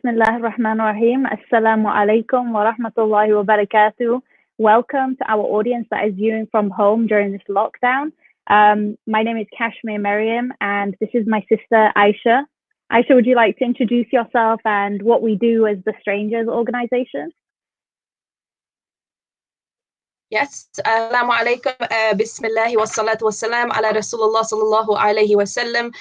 Bismillah ar-Rahman ar-Rahim. Assalamu alaikum wa rahmatullahi wa barakatuh. Welcome to our audience that is viewing from home during this lockdown. My name is Kashmir Maryam, and this is my sister Aisha. Aisha, would you like to introduce yourself and what we do as the Strangers organization? Yes, Assalamu alaikum, Bismillahi wa salatu wa salam ala Rasulullah sallallahu alayhi wa sallam.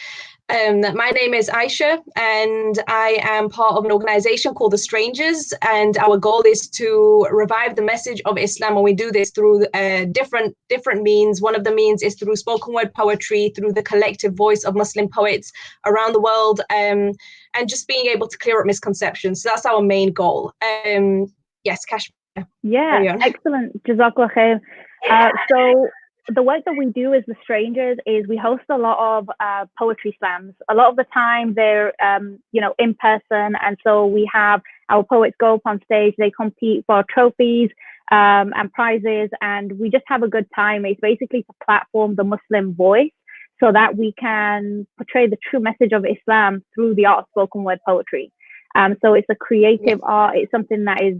My name is Aisha, and I am part of an organization called The Strangers, and our goal is to revive the message of Islam, and we do this through different means. One of the means is through spoken word poetry, through the collective voice of Muslim poets around the world, and just being able to clear up misconceptions. So that's our main goal. Yes, Kash. Yeah, excellent. Jazakallah khair. So the work that we do as The Strangers is we host a lot of poetry slams. A lot of the time they're in person, and so we have our poets go up on stage, they compete for trophies and prizes, and we just have a good time. It's basically to platform the Muslim voice so that we can portray the true message of Islam through the art of spoken word poetry. So it's a creative art. It's something that is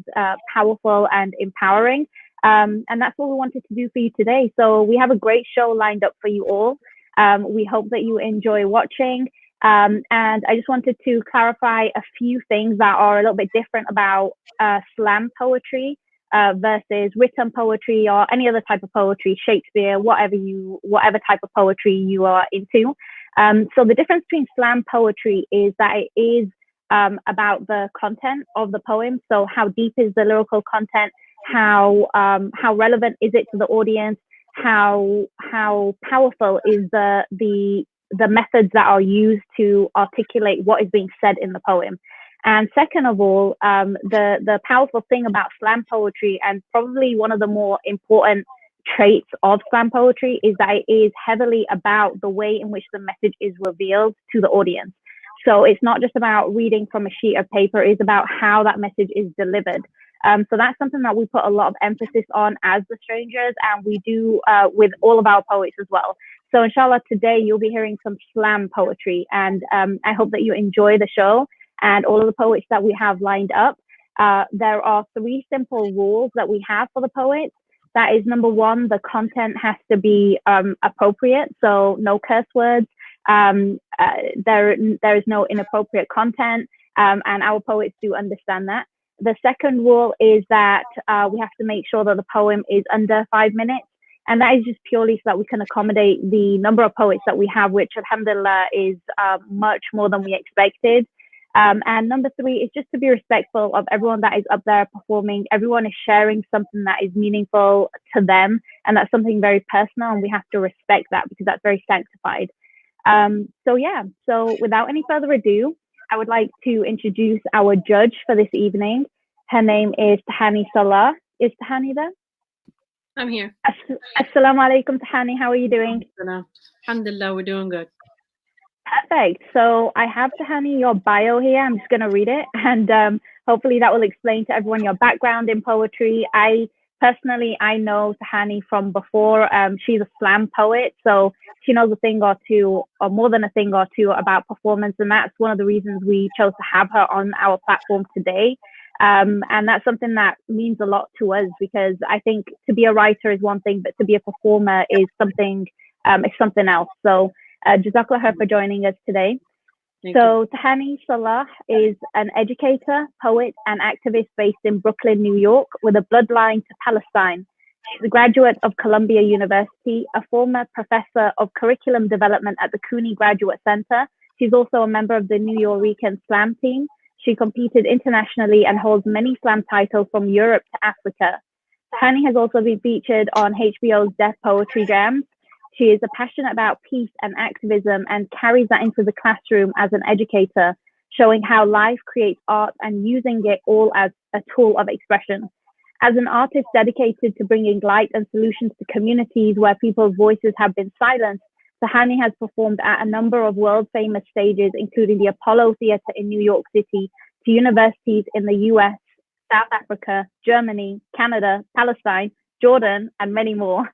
powerful and empowering. And that's what we wanted to do for you today. So we have a great show lined up for you all. We hope that you enjoy watching. And I just wanted to clarify a few things that are a little bit different about slam poetry versus written poetry or any other type of poetry, Shakespeare, whatever type of poetry you are into. So the difference between slam poetry is that it is about the content of the poem. So how deep is the lyrical content? How relevant is it to the audience? How powerful is the methods that are used to articulate what is being said in the poem? And second of all, the powerful thing about slam poetry, and probably one of the more important traits of slam poetry, is that it is heavily about the way in which the message is revealed to the audience. So it's not just about reading from a sheet of paper, it's about how that message is delivered. So that's something that we put a lot of emphasis on as The Strangers, and we do with all of our poets as well. So inshallah, today you'll be hearing some slam poetry, and I hope that you enjoy the show and all of the poets that we have lined up. There are 3 simple rules that we have for the poets. That is, number 1, the content has to be appropriate, so no curse words. There is no inappropriate content, and our poets do understand that. The second rule is that we have to make sure that the poem is under 5 minutes, and that is just purely so that we can accommodate the number of poets that we have, which alhamdulillah is much more than we expected. And number 3 is just to be respectful of everyone that is up there performing. Everyone is sharing something that is meaningful to them, and that's something very personal, and we have to respect that because that's very sanctified. So without any further ado, I would like to introduce our judge for this evening. Her name is Tahani Salah. Is Tahani there? I'm here. Assalamu alaikum, Tahani. How are you doing? Alhamdulillah, we're doing good. Perfect. So I have, Tahani, your bio here. I'm just going to read it, and hopefully that will explain to everyone your background in poetry. Personally, I know Tahani from before. She's a slam poet, so she knows a thing or two, or more than a thing or two, about performance, and that's one of the reasons we chose to have her on our platform today. And that's something that means a lot to us, because I think to be a writer is one thing, but to be a performer is something else. So Jazakallah khair for joining us today. So Tahani Salah is an educator, poet, and activist based in Brooklyn, New York, with a bloodline to Palestine. She's a graduate of Columbia University, a former professor of curriculum development at the Cooney Graduate Center. She's also a member of the New Yorican Slam team. She competed internationally and holds many slam titles from Europe to Africa. Tahani has also been featured on HBO's Deaf Poetry Jams. She is passionate about peace and activism and carries that into the classroom as an educator, showing how life creates art and using it all as a tool of expression. As an artist dedicated to bringing light and solutions to communities where people's voices have been silenced, Tahani has performed at a number of world-famous stages, including the Apollo Theatre in New York City, to universities in the US, South Africa, Germany, Canada, Palestine, Jordan, and many more.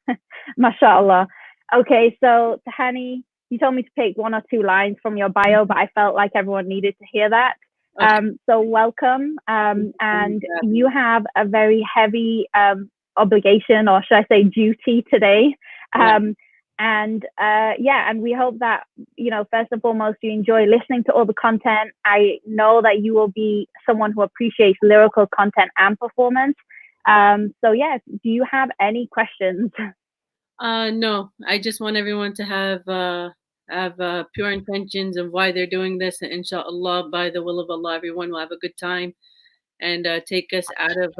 MashaAllah. Okay, so Tahani, you told me to pick 1 or 2 lines from your bio, but I felt like everyone needed to hear that. So welcome. And you have a very heavy obligation, or should I say duty today. And we hope that, first and foremost, you enjoy listening to all the content. I know that you will be someone who appreciates lyrical content and performance. Do you have any questions? No, I just want everyone to have pure intentions of why they're doing this, and inshallah, by the will of Allah, everyone will have a good time and take us out of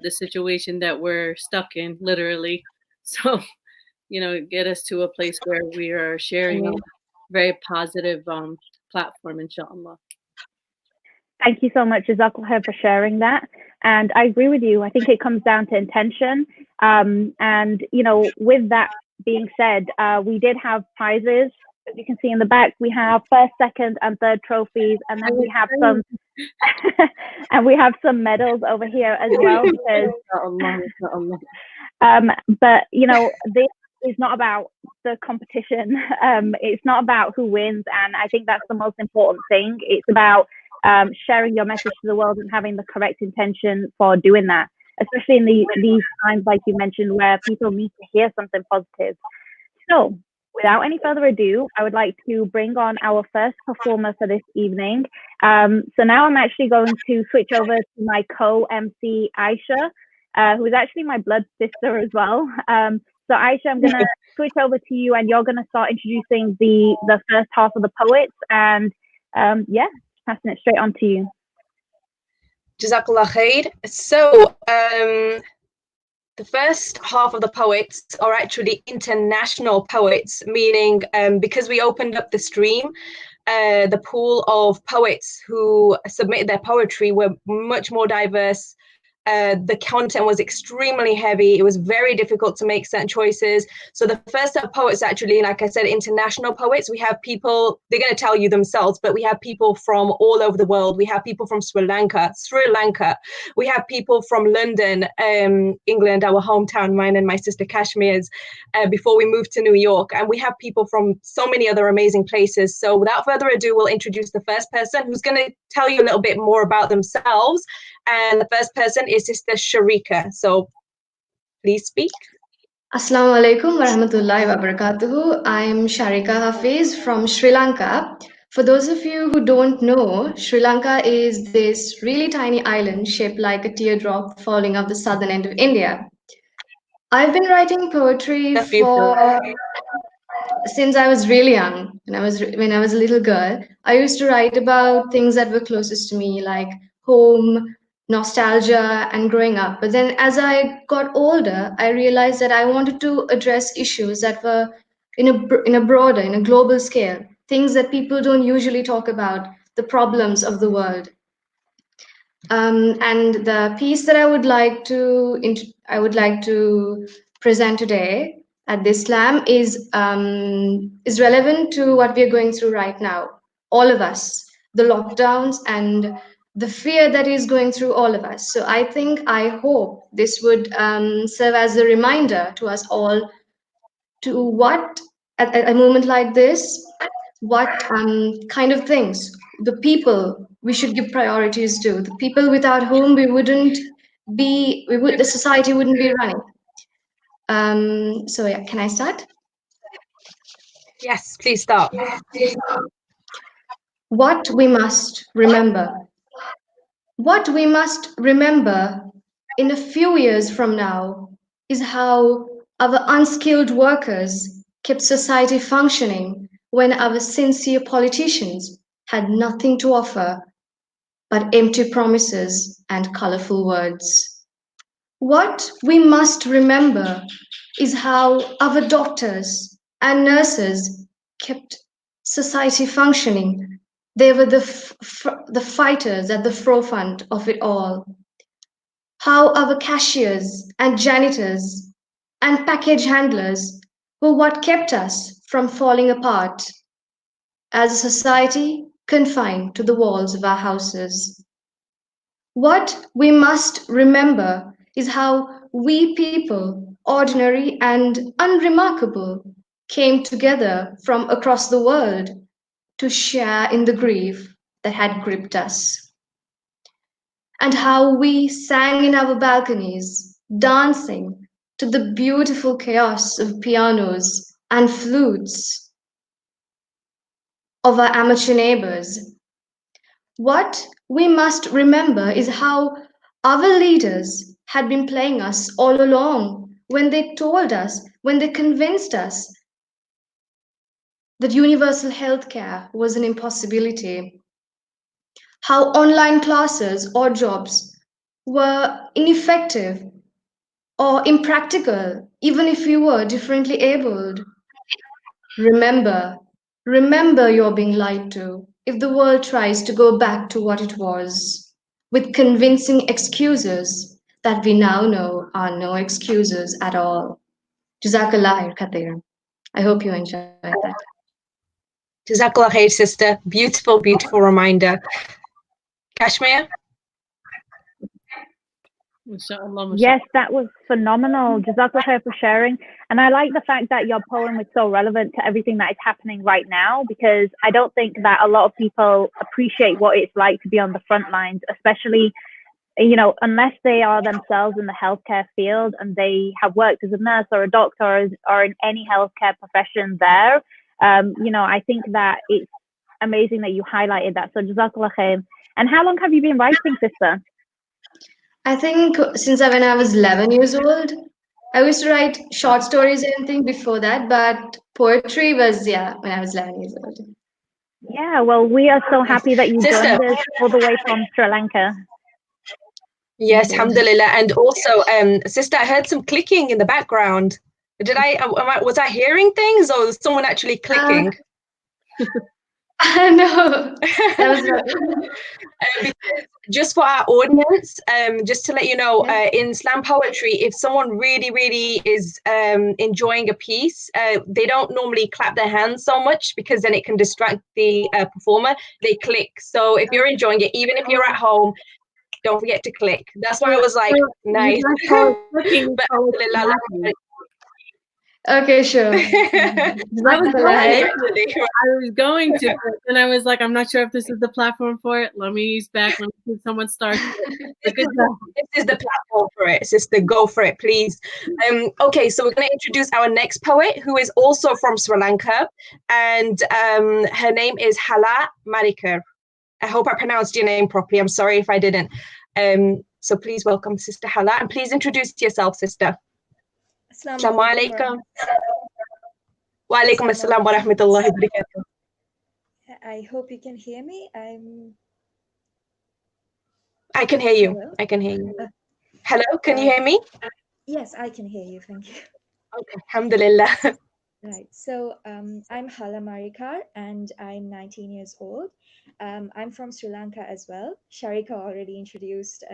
the situation that we're stuck in, literally. So, get us to a place where we are sharing a very positive platform, inshallah. Thank you so much, Jazakallah khair, for sharing that. And I agree with you. I think it comes down to intention. With that being said, we did have prizes. As you can see in the back, we have first, second, and third trophies, and then we have some, and we have some medals over here as well. Because, but this is not about the competition. It's not about who wins, and I think that's the most important thing. It's about sharing your message to the world and having the correct intention for doing that, especially in these times, like you mentioned, where people need to hear something positive. So without any further ado, I would like to bring on our first performer for this evening. So now I'm actually going to switch over to my co-MC, Aishah, who is actually my blood sister as well. So Aishah, I'm going to switch over to you, and you're going to start introducing the first half of the poets. And passing it straight on to you. Jazakallah khair. So the first half of the poets are actually international poets, meaning because we opened up the stream, the pool of poets who submitted their poetry were much more diverse. The content was extremely heavy. It was very difficult to make certain choices. So the first set of poets, actually, like I said, international poets. We have people, they're going to tell you themselves, but we have people from all over the world. We have people from Sri Lanka. We have people from London, England, our hometown, mine and my sister Kashmir's, before we moved to New York. And we have people from so many other amazing places. So without further ado, we'll introduce the first person who's going to tell you a little bit more about themselves. And the first person is Sister Sharika. So please speak. Assalamu alaikum wa rahmatullahi wa barakatuhu. I'm Sharika Hafiz from Sri Lanka. For those of you who don't know, Sri Lanka is this really tiny island shaped like a teardrop falling off the southern end of India. I've been writing poetry since I was really young. When I was a little girl, I used to write about things that were closest to me, like home, nostalgia, and growing up. But then as I got older, I realized that I wanted to address issues that were in a global scale, things that people don't usually talk about, the problems of the world. And the piece that I would like to present today at this slam is relevant to what we are going through right now, all of us, the lockdowns and the fear that is going through all of us. So I hope this would serve as a reminder to us all to what, at a moment like this, what kind of things the people we should give priorities to, the people without whom the society wouldn't be running. Can I start? Yes, please start. What we must remember. What we must remember in a few years from now is how our unskilled workers kept society functioning when our sincere politicians had nothing to offer but empty promises and colorful words. What we must remember is how our doctors and nurses kept society functioning. They were the fighters at the forefront of it all. How our cashiers and janitors and package handlers were what kept us from falling apart as a society confined to the walls of our houses. What we must remember is how we people, ordinary and unremarkable, came together from across the world to share in the grief that had gripped us. and how we sang in our balconies, dancing to the beautiful chaos of pianos and flutes of our amateur neighbors. What we must remember is how our leaders had been playing us all along when they told us, when they convinced us that universal healthcare was an impossibility, how online classes or jobs were ineffective or impractical, even if you were differently abled. Remember, remember you're being lied to if the world tries to go back to what it was, with convincing excuses that we now know are no excuses at all. Jazakallah khair. I hope you enjoyed that. Jazakallah khair, sister. Beautiful, beautiful reminder. Kashmir? Mashallah, Yes, that was phenomenal. Jazakallah khair for sharing. And I like the fact that your poem is so relevant to everything that is happening right now, because I don't think that a lot of people appreciate what it's like to be on the front lines, especially, you know, unless they are themselves in the healthcare field and they have worked as a nurse or a doctor or in any healthcare profession there. You know, I think that it's amazing that you highlighted that. So Jazakallah khair. And how long have you been writing, sister? I think since when I was 11 years old, I used to write short stories and things before that, but poetry was, yeah, when I was 11 years old. Yeah, well, we are so happy that you Sister. joined us all the way from Sri Lanka. Yes, alhamdulillah. And also, sister, I heard some clicking in the background. Was I hearing things, or was someone actually clicking? No, that was not. Just for our audience, just to let you know, in slam poetry, if someone really, really is enjoying a piece, they don't normally clap their hands so much because then it can distract the performer. They click. So if you're enjoying it, even if you're at home, don't forget to click. That's why I was like, nice. Okay, sure. I was going to, and I was like, I'm not sure if this is the platform for it. Let me ease back. Let me see if someone starts. This is the platform for it, sister. Go for it, please. Okay, so we're going to introduce our next poet, who is also from Sri Lanka, and her name is Hala Marikar. I hope I pronounced your name properly. I'm sorry if I didn't. So please welcome Sister Hala, and please introduce yourself, sister. Assalamu alaikum. Wa alaikum assalam wa rahmatullahi wa barakatuh. I hope you can hear me. I can hear you. Hello? I can hear you. Hello, can you hear me? Yes, I can hear you. Thank you. Okay, alhamdulillah. Right. So I'm Hala Marikar and I'm 19 years old. I'm from Sri Lanka as well. Sharika already introduced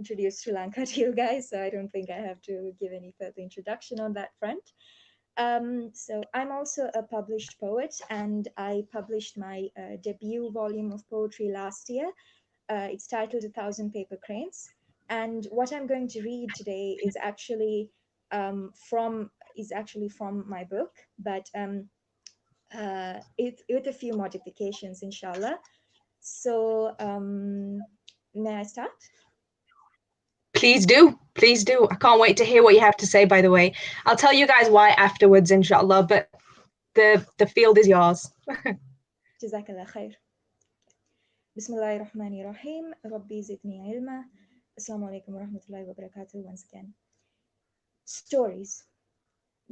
Sri Lanka to you guys, so I don't think I have to give any further introduction on that front. So I'm also a published poet, and I published my debut volume of poetry last year. It's titled 1,000 Paper Cranes. And what I'm going to read today is actually from my book, but it's with a few modifications, inshallah. So may I start? Please do. Please do. I can't wait to hear what you have to say, by the way. I'll tell you guys why afterwards, inshallah, but the field is yours. Jazakallah khair. Bismillahir Rahmanir Rahim. Rabbi zidni ilma. Assalamu alaikum wa rahmatullahi wa barakatuh once again. Stories.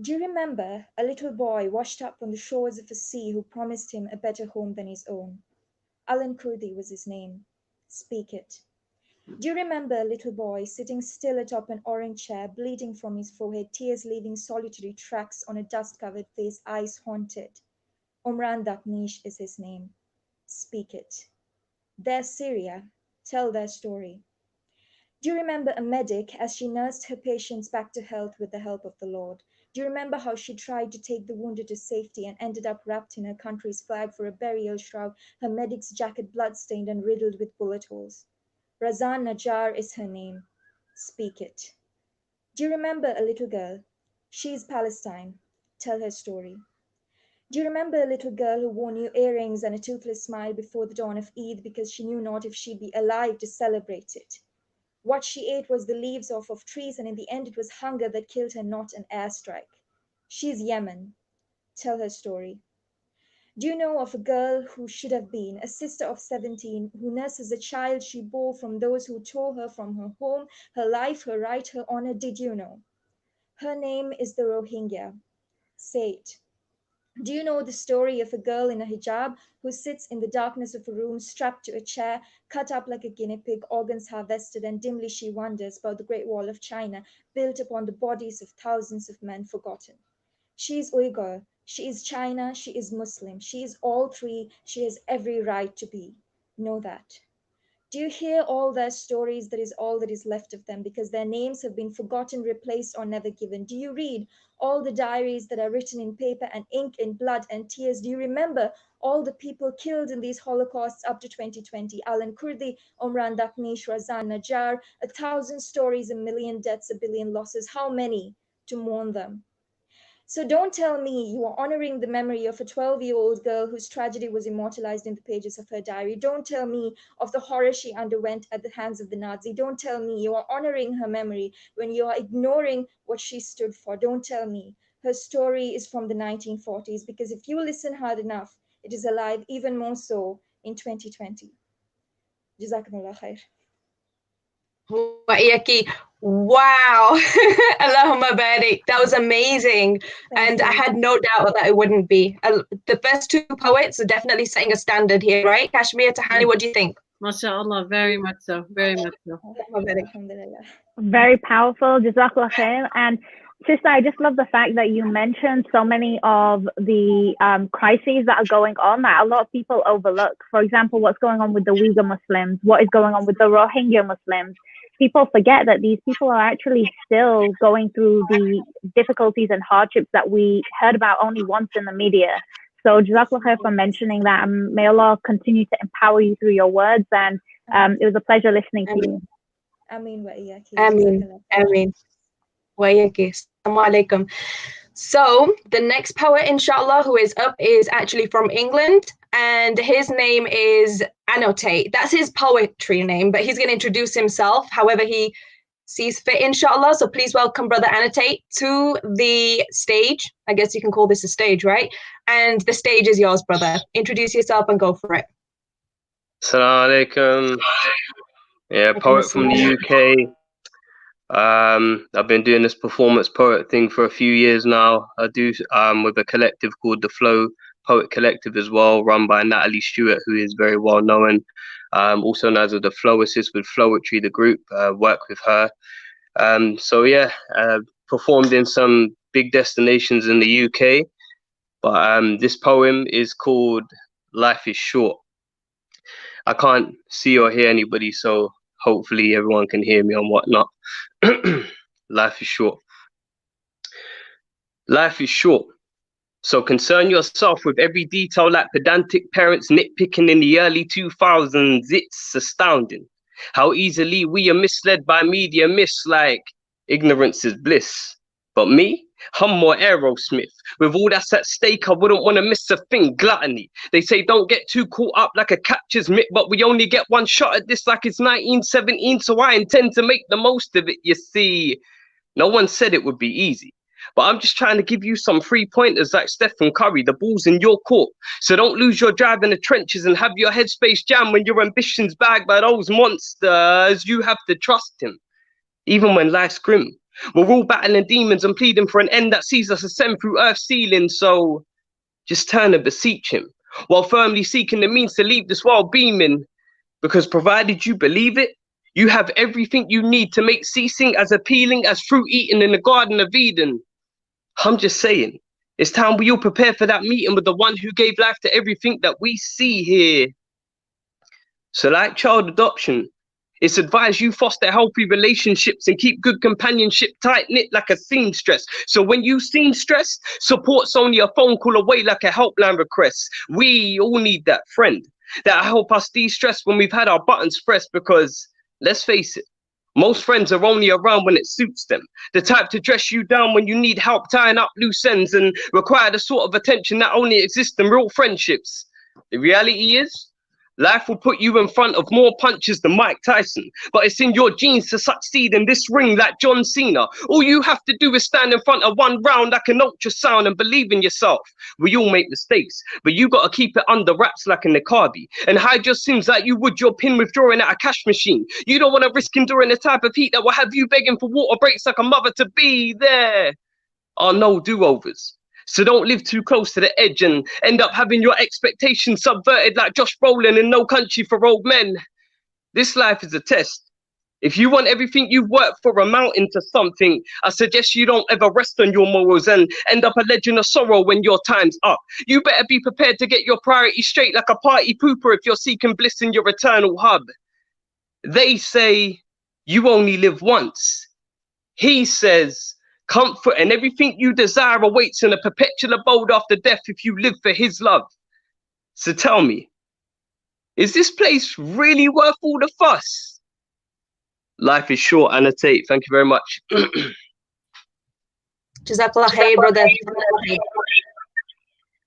Do you remember a little boy washed up on the shores of a sea who promised him a better home than his own? Alan Kurdi was his name. Speak it. Do you remember a little boy sitting still atop an orange chair, bleeding from his forehead, tears leaving solitary tracks on a dust-covered face, eyes haunted? Omran Daknish is his name. Speak it. Their Syria. Tell their story. Do you remember a medic as she nursed her patients back to health with the help of the Lord? Do you remember how she tried to take the wounded to safety and ended up wrapped in her country's flag for a burial shroud, her medic's jacket bloodstained and riddled with bullet holes? Razan Najjar is her name. Speak it. Do you remember a little girl? She is Palestine. Tell her story. Do you remember a little girl who wore new earrings and a toothless smile before the dawn of Eid because she knew not if she'd be alive to celebrate it? What she ate was the leaves off of trees, and in the end it was hunger that killed her, not an airstrike. She's Yemen. Tell her story. Do you know of a girl who should have been a sister of 17 who nurses a child she bore from those who tore her from her home, her life, her right, her honor? Did you know? Her name is the Rohingya. Say it. Do you know the story of a girl in a hijab who sits in the darkness of a room strapped to a chair, cut up like a guinea pig, organs harvested, and dimly she wonders about the Great Wall of China, built upon the bodies of thousands of men forgotten? She is Uyghur, she is China, she is Muslim, she is all three, she has every right to be. Know that. Do you hear all their stories? That is all that is left of them, because their names have been forgotten, replaced, or never given. Do you read all the diaries that are written in paper and ink, in blood and tears? Do you remember all the people killed in these holocausts up to 2020? Alan Kurdi, Omran Daknish, Razan Najjar, 1,000 stories, 1,000,000 deaths, 1,000,000,000 losses. How many to mourn them? So don't tell me you are honoring the memory of a 12-year-old girl whose tragedy was immortalized in the pages of her diary. Don't tell me of the horror she underwent at the hands of the Nazi. Don't tell me you are honoring her memory when you are ignoring what she stood for. Don't tell me her story is from the 1940s, because if you listen hard enough, it is alive even more so in 2020. Jazakumullah khair. Wow. Allahumma barik. That was amazing. And I had no doubt that it wouldn't be. The first two poets are definitely setting a standard here, right? Kashmir, Tahani, what do you think? MashaAllah, very much so, very much so. Very powerful. Jazakallah khair. And sister, I just love the fact that you mentioned so many of the crises that are going on that a lot of people overlook. For example, what's going on with the Uyghur Muslims, what is going on with the Rohingya Muslims. People forget that these people are actually still going through the difficulties and hardships that we heard about only once in the media. So Jazakallah khair for mentioning that, and may Allah continue to empower you through your words. And it was a pleasure listening to you. Ameen wa iyaki. Ameen. Wa iyaki. Assalamu alaikum. So the next poet, inshallah, who is up is actually from England, and his name is Annotate. That's his poetry name, but he's going to introduce himself however he sees fit, inshallah. So please welcome Brother Annotate to the stage. I guess you can call this a stage, right? And the stage is yours, brother. Introduce yourself and go for it. Assalamu alaikum. Yeah, poet from the UK. I've been doing this performance poet thing for a few years now. I do with a collective called the Flow Poet Collective as well, run by Natalie Stewart, who is very well known. Also known as the Flow Assist with Flowetry, the group, work with her. So yeah, performed in some big destinations in the UK. But this poem is called Life is Short. I can't see or hear anybody, so hopefully everyone can hear me and whatnot. Life is short. Life is short. So concern yourself with every detail like pedantic parents nitpicking in the early 2000s. It's astounding how easily we are misled by media myths like ignorance is bliss. But me, I'm more Aerosmith. With all that's at stake, I wouldn't want to miss a thing. Gluttony. They say don't get too caught up like a catcher's mitt, but we only get one shot at this like it's 1917, so I intend to make the most of it. You see, no one said it would be easy, but I'm just trying to give you some free pointers like Stephen Curry. The ball's in your court, so don't lose your drive in the trenches and have your headspace jam when your ambition's bagged by those monsters. You have to trust him, even when life's grim. We're all battling demons and pleading for an end that sees us ascend through Earth's ceiling. So just turn and beseech him, while firmly seeking the means to leave this world beaming. Because provided you believe it, you have everything you need to make ceasing as appealing as fruit eaten in the Garden of Eden. I'm just saying, it's time we all prepare for that meeting with the one who gave life to everything that we see here. So like child adoption, it's advised you foster healthy relationships and keep good companionship tight-knit like a seamstress. So when you seem stressed, support's only a phone call away like a helpline request. We all need that friend that'll help us de-stress when we've had our buttons pressed, because let's face it, Most friends are only around when it suits them. The type to dress you down when you need help tying up loose ends and require the sort of attention that only exists in real friendships. The reality is, life will put you in front of more punches than Mike Tyson, but it's in your genes to succeed in this ring like John Cena. All you have to do is stand in front of one round like an ultrasound and believe in yourself. We all make mistakes, but you gotta keep it under wraps like a Niqabi and hide your sins like you would your pin withdrawing at a cash machine. You don't want to risk enduring the type of heat that will have you begging for water breaks like a mother to be. There are no do-overs. So don't live too close to the edge and end up having your expectations subverted like Josh Brolin in No Country for Old Men. This life is a test. If you want everything you've worked for amounting to something, I suggest you don't ever rest on your morals and end up a legend of sorrow when your time's up. You better be prepared to get your priorities straight like a party pooper if you're seeking bliss in your eternal hub. They say you only live once. He says comfort and everything you desire awaits in a perpetual abode after death if you live for his love. So tell me, is this place really worth all the fuss? Life is short, Annotate. Thank you very much. Jazakallah khair, brother.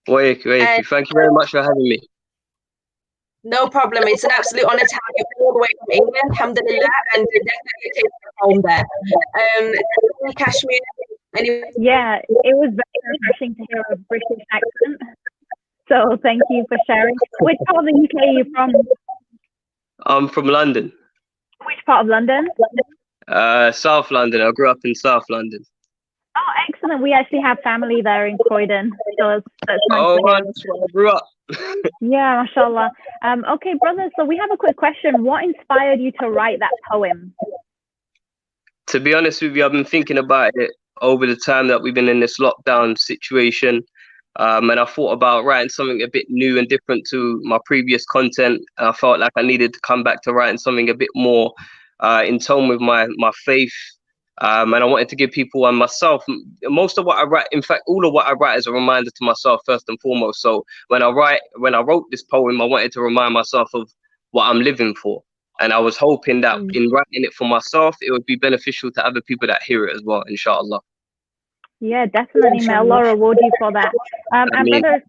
Wait, thank you very much for having me. No problem. It's an absolute honor to have you all the way from England, alhamdulillah, and definitely take you home there. Kashmir. Yeah, it was very refreshing to hear a British accent. So thank you for sharing. Which part of the UK are you from? I'm from London. Which part of London? South London. I grew up in South London. Oh, excellent. We actually have family there in Croydon. So that's nice oh, to hear. That's where I grew up. Yeah, mashallah. Okay, brother, so we have a quick question. What inspired you to write that poem? To be honest with you, I've been thinking about it over the time that we've been in this lockdown situation. And I thought about writing something a bit new and different to my previous content. I felt like I needed to come back to writing something a bit more in tone with my faith. And I wanted to give people and myself, most of what I write, in fact, all of what I write is a reminder to myself first and foremost. So when I wrote this poem, I wanted to remind myself of what I'm living for. And I was hoping that in writing it for myself, it would be beneficial to other people that hear it as well, inshallah. Yeah, definitely. May Allah reward you for that. And brother, if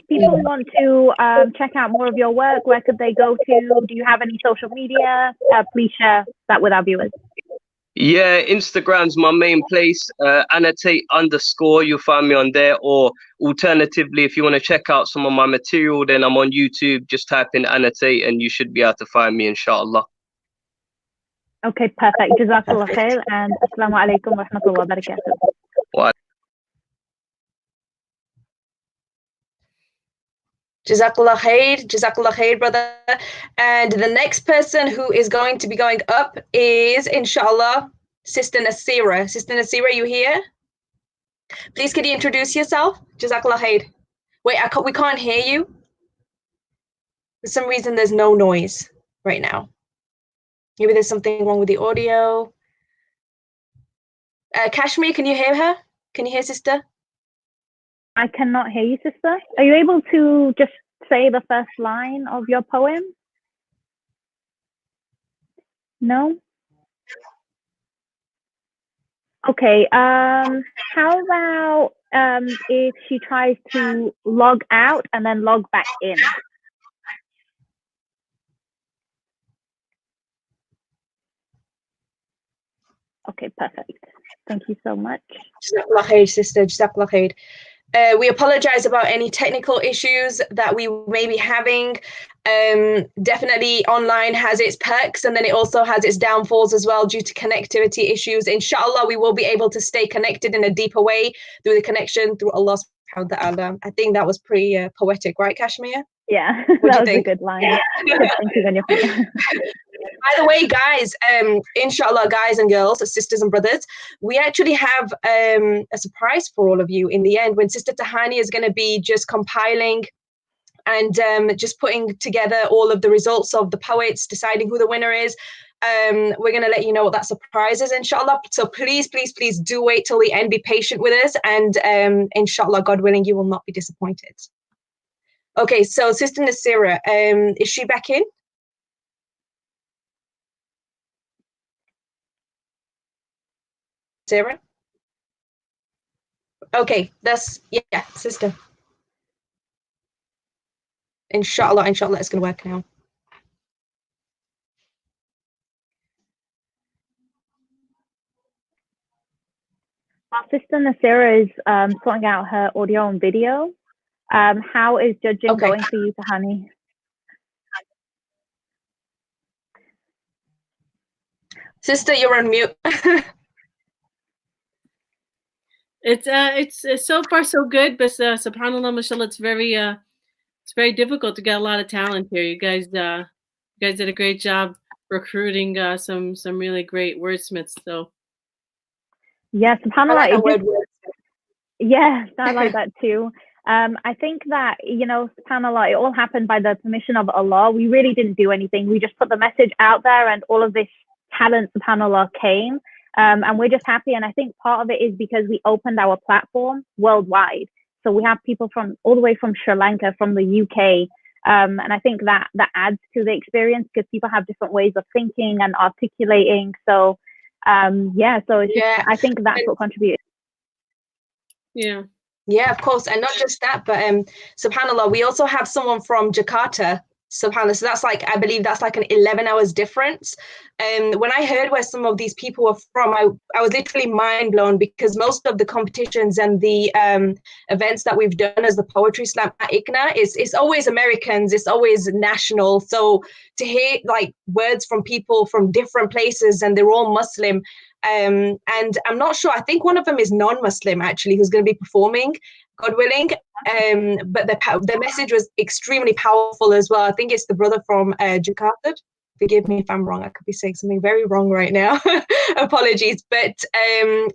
people want to check out more of your work, where could they go to? Do you have any social media? Please share that with our viewers. Yeah, Instagram's my main place. Annotate _ you'll find me on there. Or alternatively, if you want to check out some of my material, then I'm on YouTube. Just type in Annotate and you should be able to find me, inshallah. Okay, perfect. Jazakallah khair and assalamu alaikum wa rahmatullahi wa barakatuh. Jazakallah khair, brother. And the next person who is going to be going up is, inshallah, Sister Nasira. Sister Nasira, you here? Please, could you introduce yourself? Jazakallah khair. Wait, we can't hear you. For some reason, there's no noise right now. Maybe there's something wrong with the audio. Kashmir, can you hear her? Can you hear sister? I cannot hear you, sister. Are you able to just say the first line of your poem? No? Okay, how about if she tries to log out and then log back in? Okay, perfect. Thank you so much. Jazakallah khair, sister. Jazakallah khair. We apologize about any technical issues that we may be having. Definitely online has its perks and then it also has its downfalls as well due to connectivity issues. Inshallah, we will be able to stay connected in a deeper way through the connection through Allah subhanahu wa ta'ala. I think that was pretty poetic, right, Kashmir? Yeah, that was a good line. Thank you, By the way, guys, inshallah, guys and girls, sisters and brothers, we actually have a surprise for all of you in the end when Sister Tahani is going to be just compiling and just putting together all of the results of the poets, deciding who the winner is. We're going to let you know what that surprise is, inshallah. So please, please, please do wait till the end. Be patient with us. And inshallah, God willing, you will not be disappointed. Okay, so Sister Nasira, is she back in? Sarah? Okay, that's, yeah, sister. Inshallah, it's gonna work now. While Sister Nasira is sorting out her audio and video, how is judging going for you, Tahani? Sister, you're on mute. It's so far so good, but subhanallah, mashallah, it's very difficult to get a lot of talent here. You guys did a great job recruiting some really great wordsmiths. So yeah, subhanallah, yeah, I like that too. I think that, you know, subhanallah, it all happened by the permission of Allah. We really didn't do anything. We just put the message out there, and all of this talent, subhanallah, came. And we're just happy. And I think part of it is because we opened our platform worldwide. So we have people from all the way from Sri Lanka, from the UK. And I think that adds to the experience, because people have different ways of thinking and articulating. So so it's just, I think that's what contributed. Yeah, of course. And not just that, but subhanallah, we also have someone from Jakarta, subhanallah. So that's like, I believe that's like an 11 hours difference. When I heard where some of these people were from, I was literally mind blown, because most of the competitions and the events that we've done as the Poetry Slam at ICNA, it's always Americans, it's always national. So to hear like words from people from different places, and they're all Muslim, and I'm not sure, I think one of them is non-Muslim actually, who's going to be performing, God willing, but the message was extremely powerful as well. I think it's the brother from Jakarta. Forgive me if I'm wrong, I could be saying something very wrong right now. Apologies, but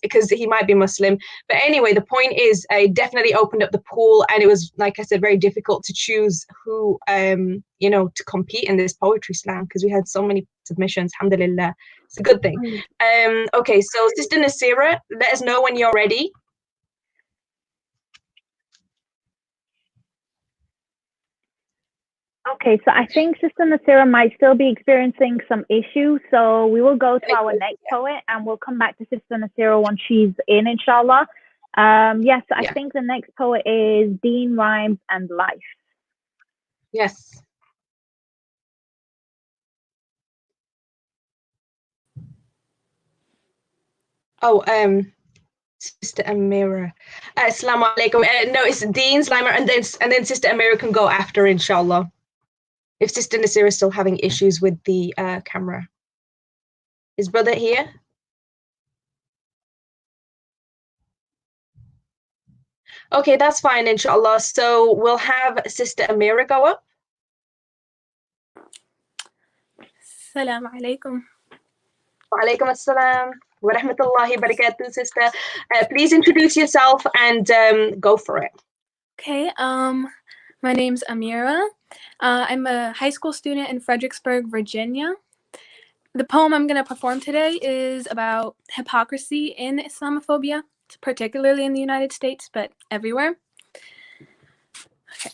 because he might be Muslim. But anyway, the point is, I definitely opened up the pool, and it was, like I said, very difficult to choose who to compete in this poetry slam, because we had so many submissions. Alhamdulillah, it's a good thing. Okay, so Sister Nasira, let us know when you're ready. Okay, so I think Sister Nasira might still be experiencing some issues, so we will go to our next poet, and we'll come back to Sister Nasira once she's in, inshallah. I think the next poet is Deen, Rhymes and Life. Yes. Oh, Sister Amirah. Assalamu alaikum. No, it's Deen, Slimer, and then Sister Amirah can go after, inshallah. If Sister Nasira is still having issues with the camera. Is brother here? Okay, that's fine, inshallah. So we'll have Sister Amirah go up. Assalamu alaikum. Wa alaikum assalam wa rahmatullahi barakatuh, sister. Please introduce yourself and go for it. Okay, my name's Amirah. I'm a high school student in Fredericksburg, Virginia. The poem I'm going to perform today is about hypocrisy in Islamophobia, particularly in the United States, but everywhere. Okay.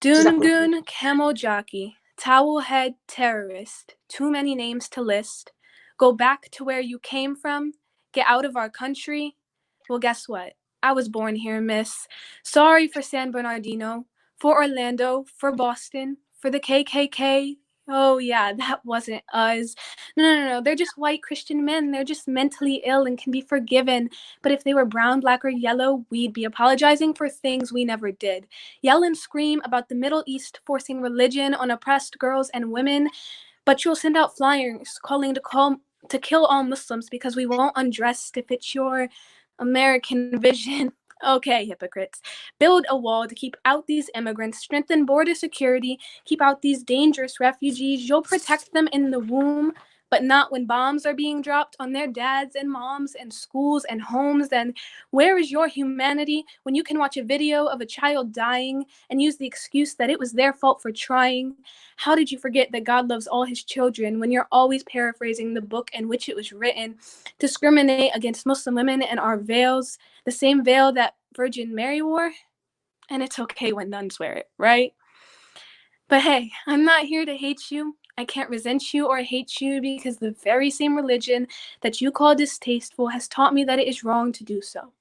Doongoon, camel jockey, towel head terrorist, too many names to list. Go back to where you came from, get out of our country. Well, guess what? I was born here, miss. Sorry for San Bernardino, for Orlando, for Boston, for the KKK. Oh, yeah, that wasn't us. No. They're just white Christian men. They're just mentally ill and can be forgiven. But if they were brown, black, or yellow, we'd be apologizing for things we never did. Yell and scream about the Middle East forcing religion on oppressed girls and women. But you'll send out flyers calling to kill all Muslims because we won't undress if it's your American vision. Okay, hypocrites. Build a wall to keep out these immigrants, strengthen border security, keep out these dangerous refugees. You'll protect them in the womb, but not when bombs are being dropped on their dads and moms and schools and homes. Then where is your humanity when you can watch a video of a child dying and use the excuse that it was their fault for trying? How did you forget that God loves all his children when you're always paraphrasing the book in which it was written? Discriminate against Muslim women and our veils, the same veil that Virgin Mary wore? And it's okay when nuns wear it, right? But hey, I'm not here to hate you. I can't resent you or hate you because the very same religion that you call distasteful has taught me that it is wrong to do so.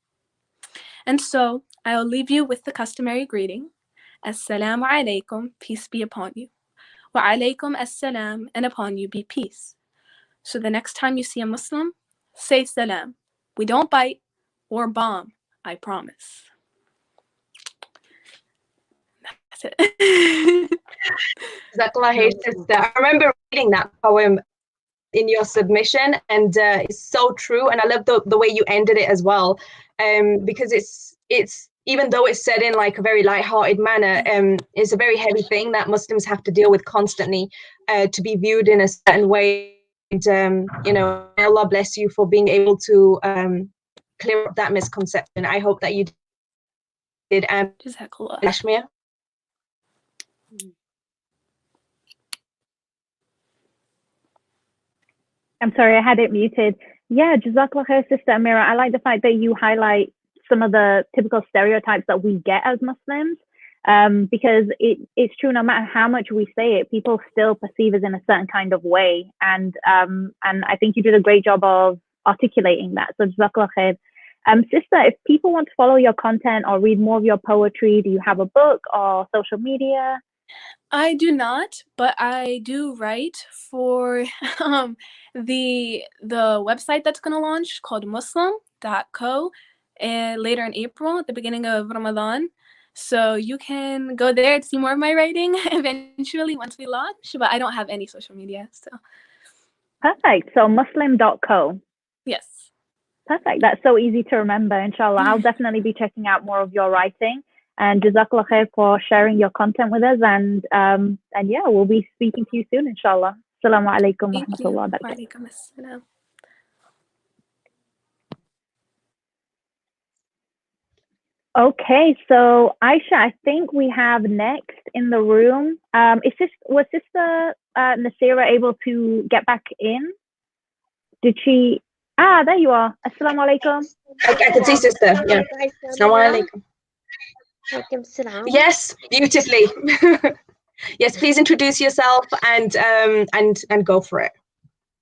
And so I'll leave you with the customary greeting. Assalamu alaikum, peace be upon you. Wa alaikum assalam, and upon you be peace. So the next time you see a Muslim, say salam. We don't bite or bomb, I promise. That's it. Jazakallah khair, sister. I remember reading that poem in your submission, and it's so true. And I love the way you ended it as well, because it's even though it's said in like a very light-hearted manner, it's a very heavy thing that Muslims have to deal with constantly, to be viewed in a certain way. And you know, Allah bless you for being able to clear up that misconception. I hope that you did. Jazakallah. Kashmir. I'm sorry, I had it muted. Yeah, Jazakallah khair, Sister Amirah. I like the fact that you highlight some of the typical stereotypes that we get as Muslims, because it's true, no matter how much we say it, people still perceive us in a certain kind of way. And I think you did a great job of articulating that. So Jazakallah khair. Sister, if people want to follow your content or read more of your poetry, do you have a book or social media? I do not, but I do write for the website that's going to launch called muslim.co later in April at the beginning of Ramadan. So you can go there to see more of my writing eventually once we launch, but I don't have any social media. So Perfect. So muslim.co. Yes. Perfect. That's so easy to remember, inshallah. I'll definitely be checking out more of your writing. And Jazakallah khair for sharing your content with us. And yeah, we'll be speaking to you soon, inshallah. Assalamu alaikum wa rahmatullahi wa barakatuh. Wa alaikum assalam. Okay, so Aisha, I think we have next in the room. Was Sister Nasira able to get back in? Did she? Ah, there you are. Assalamu alaikum. I can see, sister. Yeah. Assalamu alaikum. Yes, beautifully. Yes, please introduce yourself and go for it.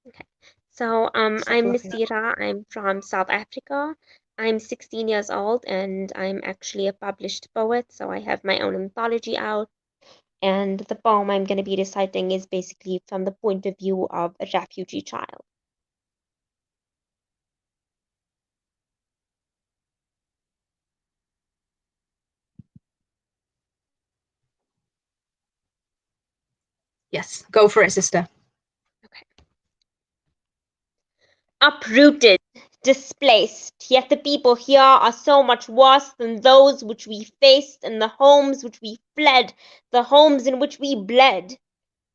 Okay. So I'm Nasira. I'm from South Africa. I'm 16 years old and I'm actually a published poet. So I have my own anthology out. And the poem I'm going to be reciting is basically from the point of view of a refugee child. Yes, go for it, sister. Okay. Uprooted, displaced, yet the people here are so much worse than those which we faced and the homes which we fled, the homes in which we bled.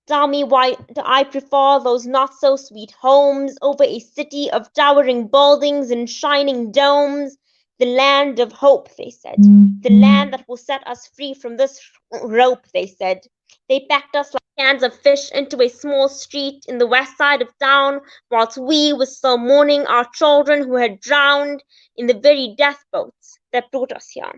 Tell me why do I prefer those not so sweet homes over a city of towering buildings and shining domes? The land of hope, they said. The land that will set us free from this rope, they said. They packed us like cans of fish into a small street in the west side of town, whilst we were still mourning our children who had drowned in the very death boats that brought us here.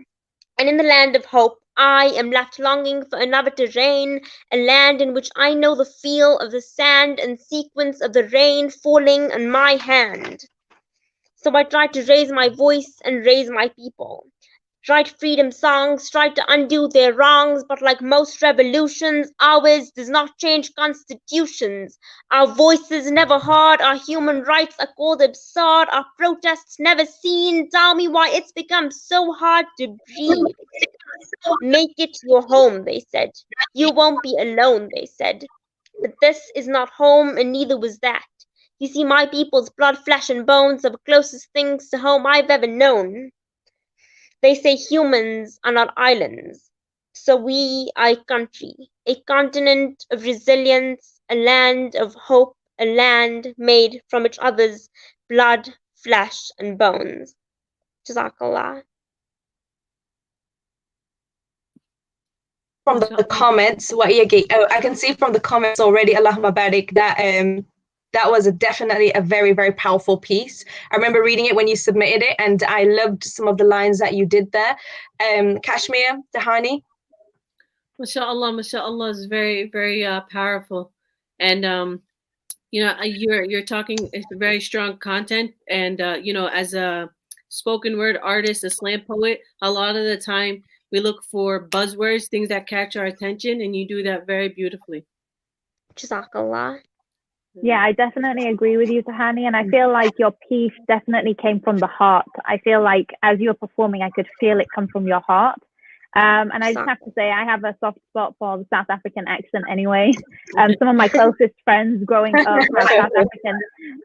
And in the land of hope, I am left longing for another terrain, a land in which I know the feel of the sand and sequence of the rain falling on my hand. So I tried to raise my voice and raise my people. Write freedom songs, tried to undo their wrongs, but like most revolutions, ours does not change constitutions. Our voices never heard, our human rights are called absurd, our protests never seen. Tell me why it's become so hard to breathe. Make it your home, they said. You won't be alone, they said. But this is not home, and neither was that. You see, my people's blood, flesh, and bones are the closest things to home I've ever known. They say humans are not islands. So we are a country, a continent of resilience, a land of hope, a land made from each other's blood, flesh, and bones. Jazakallah. From the comments, I can see from the comments already, Allahumma barik, that was definitely a very, very powerful piece. I remember reading it when you submitted it, and I loved some of the lines that you did there. Kashmir, Dahani. MashaAllah, MashaAllah is very, very powerful. And you know, you're talking, it's very strong content, and you know, as a spoken word artist, a slam poet, a lot of the time we look for buzzwords, things that catch our attention, and you do that very beautifully. Jazakallah. Yeah, I definitely agree with you, Tahani, and I feel like your piece definitely came from the heart. I feel like as you were performing, I could feel it come from your heart. And I just have to say, I have a soft spot for the South African accent anyway. Some of my closest friends growing up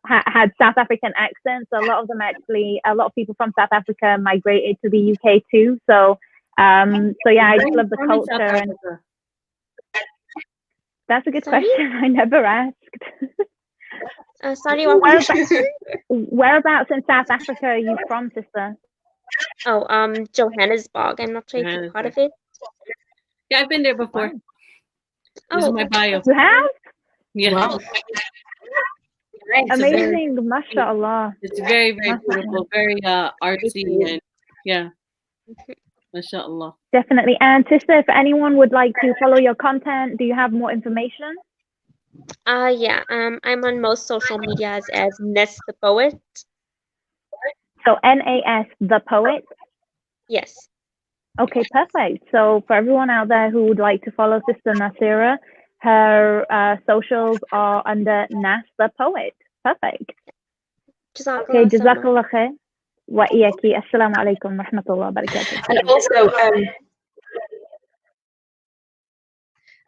had South African accents. So a lot of people from South Africa migrated to the UK too. So yeah, I just love the culture. And that's a good question. I never asked. Sorry, what was your question? Whereabouts in South Africa are you from, sister? Oh, Johannesburg. I'm not sure if you've heard of it. Yeah, I've been there before. Wow. This is my bio. You have? Yeah. Wow. Amazing, mashallah. It's very, very beautiful, very artsy, and yeah, mashallah. Definitely. And sister, if anyone would like to follow your content, do you have more information? Yeah. I'm on most social medias as Ness the Poet. So NAS the Poet? Yes. Okay, perfect. So for everyone out there who would like to follow Sister Nasira, her socials are under Nas the Poet. Perfect. Okay, Jazakallah khair. Wa iyaki. Assalamu alaikum wa rahmatullahi wa barakatuh.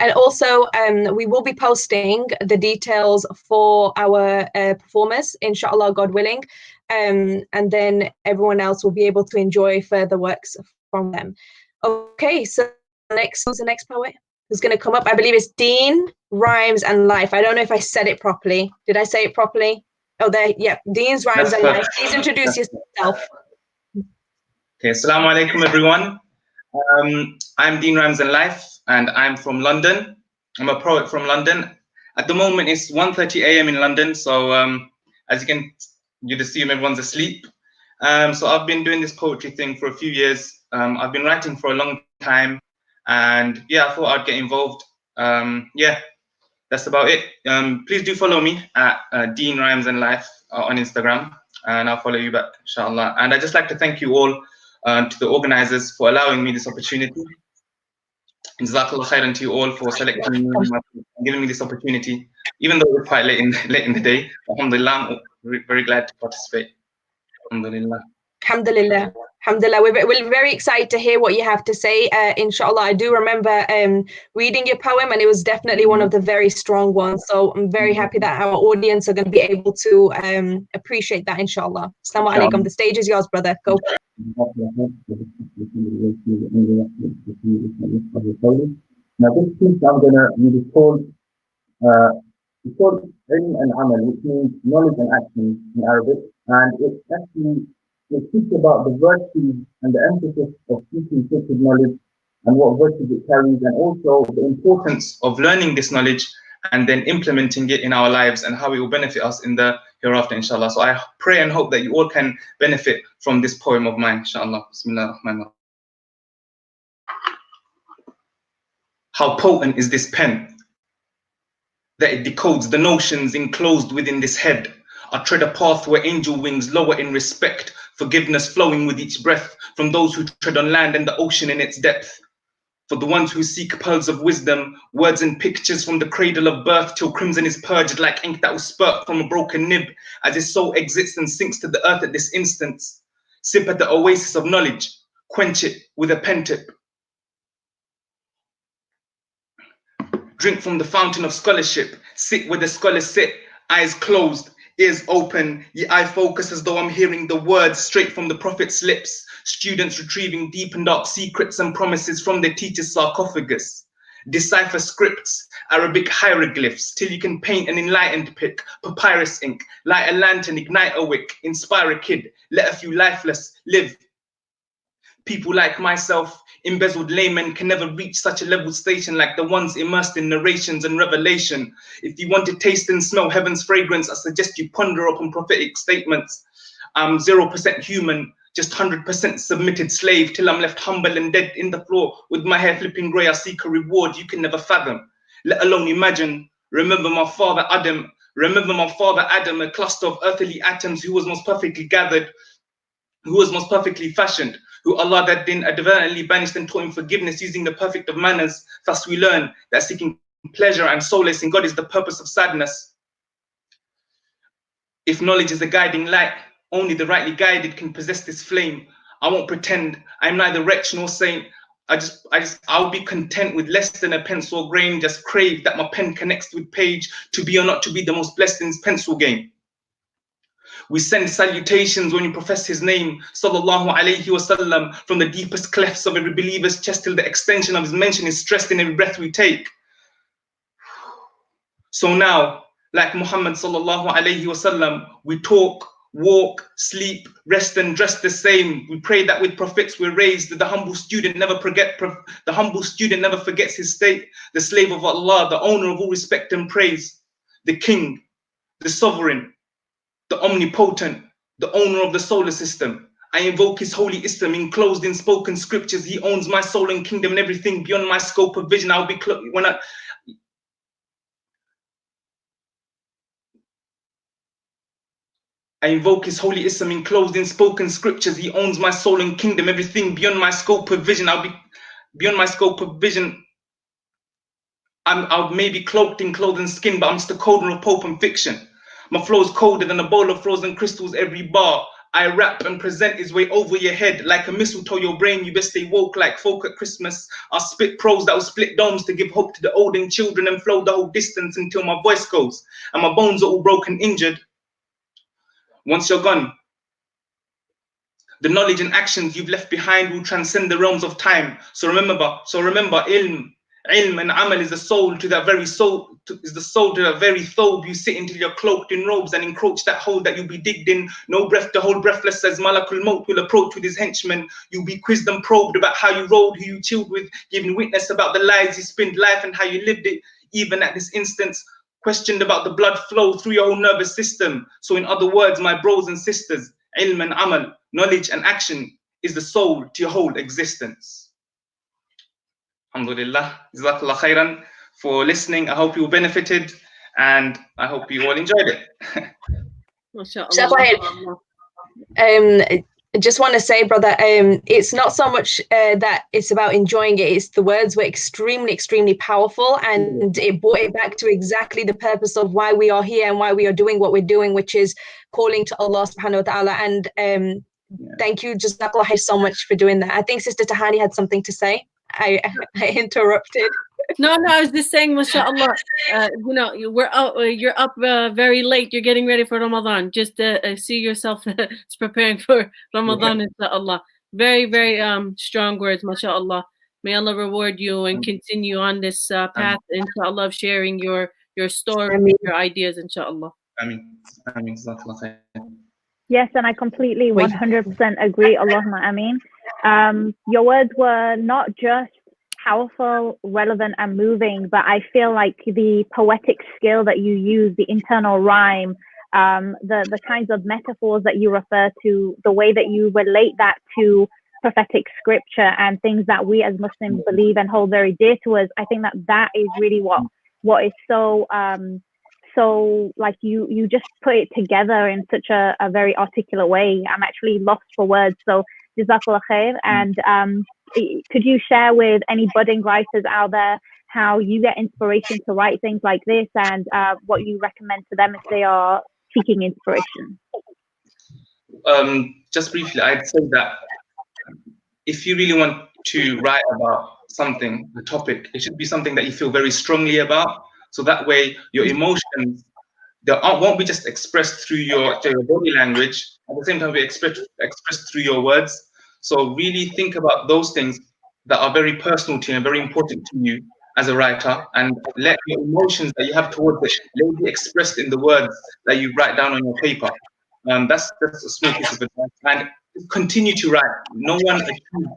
And also, we will be posting the details for our performers, inshallah, God willing. And then everyone else will be able to enjoy further works from them. Okay, so who's the next poet who's going to come up? I believe it's Deen, Rhymes and Life. I don't know if I said it properly. Did I say it properly? Oh, there, yeah, Deen's Rhymes and Life. Please introduce yourself. Okay, assalamu alaikum, everyone. I'm Deen Rhymes and Life, and I'm from London. I'm a poet from London. At the moment, it's 1:30 a.m. in London, so as you'd assume everyone's asleep. So I've been doing this poetry thing for a few years. I've been writing for a long time, and yeah, I thought I'd get involved. Yeah, that's about it. Please do follow me at Deen Rhymes and Life on Instagram, and I'll follow you back, inshallah. And I'd just like to thank you all, to the organizers, for allowing me this opportunity. Jazakallah khairan to you all for selecting me and giving me this opportunity, even though we're quite late in the day. Alhamdulillah, I'm very glad to participate. Alhamdulillah. Alhamdulillah. Alhamdulillah. We're very excited to hear what you have to say. Inshallah, I do remember reading your poem, and it was definitely one of the very strong ones. So I'm very happy that our audience are going to be able to appreciate that, inshallah. Assalamu alaikum. The stage is yours, brother. Go. Now this piece I'm gonna read is called Ilm and Amal, which means knowledge and action in Arabic, and it speaks about the virtues and the emphasis of seeking sacred knowledge and what virtues it carries, and also the importance of learning this knowledge and then implementing it in our lives and how it will benefit us in the hereafter, inshallah. So I pray and hope that you all can benefit from this poem of mine, inshallah. Bismillah ar-Rahman ar-Rahim. How potent is this pen, that it decodes the notions enclosed within this head. I tread a path where angel wings lower in respect, forgiveness flowing with each breath from those who tread on land and the ocean in its depth. For the ones who seek pearls of wisdom, words and pictures from the cradle of birth till crimson is purged like ink that will spurt from a broken nib as his soul exits and sinks to the earth at this instance. Sip at the oasis of knowledge, quench it with a pen tip. Drink from the fountain of scholarship, sit where the scholars sit, eyes closed, ears open, ye eye focus as though I'm hearing the words straight from the prophet's lips. Students retrieving deep and dark secrets and promises from their teacher's sarcophagus. Decipher scripts, Arabic hieroglyphs, till you can paint an enlightened pic, papyrus ink, light a lantern, ignite a wick, inspire a kid, let a few lifeless live. People like myself, embezzled laymen, can never reach such a level station like the ones immersed in narrations and revelation. If you want to taste and smell heaven's fragrance, I suggest you ponder upon prophetic statements. I'm 0% human, just 100% submitted slave till I'm left humble and dead in the floor with my hair flipping grey. I seek a reward you can never fathom, let alone imagine. Remember my father Adam. Remember my father Adam, a cluster of earthly atoms who was most perfectly gathered, who was most perfectly fashioned, who Allah that didn't advertently banished and taught him forgiveness using the perfect of manners. Thus we learn that seeking pleasure and solace in God is the purpose of sadness. If knowledge is a guiding light, only the rightly guided can possess this flame. I won't pretend I'm neither wretch nor saint. I'll be content with less than a pencil grain, just crave that my pen connects with page, to be or not to be the most blessed in this pencil game. We send salutations when you profess his name, sallallahu alayhi wasallam, from the deepest clefts of every believer's chest till the extension of his mention is stressed in every breath we take. So now, like Muhammad sallallahu alayhi wasallam, we talk, walk, sleep, rest and dress the same. We pray that with prophets we're raised. The humble student never forgets his state. The slave of Allah, the owner of all respect and praise. The king, the sovereign, the omnipotent, the owner of the solar system. I invoke his holy Islam enclosed in spoken scriptures. He owns my soul and kingdom and everything beyond my scope of vision. I invoke his holy Islam enclosed in spoken scriptures. He owns my soul and kingdom, everything beyond my scope of vision. I'll be beyond my scope of vision. I'll maybe cloaked in cloth and skin, but I'm just a coder of pulp and fiction. My flow's colder than a bowl of frozen crystals every bar. I rap and present his way over your head like a mistletoe. Your brain, you best stay woke like folk at Christmas. I'll spit prose that will split domes to give hope to the old and children and flow the whole distance until my voice goes and my bones are all broken, injured. Once you're gone, the knowledge and actions you've left behind will transcend the realms of time. So remember, ilm and amal is the soul to that very soul, is the soul to that very thobe you sit until you're cloaked in robes and encroach that hole that you'll be digged in. No breath to hold breathless as Malakul Maut will approach with his henchmen. You'll be quizzed and probed about how you rolled, who you chilled with, giving witness about the lies you spinned life and how you lived it, even at this instance. Questioned about the blood flow through your whole nervous system. So in other words, my bros and sisters, ilm and amal, knowledge and action is the soul to your whole existence. Alhamdulillah, Jazakallah khairan for listening. I hope you benefited and I hope you all enjoyed it. I just want to say, brother, it's not so much that it's about enjoying it. It's the words were extremely, extremely powerful, and it brought it back to exactly the purpose of why we are here and why we are doing what we're doing, which is calling to Allah subhanahu wa ta'ala. And thank you, Jazakallah khair, so much for doing that. I think Sister Tahani had something to say. I interrupted. No, I was just saying, mashallah, you're up very late. You're getting ready for Ramadan. Just see yourself preparing for Ramadan, inshallah. Very, very strong words, mashallah. May Allah reward you and continue on this path, inshallah, of sharing your story, your ideas, inshallah. Yes, and I completely 100% agree. Allahumma ameen. Your words were not just powerful, relevant, and moving, but I feel like the poetic skill that you use, the internal rhyme, the kinds of metaphors that you refer to, the way that you relate that to prophetic scripture and things that we as Muslims believe and hold very dear to us, I think that is really what is so like you just put it together in such a very articulate way. I'm actually lost for words. So Jazakallah khair. And could you share with any budding writers out there how you get inspiration to write things like this, and what you recommend to them if they are seeking inspiration? Just briefly, I'd say that if you really want to write about something, the topic, it should be something that you feel very strongly about. So that way your emotions won't be just expressed through your body language, at the same time be expressed through your words. So really think about those things that are very personal to you and very important to you as a writer, and let your emotions that you have towards it be expressed in the words that you write down on your paper. That's a small piece of advice. And continue to write. No one achieved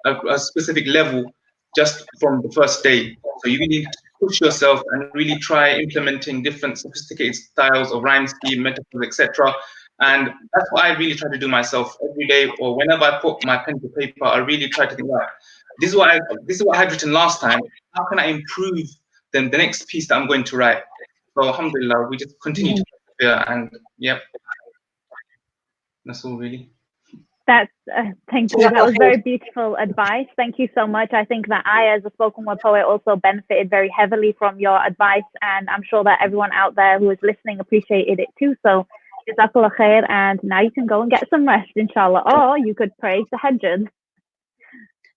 a specific level just from the first day. So you really need to push yourself and really try implementing different sophisticated styles of rhyme scheme, metaphors, etc. And that's what I really try to do myself every day, or whenever I put my pen to paper, I really try to think, right, this is what I had written last time. How can I improve the next piece that I'm going to write? So alhamdulillah, we just continue to persevere, and yep, that's all really. That's thank you. That was very beautiful advice. Thank you so much. I think that I, as a spoken word poet, also benefited very heavily from your advice, and I'm sure that everyone out there who is listening appreciated it too. So, jazakallah khair, and now you can go and get some rest, inshallah, or you could pray tahajjud.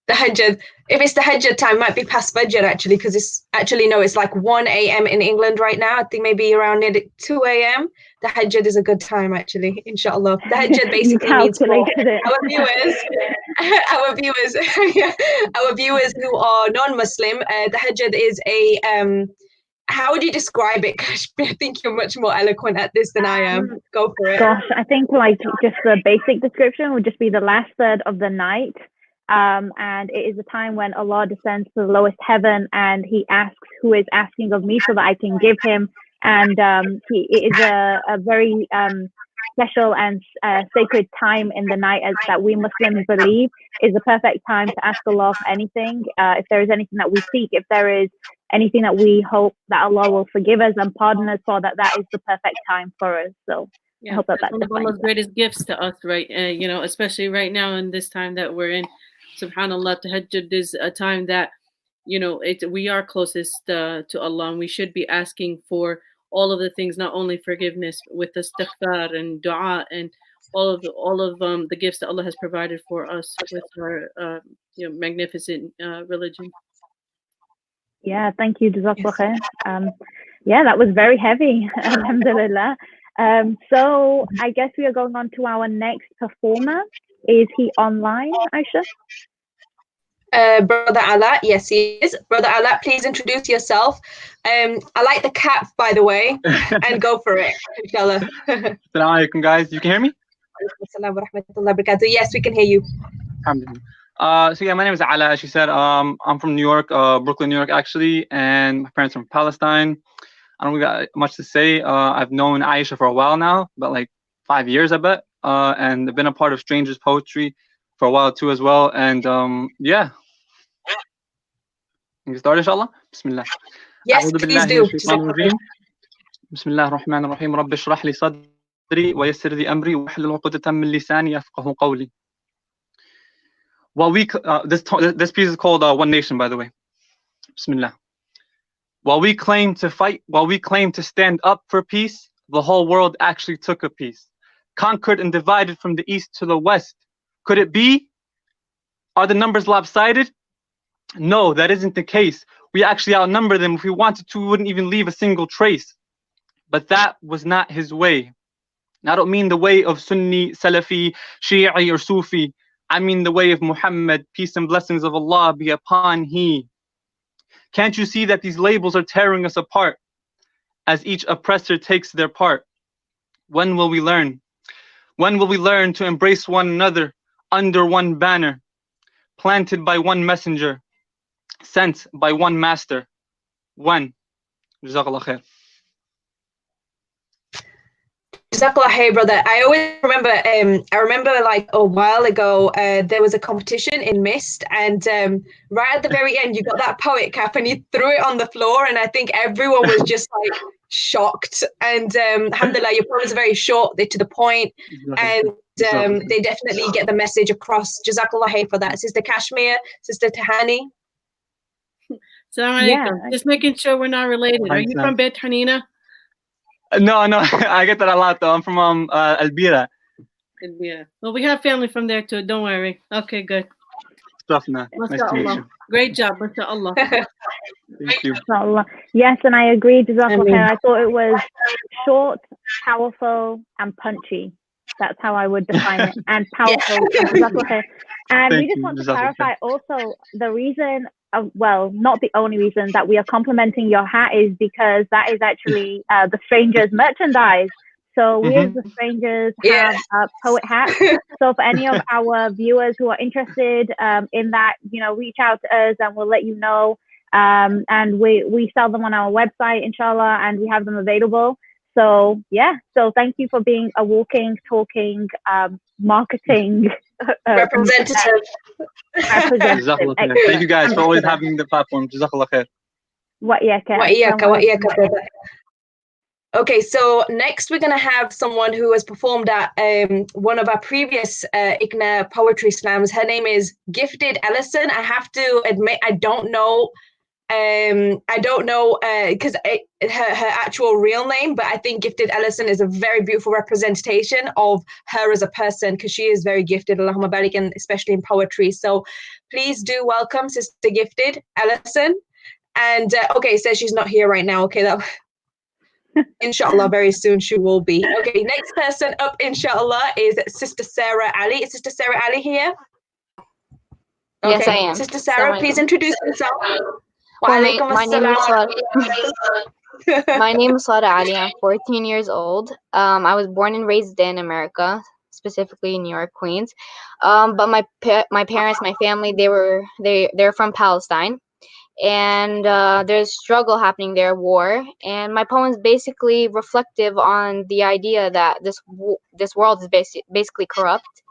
The Tahajjud. If it's the Tahajjud time, might be past Fajr actually, because it's actually no, it's like 1 a.m. in England right now. I think maybe around near 2 a.m. The Tahajjud is a good time actually, inshallah. The Tahajjud basically means for our viewers, our viewers who are non-Muslim. The Tahajjud is a how would you describe it, Kashmir? I think you're much more eloquent at this than I am. Go for it. Gosh, I think like just the basic description would just be the last third of the night. And it is a time when Allah descends to the lowest heaven and he asks who is asking of me so that I can give him. And it is a very special and sacred time in the night as that we Muslims believe is the perfect time to ask Allah for anything. If there is anything that we seek, if there is anything that we hope that Allah will forgive us and pardon us for, that is the perfect time for us. So yeah, I hope that's one of Allah's greatest gifts to us, right? You know, especially right now in this time that we're in. Subhanallah, Tahajjud is a time that, you know, we are closest to Allah, and we should be asking for all of the things, not only forgiveness with istighfar and dua and all of the gifts that Allah has provided for us with our magnificent religion. Yeah, thank you, Jazakallah khair. Yeah, that was very heavy. Alhamdulillah. So I guess we are going on to our next performer. Is he online, Aisha? Brother Ala, yes, he is. Brother Ala, please introduce yourself. I like the cap, by the way, and go for it, inshallah. Assalamu alaikum, guys. You can hear me? Yes, we can hear you. Alhamdulillah. So yeah, my name is Ala. As she said, I'm from New York, Brooklyn, New York, actually, and my parents are from Palestine. I don't got much to say. I've known Aisha for a while now, about like 5 years, I bet. And I've been a part of Strangers Poetry for a while too as well. And yeah. Can you start, inshallah? Bismillah. Yes, please do. Bismillah ar-Rahman ar-Rahim. Rabbi shrah li sadri wa yassir li amri wa hlul 'uqdatan min lisani yafqahu qawli. While this piece is called One Nation, by the way. Bismillah. While we claim to fight, while we claim to stand up for peace, the whole world actually took a piece. Conquered and divided from the east to the west. Could it be? Are the numbers lopsided? No, that isn't the case. We actually outnumber them. If we wanted to, we wouldn't even leave a single trace. But that was not his way. I don't mean the way of Sunni, Salafi, Shi'i, or Sufi. I mean the way of Muhammad, peace and blessings of Allah be upon he. Can't you see that these labels are tearing us apart as each oppressor takes their part? When will we learn? When will we learn to embrace one another under one banner, planted by one messenger, sent by one master? When? Jazakallah khair. Jazakallah khair, brother. I always remember, I remember like a while ago, there was a competition in Mist, and right at the very end, you got that poet cap and you threw it on the floor, and I think everyone was just like shocked. And alhamdulillah, your poems are very short, they're to the point, and they definitely get the message across. Jazakallah khair for that. Sister Kashmir, Sister Tahani. Yeah. Just making sure we're not related. Are you from Bet Hanina? No, I get that a lot though. I'm from Albira. Albira. Well, we have family from there too. Don't worry. Okay, good. Stuff, man. Nice to meet you. Great job, mashallah. Thank you. Yes, and I agree, Jazakallah khair. I thought it was short, powerful, and punchy. That's how I would define it. And powerful. Jazakallah khair. And we just want to clarify also the reason. Well, not the only reason that we are complimenting your hat is because that is actually the Strangers merchandise. So we as the Strangers have poet hats. So for any of our viewers who are interested in that, reach out to us and we'll let you know. And we sell them on our website, inshallah, and we have them available. So yeah, so thank you for being a walking, talking, marketing representative. Thank you guys for always having the platform. Jazakallah khair. Wa iyaka, brother. Okay, so next we're going to have someone who has performed at one of our previous ICNA poetry slams. Her name is Gifted Ellison. I have to admit, I don't know because her actual real name, but I think Gifted Ellison is a very beautiful representation of her as a person, because she is very gifted, Allahumma barik, and especially in poetry. So please do welcome Sister Gifted Ellison. And okay, it says she's not here right now. Okay, that inshallah very soon she will be. Okay, next person up inshallah is Sister Sarah Ali. Is Sister Sarah Ali here? Okay. Yes, I am. Sister Sarah, please introduce yourself. Well, my name is Sada Ali. I'm 14 years old. I was born and raised in America, specifically in New York, Queens. But my parents, my family, they're from Palestine, and there's struggle happening there, war. And my poem is basically reflective on the idea that this world is basically corrupt,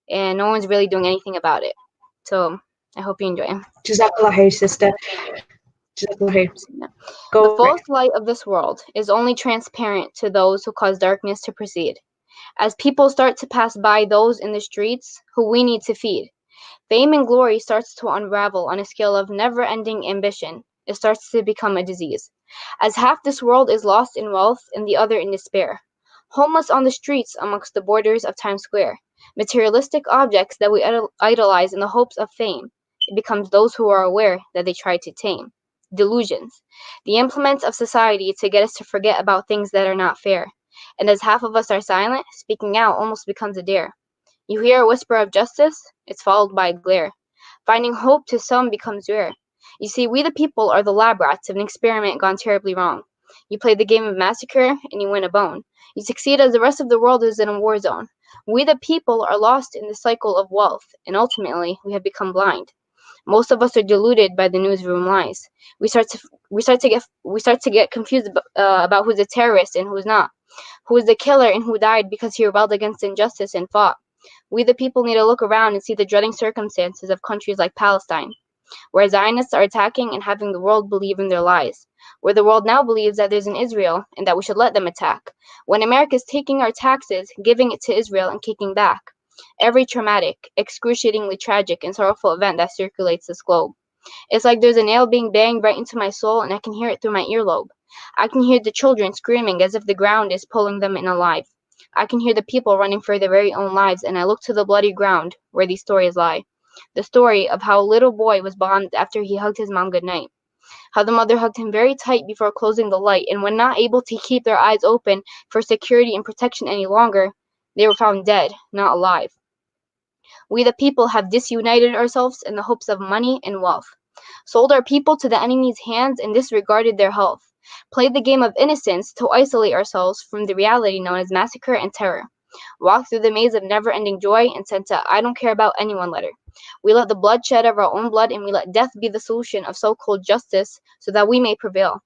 and no one's really doing anything about it. So I hope you enjoy it. Jazakallah khair, sister. The false light of this world is only transparent to those who cause darkness to proceed. As people start to pass by those in the streets who we need to feed, fame and glory starts to unravel on a scale of never-ending ambition. It starts to become a disease. As half this world is lost in wealth and the other in despair. Homeless on the streets amongst the borders of Times Square. Materialistic objects that we idolize in the hopes of fame. It becomes those who are aware that they try to tame. Delusions, the implements of society to get us to forget about things that are not fair. And as half of us are silent, speaking out almost becomes a dare. You hear a whisper of justice, it's followed by a glare. Finding hope to some becomes rare. You see, we the people are the lab rats of an experiment gone terribly wrong. You play the game of massacre, and you win a bone. You succeed as the rest of the world is in a war zone. We the people are lost in the cycle of wealth, and ultimately we have become blind. Most of us are deluded by the newsroom lies. We start to get confused about who's a terrorist and who's not, who is the killer and who died because he rebelled against injustice and fought. We the people need to look around and see the dreading circumstances of countries like Palestine, where Zionists are attacking and having the world believe in their lies, where the world now believes that there's an Israel and that we should let them attack, when America is taking our taxes, giving it to Israel and kicking back. Every traumatic, excruciatingly tragic, and sorrowful event that circulates this globe. It's like there's a nail being banged right into my soul, and I can hear it through my earlobe. I can hear the children screaming as if the ground is pulling them in alive. I can hear the people running for their very own lives, and I look to the bloody ground where these stories lie. The story of how a little boy was bombed after he hugged his mom goodnight. How the mother hugged him very tight before closing the light, and when not able to keep their eyes open for security and protection any longer, they were found dead, not alive. We the people have disunited ourselves in the hopes of money and wealth, sold our people to the enemy's hands and disregarded their health, played the game of innocence to isolate ourselves from the reality known as massacre and terror, walked through the maze of never-ending joy and sent a "I don't care about anyone" letter. We let the bloodshed of our own blood, and we let death be the solution of so-called justice so that we may prevail,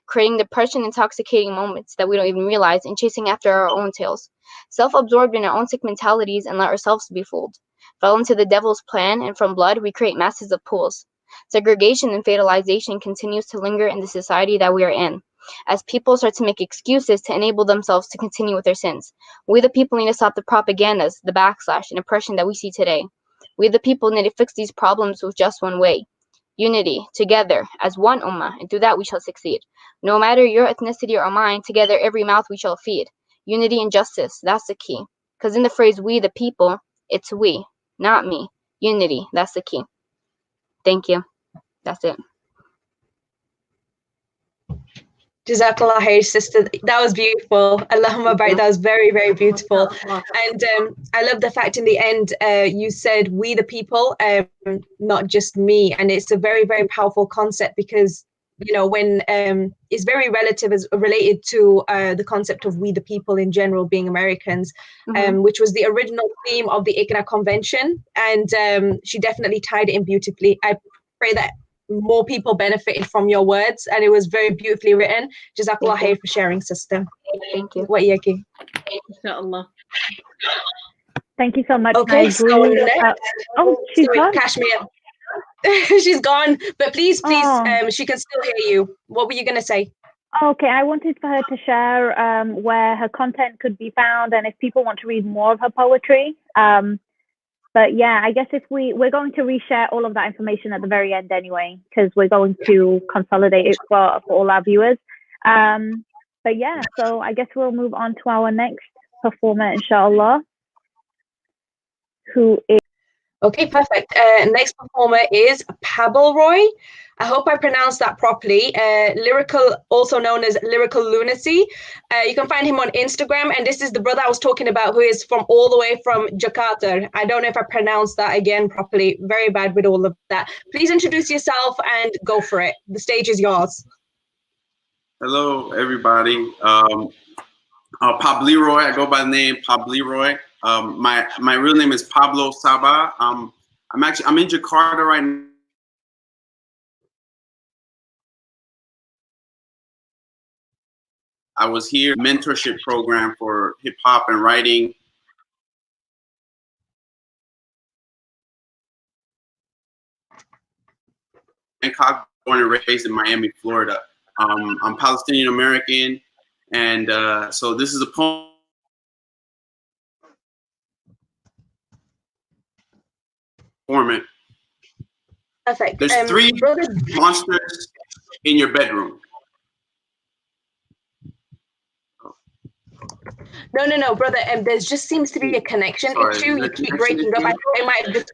creating depression, intoxicating moments that we don't even realize, and chasing after our own tails, self-absorbed in our own sick mentalities and let ourselves be fooled. Fell into the devil's plan, and from blood we create masses of pools. Segregation and fatalization continues to linger in the society that we are in, as people start to make excuses to enable themselves to continue with their sins. We the people need to stop the propagandas, the backslash, and oppression that we see today. We the people need to fix these problems with just one way. Unity, together, as one ummah, and through that we shall succeed. No matter your ethnicity or mine, together every mouth we shall feed. Unity and justice, that's the key. Because in the phrase we the people, it's we, not me. Unity, that's the key. Thank you. That's it. Jazakallah khair, sister. That was beautiful. Allahumma barik. That was very, very beautiful. And I love the fact in the end you said we the people, not just me. And it's a very, very powerful concept because, you know, when it's very relative, is related to the concept of we the people in general being Americans, which was the original theme of the ICNA Convention. And she definitely tied it in beautifully. I pray that more people benefited from your words, and it was very beautifully written. Jazakallah khair for sharing, sister. Thank you. What yaki? Inshallah. Thank you so much. Okay, so next, she's gone. Kashmir. She's gone, but please, she can still hear you. What were you going to say? Okay, I wanted for her to share where her content could be found and if people want to read more of her poetry. But yeah, I guess if we're going to reshare all of that information at the very end anyway, because we're going to consolidate it for all our viewers. But yeah, so I guess we'll move on to our next performer, inshallah, who is... Okay, perfect. Next performer is Pablo Roy. I hope I pronounced that properly. Lyrical, also known as Lyrical Lunacy. You can find him on Instagram, and this is the brother I was talking about who is from all the way from Jakarta. I don't know if I pronounced that again properly. Very bad with all of that. Please introduce yourself and go for it. The stage is yours. Hello, everybody. Pablo Roy. I go by the name Pablo Roy. My real name is Pablo Saba. I'm in Jakarta right now. I was here mentorship program for hip hop and writing. Bangkok, born and raised in Miami, Florida. I'm Palestinian American, and so this is a poem. Format. Perfect. There's three monsters in your bedroom. No, brother. There just seems to be a connection issue. You keep breaking up. I thought it might have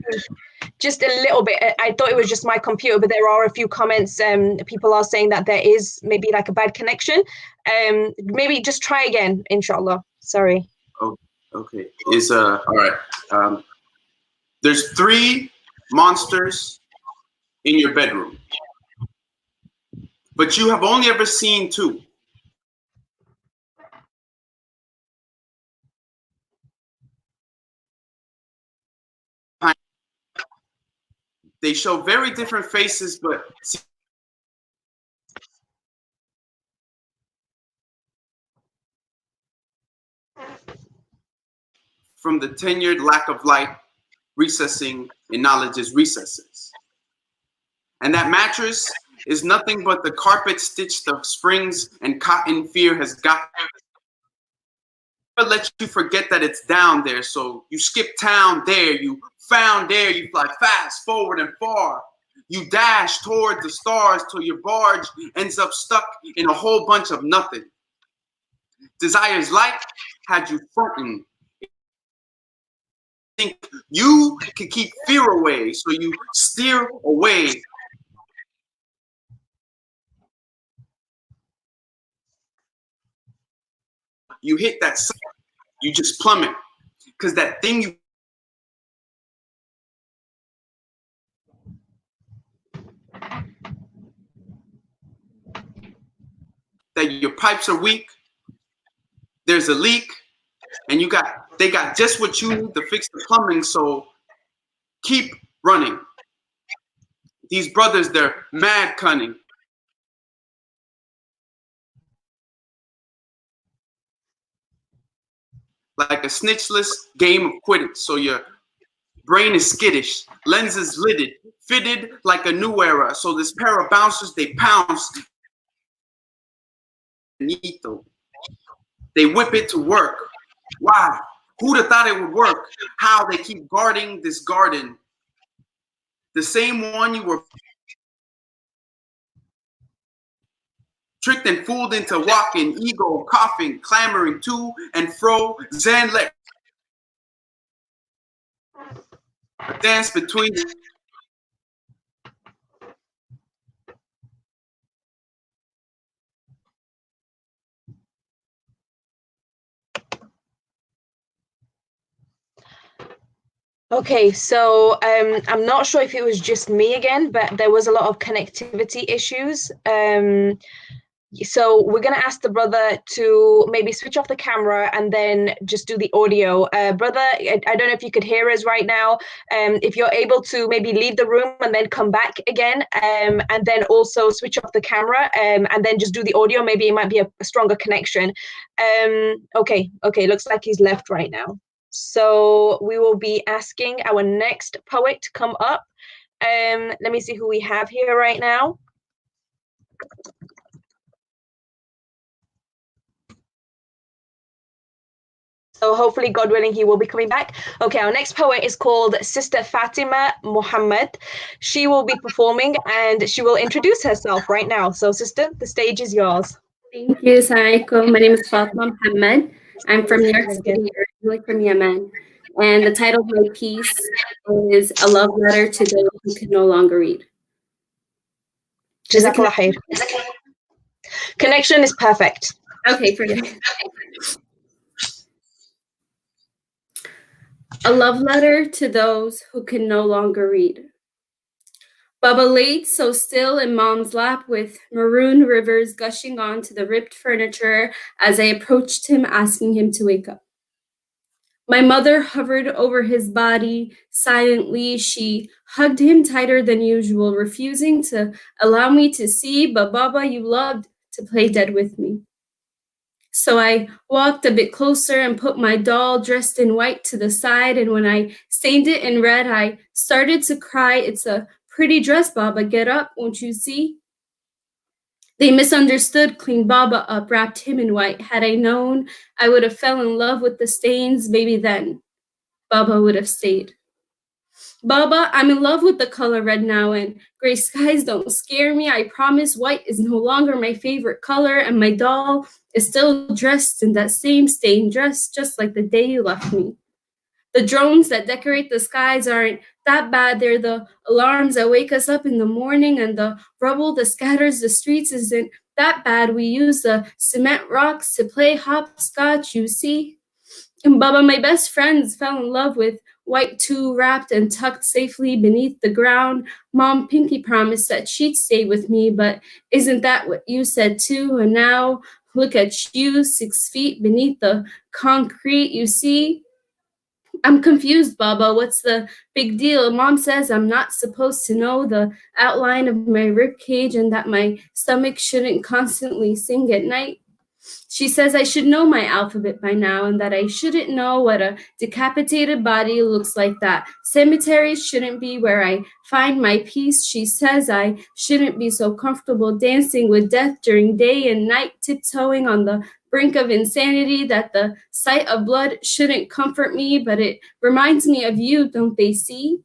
just a little bit. I thought it was just my computer, but there are a few comments. People are saying that there is maybe like a bad connection. Maybe just try again, inshallah. Sorry. Oh, okay. It's all right. There's three monsters in your bedroom, but you have only ever seen two. They show very different faces, but from the tenured lack of light, recessing in knowledge's recesses. And that mattress is nothing but the carpet stitched of springs and cotton fear has got. Never let you forget that it's down there, so you skip town there, you found there, you fly fast, forward and far. You dash towards the stars till your barge ends up stuck in a whole bunch of nothing. Desire's light had you fronting. Think you can keep fear away, so you steer away. You hit that sun, you just plummet, because that thing you that your pipes are weak, there's a leak, and they got just what you need to fix the plumbing, so keep running. These brothers, they're mad cunning. Like a snitchless game of Quidditch, so your brain is skittish, lenses lidded, fitted like a new era, so this pair of bouncers, they pounce. Neato. They whip it to work. Wow, who'd have thought it would work? How they keep guarding this garden. The same one you were tricked and fooled into walking, ego, coughing, clamoring to and fro, Zen let dance between. Okay, so I'm not sure if it was just me again, but there was a lot of connectivity issues. So we're gonna ask the brother to maybe switch off the camera and then just do the audio. Brother, I don't know if you could hear us right now. If you're able to maybe leave the room and then come back again, and then also switch off the camera and then just do the audio. Maybe it might be a stronger connection. Okay, looks like he's left right now. So we will be asking our next poet to come up. Let me see who we have here right now. So hopefully, God willing, he will be coming back. Okay, our next poet is called Sister Fatima Muhammad. She will be performing and she will introduce herself right now. So sister, the stage is yours. Thank you. Assalamualaikum. My name is Fatima Muhammad. I'm from New York City, originally from Yemen. And the title of my piece is A Love Letter to Those Who Can No Longer Read. Jazakallah khair. Connection is perfect. Okay, perfect. A love letter to those who can no longer read. Baba laid so still in Mom's lap with maroon rivers gushing onto the ripped furniture as I approached him, asking him to wake up. My mother hovered over his body silently. She hugged him tighter than usual, refusing to allow me to see, but Baba, you loved to play dead with me. So I walked a bit closer and put my doll dressed in white to the side, and when I stained it in red, I started to cry. It's a pretty dress, Baba. Get up, won't you see? They misunderstood, cleaned Baba up, wrapped him in white. Had I known I would have fell in love with the stains, maybe then Baba would have stayed. Baba, I'm in love with the color red now, and gray skies don't scare me. I promise white is no longer my favorite color, and my doll is still dressed in that same stained dress, just like the day you left me. The drones that decorate the skies aren't that bad. They're the alarms that wake us up in the morning, and the rubble that scatters the streets isn't that bad. We use the cement rocks to play hopscotch, you see. And Baba, my best friends fell in love with white too, wrapped and tucked safely beneath the ground. Mom Pinky promised that she'd stay with me, but isn't that what you said too? And now look at you, 6 feet beneath the concrete, you see. I'm confused, Baba. What's the big deal? Mom says I'm not supposed to know the outline of my rib cage and that my stomach shouldn't constantly sing at night. She says I should know my alphabet by now and that I shouldn't know what a decapitated body looks like, that cemeteries shouldn't be where I find my peace. She says I shouldn't be so comfortable dancing with death during day and night, tiptoeing on the brink of insanity, that the sight of blood shouldn't comfort me, but it reminds me of you, don't they see?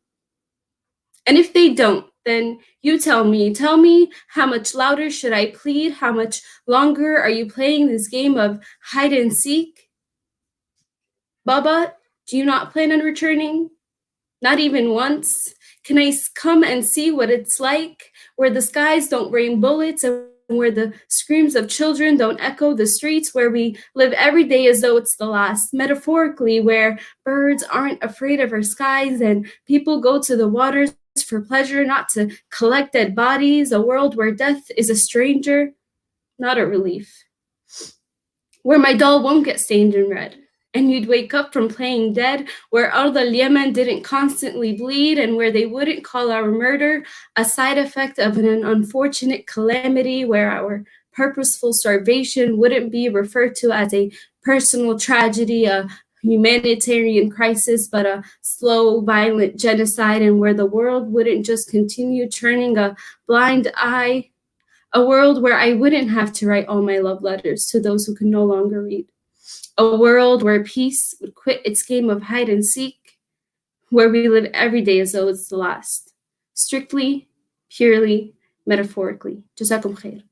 And if they don't, then you tell me how much louder should I plead? How much longer are you playing this game of hide and seek? Baba, do you not plan on returning? Not even once? Can I come and see what it's like, where the skies don't rain bullets and where the screams of children don't echo the streets, where we live every day as though it's the last, metaphorically, where birds aren't afraid of our skies and people go to the waters for pleasure, not to collect dead bodies, a world where death is a stranger, not a relief, where my doll won't get stained in red, and you'd wake up from playing dead, where Ard al-Yemen didn't constantly bleed, and where they wouldn't call our murder a side effect of an unfortunate calamity, where our purposeful starvation wouldn't be referred to as a personal tragedy, a humanitarian crisis, but a slow, violent genocide, and where the world wouldn't just continue turning a blind eye, a world where I wouldn't have to write all my love letters to those who can no longer read, a world where peace would quit its game of hide and seek, where we live every day as though it's the last, strictly, purely, metaphorically. Jazakum khair.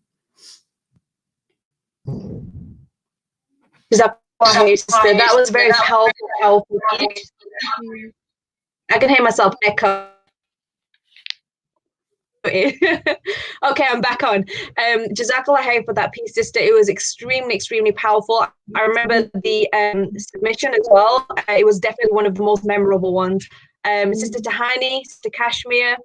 That was very powerful. I can hear myself echo. Okay, I'm back on. Jazakallah khair for that piece, sister. It was extremely powerful. I remember the submission as well. It was definitely one of the most memorable ones. Sister Tahani, Sister Kashmir.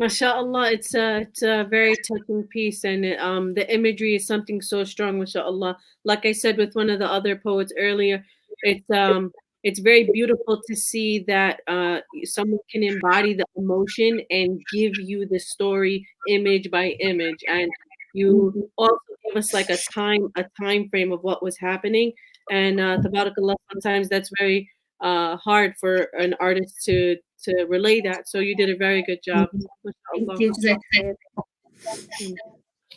MashaAllah, it's a very touching piece, and the imagery is something so strong, MashaAllah. Like I said with one of the other poets earlier, it's very beautiful to see that someone can embody the emotion and give you the story image by image, and you also give us like a time frame of what was happening. And tabarakallah, sometimes that's very hard for an artist to relay that. So you did a very good job. Thank you.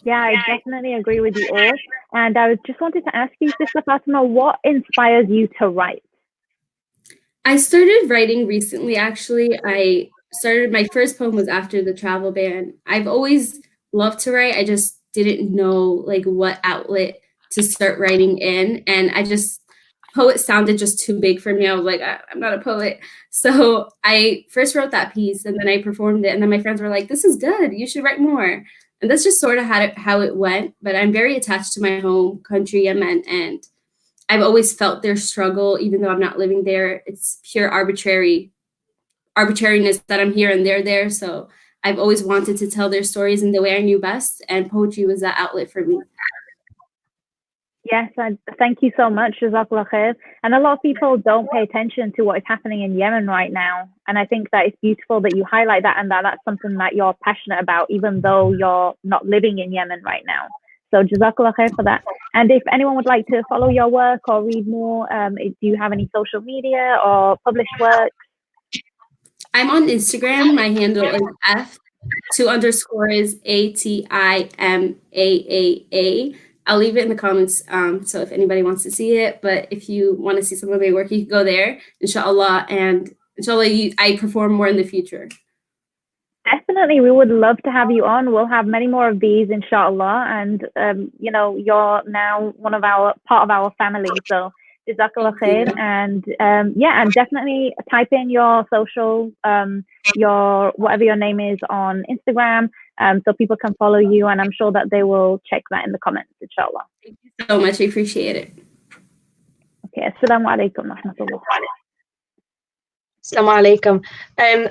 Yeah, I definitely agree with you all. And I just wanted to ask you, Sister Fatima, what inspires you to write? I started writing recently, actually. My first poem was after the travel ban. I've always loved to write. I just didn't know like what outlet to start writing in. And poet sounded just too big for me. I was like, I'm not a poet. So I first wrote that piece and then I performed it. And then my friends were like, this is good. You should write more. And that's just sort of how it went. But I'm very attached to my home country, Yemen, and I've always felt their struggle, even though I'm not living there. It's pure arbitrariness that I'm here and they're there. So I've always wanted to tell their stories in the way I knew best, and poetry was that outlet for me. Yes, and thank you so much, Jazakallah khair. And a lot of people don't pay attention to what is happening in Yemen right now. And I think that it's beautiful that you highlight that and that that's something that you're passionate about, even though you're not living in Yemen right now. So Jazakallah khair for that. And if anyone would like to follow your work or read more, do you have any social media or published work? I'm on Instagram. My handle is F2_ATIMAAA. I'll leave it in the comments, so if anybody wants to see it. But if you want to see some of my work, you can go there, inshallah. And inshallah, I perform more in the future. Definitely, we would love to have you on. We'll have many more of these, inshallah. And you're now part of our family. So Jazakallah khair. And and definitely type in your social, your whatever your name is on Instagram, so people can follow you, and I'm sure that they will check that in the comments, inshallah. Thank you so much. I appreciate it. Okay, assalamu alaikum wa rahmatullah. Assalamu alaikum.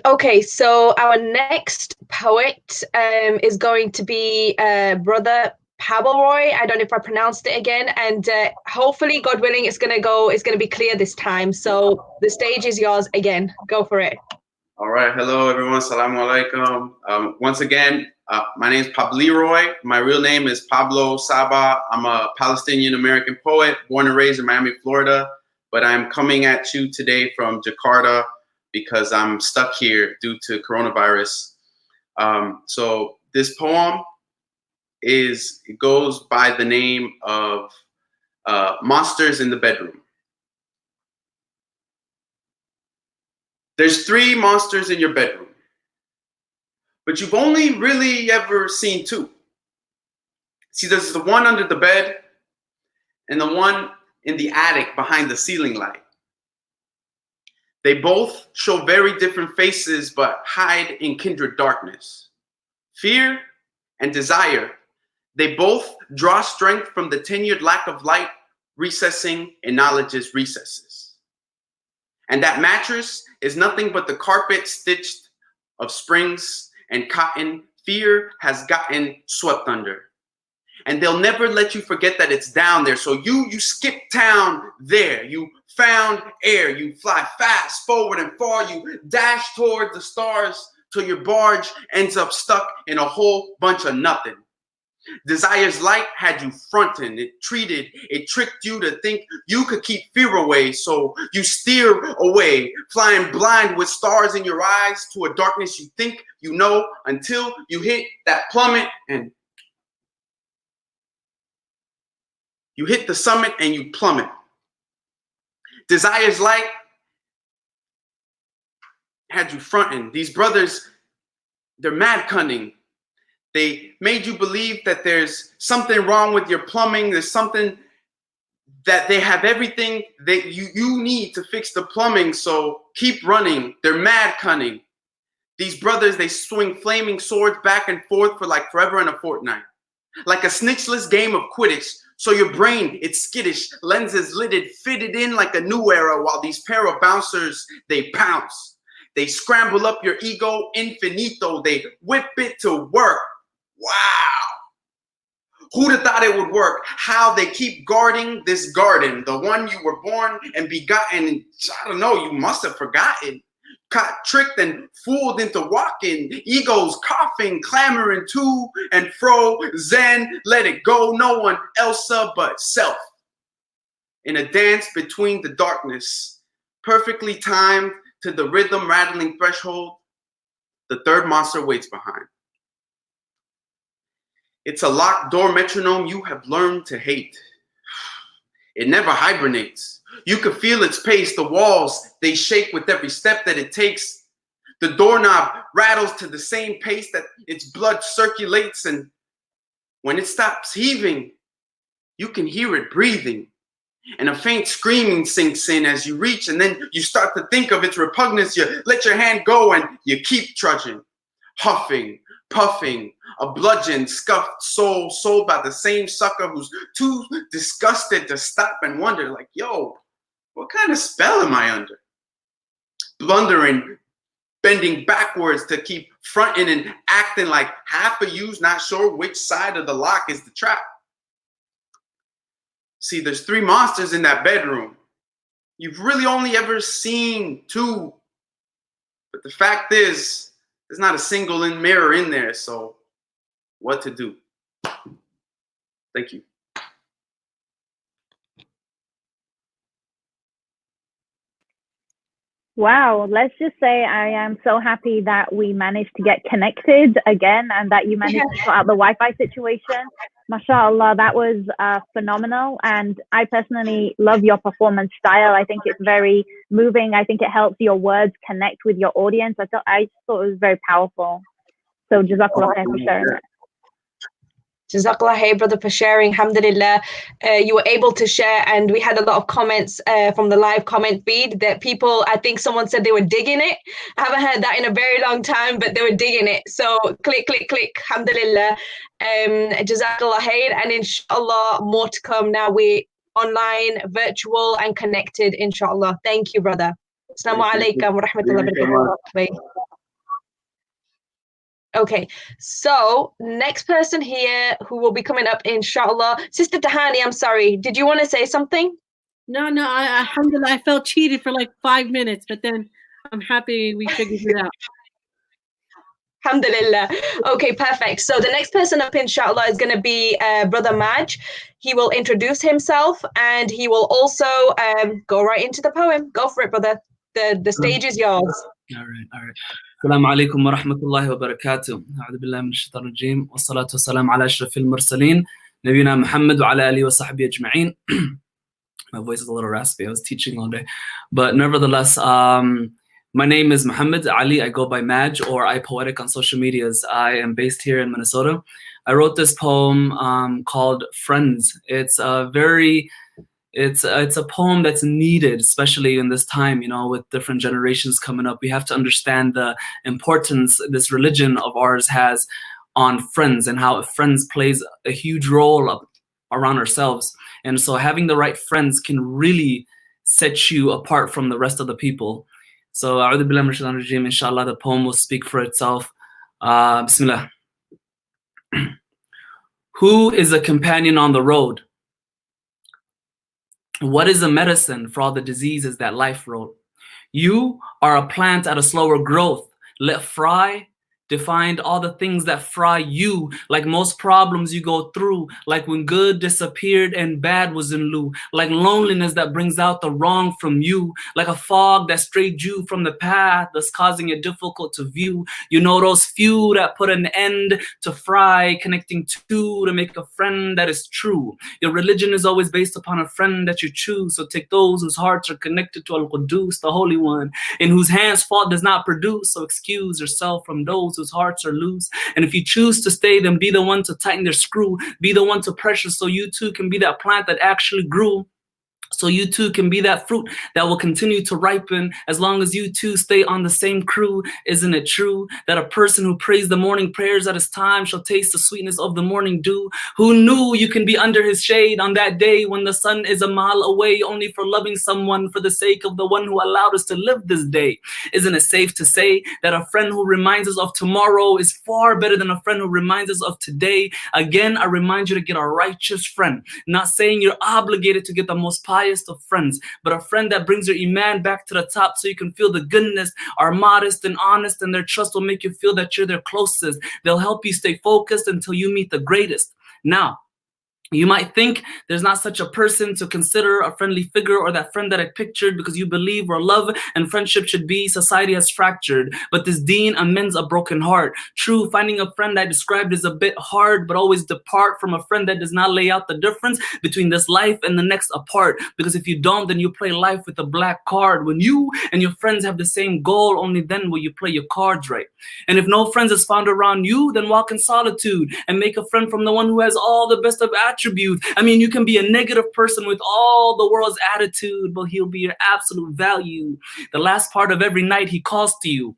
Okay, so our next poet is going to be Brother Pabalroy. I don't know if I pronounced it again, and hopefully, God willing, it's gonna be clear this time. So the stage is yours again. Go for it. All right, hello everyone. Assalamu alaikum. Once again, my name is Pabalroy. My real name is Pablo Saba. I'm a Palestinian American poet, born and raised in Miami, Florida. But I'm coming at you today from Jakarta because I'm stuck here due to coronavirus. So this poem goes by the name of Monsters in the Bedroom. There's 3 monsters in your bedroom, but you've only really ever seen 2. See, there's the one under the bed and the one in the attic behind the ceiling light. They both show very different faces, but hide in kindred darkness. Fear and desire, they both draw strength from the tenured lack of light recessing in knowledge's recesses. And that mattress is nothing but the carpet stitched of springs and cotton fear has gotten swept under. And they'll never let you forget that it's down there. So you skip town there. You found air. You fly fast, forward and far. You dash toward the stars till your barge ends up stuck in a whole bunch of nothing. Desire's light had you fronting. It tricked you to think you could keep fear away. So you steer away, flying blind with stars in your eyes to a darkness you think you know until you hit that plummet and you hit the summit and you plummet. Desire's light had you fronting. These brothers, they're mad cunning. They made you believe that there's something wrong with your plumbing. There's something that they have everything that you need to fix the plumbing. So keep running. They're mad cunning. These brothers, they swing flaming swords back and forth for like forever and a fortnight. Like a snitchless game of Quidditch. So your brain, it's skittish, lenses lidded, fitted in like a new era while these pair of bouncers, they pounce. They scramble up your ego infinito. They whip it to work. Wow. Who'd have thought it would work? How they keep guarding this garden, the one you were born and begotten. I don't know, you must have forgotten. Caught, tricked, and fooled into walking. Egos coughing, clamoring to and fro. Zen, let it go. No one else but self. In a dance between the darkness, perfectly timed to the rhythm rattling threshold, the third monster waits behind. It's a locked door metronome you have learned to hate. It never hibernates. You can feel its pace. The walls, they shake with every step that it takes. The doorknob rattles to the same pace that its blood circulates. And when it stops heaving, you can hear it breathing. And a faint screaming sinks in as you reach, and then you start to think of its repugnance. You let your hand go and you keep trudging, huffing, puffing, a bludgeon, scuffed soul sold by the same sucker who's too disgusted to stop and wonder, like, yo, what kind of spell am I under? Blundering, bending backwards to keep fronting and acting like half of you's not sure which side of the lock is the trap. See, there's 3 monsters in that bedroom. You've really only ever seen 2. But the fact is, there's not a single mirror in there, so what to do? Thank you. Wow, let's just say I am so happy that we managed to get connected again and that you managed to sort out the Wi-Fi situation. MashaAllah, that was phenomenal. And I personally love your performance style. I think it's very moving. I think it helps your words connect with your audience. I thought it was very powerful. So Jazakallah khair for sharing that. Jazakallah khair, brother, for sharing. Alhamdulillah, you were able to share, and we had a lot of comments from the live comment feed that people, I think someone said they were digging it. I haven't heard that in a very long time, but they were digging it. So click, click, click. Alhamdulillah. Jazakallah khair, and inshallah, more to come now. We're online, virtual, and connected, inshallah. Thank you, brother. Assalamu alaikum wa rahmatullahi wa barakatuh. Okay, so next person here who will be coming up, inshallah. Sister Tahani, I'm sorry. Did you want to say something? No, alhamdulillah, I felt cheated for like 5 minutes, but then I'm happy we figured it out. Alhamdulillah. Okay, perfect. So the next person up, inshallah, is going to be Brother Maj. He will introduce himself and he will also go right into the poem. Go for it, brother. The stage is yours. All right. السلام عليكم ورحمة الله وبركاته. أعوذ بالله من الشيطان الرجيم والصلاة والسلام على أشرف المرسلين نبينا محمد وعلى آله وصحبه أجمعين. My voice is a little raspy. I was teaching all day, but nevertheless, my name is Muhammad Ali. I go by Maj or I Poetic on social medias. I am based here in Minnesota. I wrote this poem called Friends. It's a poem that's needed, especially in this time, with different generations coming up. We have to understand the importance this religion of ours has on friends and how friends plays a huge role around ourselves. And so having the right friends can really set you apart from the rest of the people. So, A'udhu Billahi Minash Shaitanir Rajeem, inshallah, the poem will speak for itself. Bismillah. Who is a companion on the road? What is a medicine for all the diseases that life wrote? You are a plant at a slower growth. Let fry defined all the things that fry you, like most problems you go through, like when good disappeared and bad was in lieu, like loneliness that brings out the wrong from you, like a fog that strayed you from the path that's causing it difficult to view. Those few that put an end to fry, connecting two to make a friend that is true. Your religion is always based upon a friend that you choose, so take those whose hearts are connected to Al-Qudus, the Holy One, in whose hands fault does not produce, so excuse yourself from those whose hearts are loose. And if you choose to stay, then be the one to tighten their screw, be the one to pressure, so you too can be that plant that actually grew. So you too can be that fruit that will continue to ripen as long as you two stay on the same crew. Isn't it true that a person who prays the morning prayers at his time shall taste the sweetness of the morning dew? Who knew you can be under his shade on that day when the sun is a mile away, only for loving someone for the sake of the one who allowed us to live this day? Isn't it safe to say that a friend who reminds us of tomorrow is far better than a friend who reminds us of today? Again, I remind you to get a righteous friend. Not saying you're obligated to get the most pious of friends, but a friend that brings your iman back to the top so you can feel the goodness, are modest and honest, and their trust will make you feel that you're their closest. They'll help you stay focused until you meet the greatest. Now, You might think there's not such a person to consider a friendly figure or that friend that I pictured because you believe where love and friendship should be, society has fractured. But this deen amends a broken heart. True, finding a friend I described is a bit hard, but always depart from a friend that does not lay out the difference between this life and the next apart. Because if you don't, then you play life with a black card. When you and your friends have the same goal, only then will you play your cards right. And if no friends is found around you, then walk in solitude and make a friend from the one who has all the best of attributes. I mean, you can be a negative person with all the world's attitude, but he'll be your absolute value. The last part of every night he calls to you.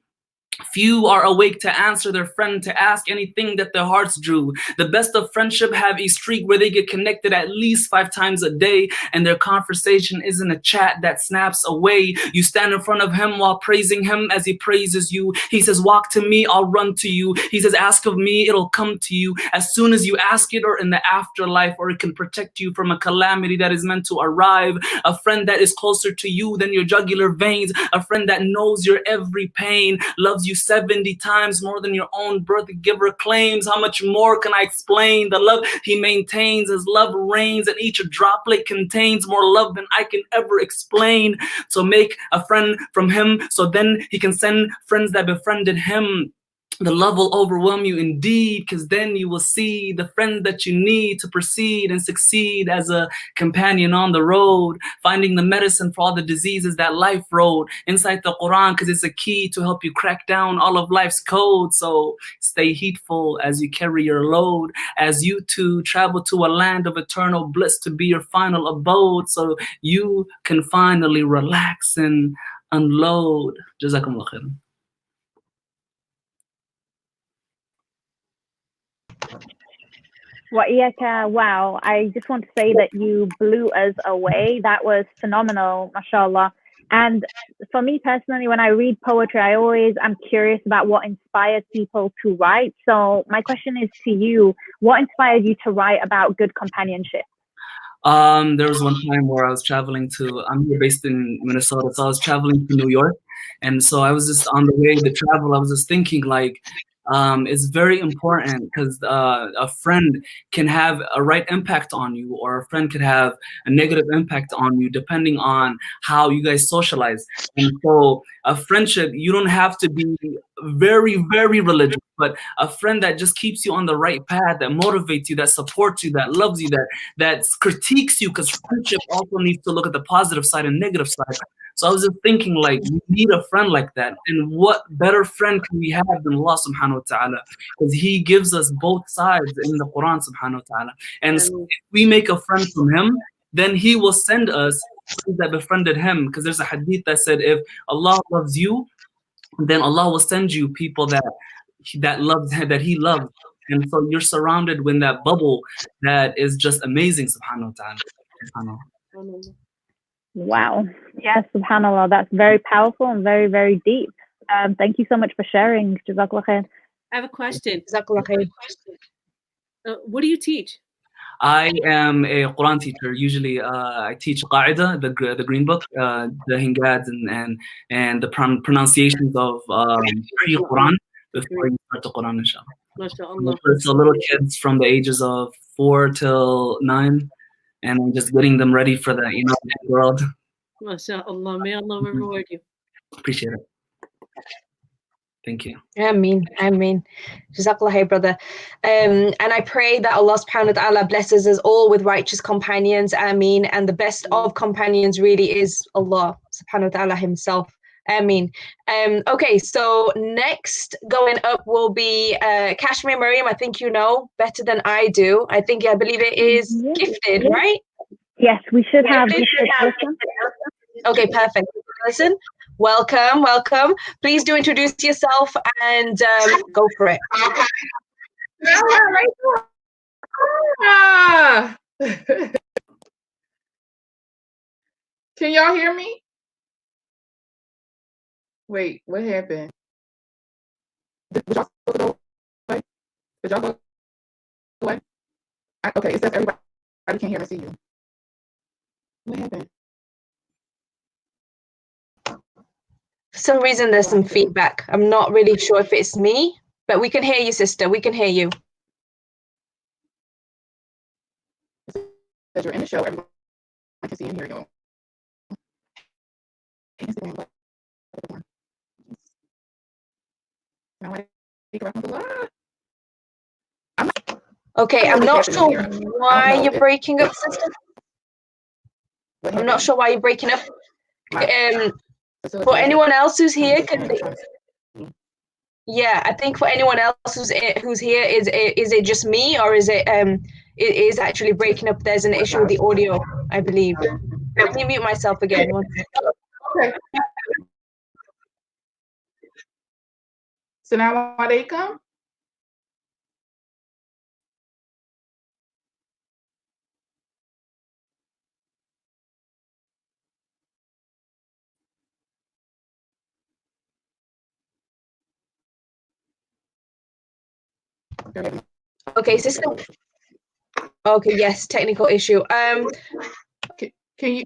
Few are awake to answer their friend, to ask anything that their hearts drew. The best of friendship have a streak where they get connected at least 5 times a day, and their conversation isn't a chat that snaps away. You stand in front of him while praising him as he praises you. He says, walk to me, I'll run to you. He says, ask of me, it'll come to you as soon as you ask it, or in the afterlife, or it can protect you from a calamity that is meant to arrive. A friend that is closer to you than your jugular veins, a friend that knows your every pain, loves you 70 times more than your own birth giver claims. How much more can I explain? The love he maintains, his love reigns, and each droplet contains more love than I can ever explain. So make a friend from him, so then he can send friends that befriended him. The love will overwhelm you indeed, because then you will see the friends that you need to proceed and succeed as a companion on the road, finding the medicine for all the diseases that life wrote inside the Quran, because it's a key to help you crack down all of life's code. So stay heedful as you carry your load, as you two travel to a land of eternal bliss to be your final abode, so you can finally relax and unload. Jazakumullah khairan. Wow, I just want to say that you blew us away. That was phenomenal, mashallah. And for me personally, when I read poetry, I always am curious about what inspires people to write. So my question is to you, what inspired you to write about good companionship? There was one time where I was traveling I'm here based in Minnesota, so I was traveling to New York. And so I was just on the way to travel, I was just thinking like, it's very important because a friend can have a right impact on you, or a friend could have a negative impact on you depending on how you guys socialize. And so a friendship, you don't have to be very, very religious, but a friend that just keeps you on the right path, that motivates you, that supports you, that loves you, that critiques you, because friendship also needs to look at the positive side and negative side. So I was just thinking, like, we need a friend like that. And what better friend can we have than Allah subhanahu wa ta'ala? Because he gives us both sides in the Quran subhanahu wa ta'ala. And so if we make a friend from him, then he will send us friends that befriended him. Because there's a hadith that said, if Allah loves you, then Allah will send you people that he loves. And so you're surrounded with that bubble that is just amazing, subhanahu wa ta'ala. Wow. Yes, subhanAllah. That's very powerful and very, very deep. Thank you so much for sharing. Jazakallah khair. I have a question. Jazakallah khair. What do you teach? I am a Quran teacher. Usually I teach Qaida, the Green Book, the Hingad and the pronunciations of pre-Quran before you start the Quran, inshallah. MashaAllah. So little kids from the ages of 4 till 9. And I'm just getting them ready for the world. MashaAllah. May Allah reward you. Appreciate it. Thank you. Ameen. Jazakallah khair, brother. And I pray that Allah subhanahu wa ta'ala blesses us all with righteous companions. Ameen. And the best of companions really is Allah subhanahu wa ta'ala himself. Ameen. Okay, so next going up will be Kashmir Maryam. I think you know better than I do. I believe it is gifted, right? Yes, we should have gifted person. Okay, perfect. Listen, welcome. Please do introduce yourself and go for it. Can y'all hear me? Wait, what happened? Did y'all go away? Did y'all go away? Okay, it says everybody can hear and see you. What happened? For some reason, there's some feedback. I'm not really sure if it's me, but we can hear you, sister. We can hear you. you're in the show, everyone can see and hear you. Instagram platform. Okay, I'm not sure why you're breaking up, sister. I'm not sure why you're breaking up. For anyone else who's here, yeah, I think for anyone else who's here, is it just me, or is it actually breaking up? There's an issue with the audio, I believe. Let me mute myself again. One second. Okay. Assalamu alaikum. Okay, sister. Okay, yes, technical issue. Can you?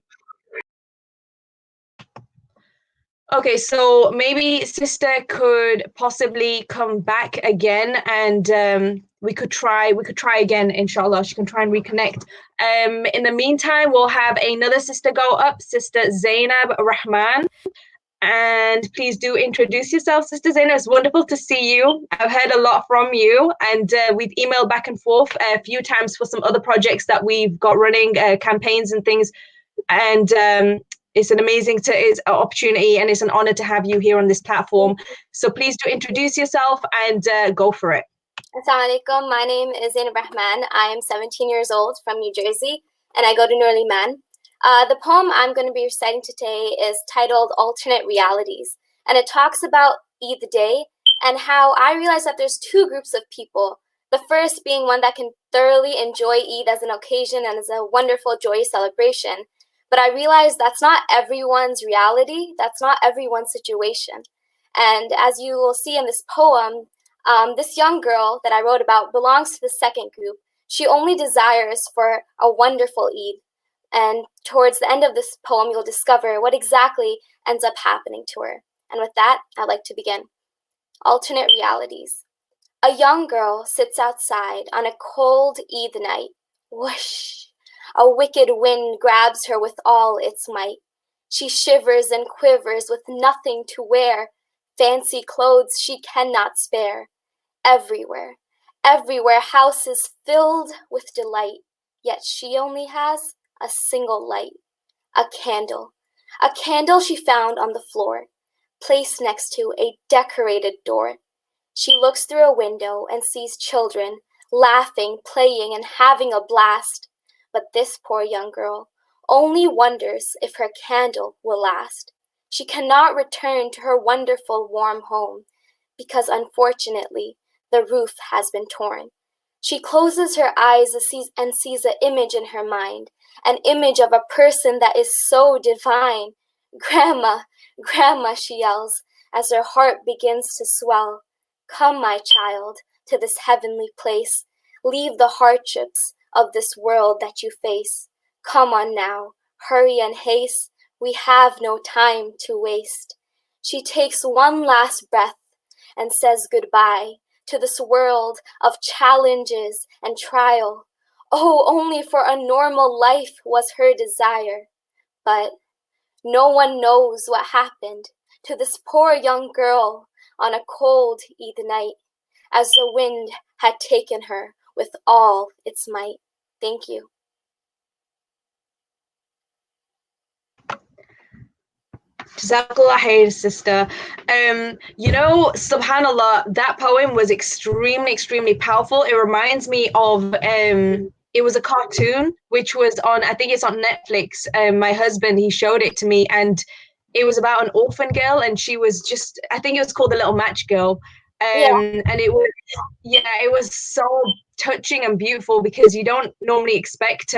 Okay, so maybe sister could possibly come back again, and we could try again, inshallah. She can try and reconnect. In the meantime, we'll have another sister go up, Sister Zainab Rahman. And please do introduce yourself, Sister Zainab. It's wonderful to see you. I've heard a lot from you, and we've emailed back and forth a few times for some other projects that we've got running, campaigns and things. And it's an amazing opportunity, and it's an honor to have you here on this platform. So please do introduce yourself and go for it. Assalamu alaikum. My name is Zainab Rahman. I am 17 years old from New Jersey, and I go to Nur Liman. The poem I'm going to be reciting today is titled Alternate Realities, and it talks about Eid Day and how I realize that there's two groups of people. The first being one that can thoroughly enjoy Eid as an occasion and as a wonderful, joyous celebration. But I realize that's not everyone's reality. That's not everyone's situation. And as you will see in this poem, this young girl that I wrote about belongs to the second group. She only desires for a wonderful Eid. And towards the end of this poem, you'll discover what exactly ends up happening to her. And with that, I'd like to begin. Alternate realities. A young girl sits outside on a cold Eid night. Whoosh! A wicked wind grabs her with all its might. She shivers and quivers with nothing to wear. Fancy clothes she cannot spare. Everywhere, everywhere, houses filled with delight. Yet she only has a single light, a candle she found on the floor, placed next to a decorated door. She looks through a window and sees children laughing, playing, and having a blast. But this poor young girl only wonders if her candle will last. She cannot return to her wonderful warm home because unfortunately the roof has been torn. She closes her eyes and sees an image in her mind, an image of a person that is so divine. Grandma, Grandma, she yells as her heart begins to swell. Come, my child, to this heavenly place. Leave the hardships of this world that you face. Come on now, hurry and haste. We have no time to waste. She takes one last breath and says goodbye to this world of challenges and trial. Oh, only for a normal life was her desire. But no one knows what happened to this poor young girl on a cold Eid night, as the wind had taken her with all its might. Thank you. Jazakallah khair, sister. Subhanallah, that poem was extremely powerful. It reminds me of it was a cartoon which was on, I think it's on Netflix. My husband, he showed it to me, and it was about an orphan girl, and she was just, I think it was called The Little Match Girl. And it was so touching and beautiful, because you don't normally expect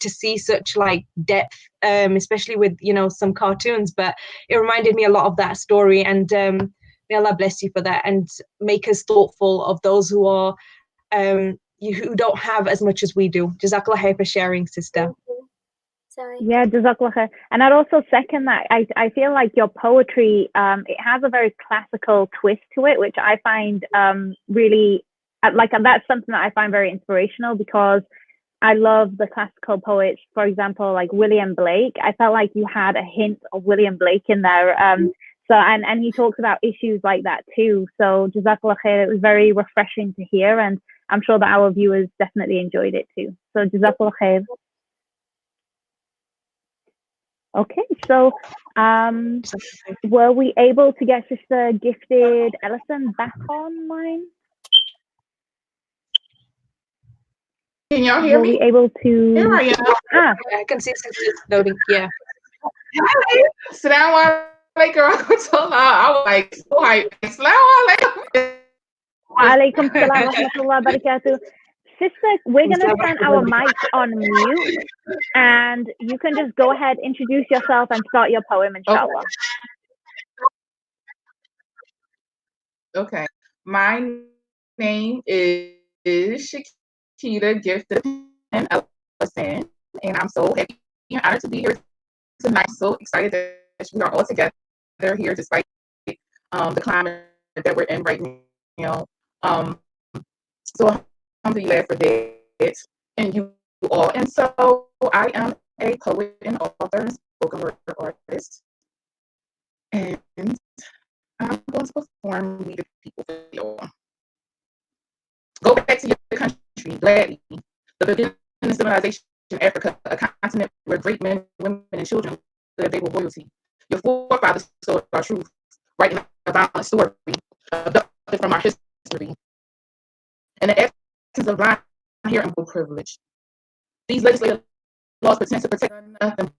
to see such like depth, especially with some cartoons, but it reminded me a lot of that story. And may Allah bless you for that, and make us thoughtful of those who are who don't have as much as we do. Jazakallah khair for sharing, sister. Sorry. Yeah, Jazakallah khair. And I'd also second that. I feel like your poetry, it has a very classical twist to it, which I find really, like, that's something that I find very inspirational, because I love the classical poets, for example, like William Blake. I felt like you had a hint of William Blake in there. So and he talks about issues like that too. So Jazakallah khair, it was very refreshing to hear, and I'm sure that our viewers definitely enjoyed it too. So Jazakallah khair. Okay, so were we able to get Sister Gifted Ellison back online? Can y'all hear me? Were we able to? Here I am. I can see sisters loading. Yeah. Assalamu alaikum rahmatullah. I was like, so hyped. Assalamu alaikum. Wa alaikum salam rahmatullah barakatuh. Sister, we're going to turn our mics on mute, and you can just go ahead, introduce yourself, and start your poem, inshallah. Okay. My name is Shakita Gifted and Ellison, and I'm so happy and honored to be here tonight. So excited that we are all together here despite the climate that we're in right now. So I'm glad for that, and you all. And so I am a poet and author and spoken word artist, and I'm going to perform "We the People" for you all. Go back to your country gladly. The beginning of civilization in Africa, a continent where great men, women, and children lived they were royalty. Your forefathers told our truth, writing a violent story, abducted from our history. And the absence of blind here and privilege. These legislative laws pretend to protect nothing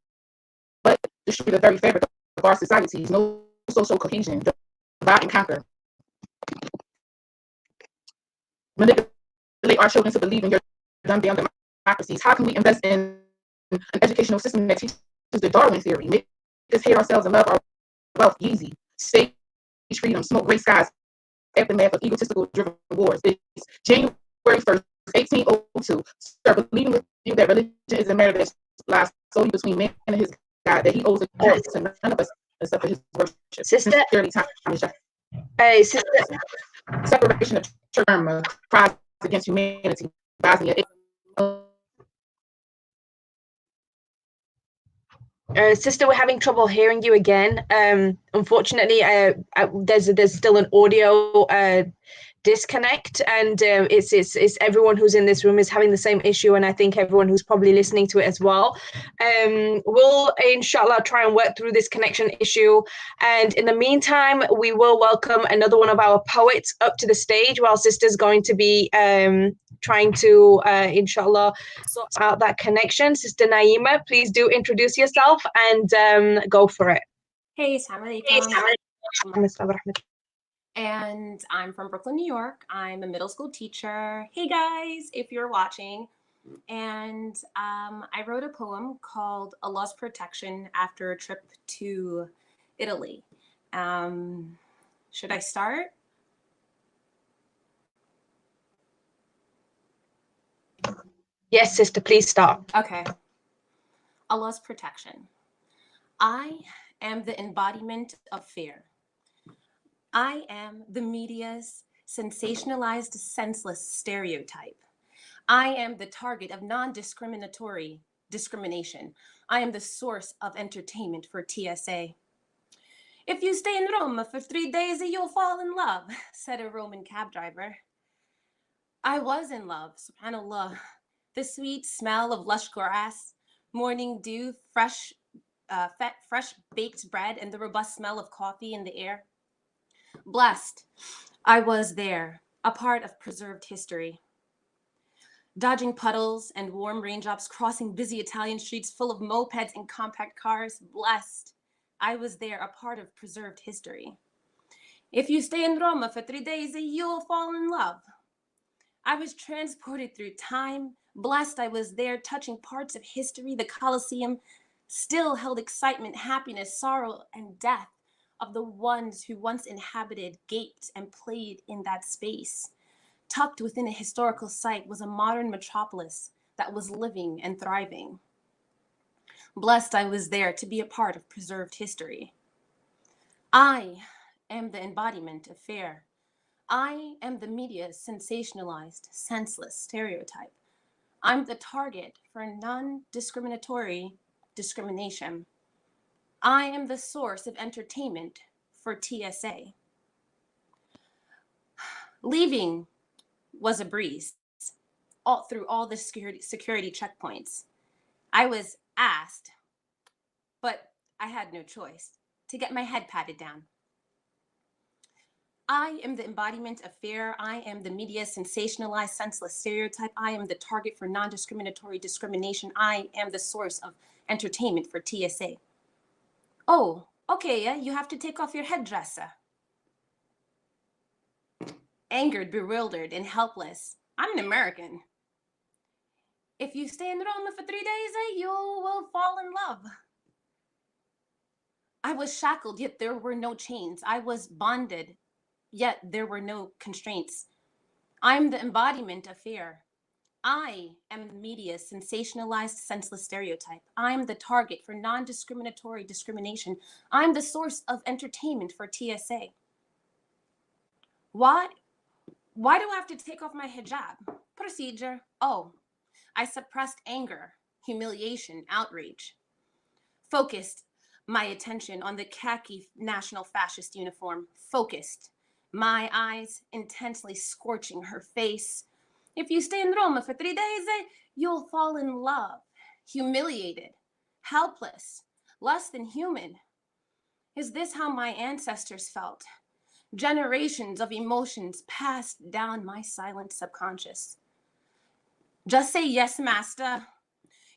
but destroy the very fabric of our societies. No social cohesion, divide and conquer. Manipulate our children to believe in your dumbed-down democracies. How can we invest in an educational system that teaches the Darwin theory? Make us hate ourselves and love our wealth easy. Stage freedom, smoke gray skies, aftermath of egotistical driven wars. It's January 1st, 1802. Sir, believing with you that religion is a matter that lies solely between man and his God, that he owes it all to none of us except for his worship. Sister, sister. Separation of church and crimes against humanity. Sister, we're having trouble hearing you again. Unfortunately, there's still an audio disconnect, and it's everyone who's in this room is having the same issue, and I think everyone who's probably listening to it as well. We'll inshallah try and work through this connection issue, and in the meantime we will welcome another one of our poets up to the stage while Sister's going to be trying to inshallah sort out that connection. Sister Naima, please do introduce yourself and go for it. Hey, assalamu alaikum. And I'm from Brooklyn, New York. I'm a middle school teacher. Hey guys, if you're watching. And I wrote a poem called Allah's Protection after a trip to Italy. Should I start? Yes, sister, please start. Okay. Allah's protection. I am the embodiment of fear. I am the media's sensationalized, senseless stereotype. I am the target of non-discriminatory discrimination. I am the source of entertainment for TSA. If you stay in Rome for 3 days, you'll fall in love, said a Roman cab driver. I was in love, subhanAllah. The sweet smell of lush grass, morning dew, fresh baked bread, and the robust smell of coffee in the air. Blessed, I was there, a part of preserved history. Dodging puddles and warm raindrops, crossing busy Italian streets full of mopeds and compact cars. Blessed, I was there, a part of preserved history. If you stay in Rome for 3 days, you'll fall in love. I was transported through time. Blessed, I was there, touching parts of history. The Colosseum still held excitement, happiness, sorrow, and death of the ones who once inhabited, gaped, and played in that space. Tucked within a historical site was a modern metropolis that was living and thriving. Blessed, I was there to be a part of preserved history. I am the embodiment of fear. I am the media's sensationalized, senseless stereotype. I'm the target for non-discriminatory discrimination. I am the source of entertainment for TSA. Leaving was a breeze, all through all the security checkpoints. I was asked, but I had no choice, to get my head patted down. I am the embodiment of fear. I am the media's sensationalized, senseless stereotype. I am the target for non-discriminatory discrimination. I am the source of entertainment for TSA. Oh, okay, yeah, you have to take off your headdress. Angered, bewildered, and helpless. I'm an American. If you stay in Rome for 3 days, you will fall in love. I was shackled, yet there were no chains. I was bonded, yet there were no constraints. I'm the embodiment of fear. I am the media's sensationalized, senseless stereotype. I'm the target for non-discriminatory discrimination. I'm the source of entertainment for TSA. Why do I have to take off my hijab? Procedure. Oh, I suppressed anger, humiliation, outrage. Focused my attention on the khaki national fascist uniform. Focused. My eyes intensely scorching her face. If you stay in Rome for 3 days, you'll fall in love. Humiliated, helpless, less than human. Is this how my ancestors felt? Generations of emotions passed down my silent subconscious. Just say yes, master.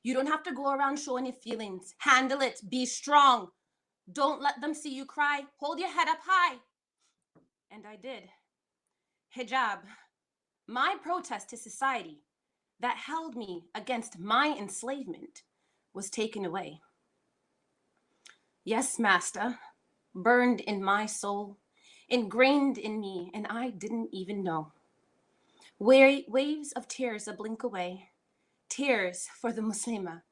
You don't have to go around showing your feelings. Handle it. Be strong. Don't let them see you cry. Hold your head up high. And I did. Hijab, my protest to society that held me against my enslavement, was taken away. Yes, master, burned in my soul, ingrained in me, and I didn't even know. Waves of tears a blink away. Tears for the Muslima.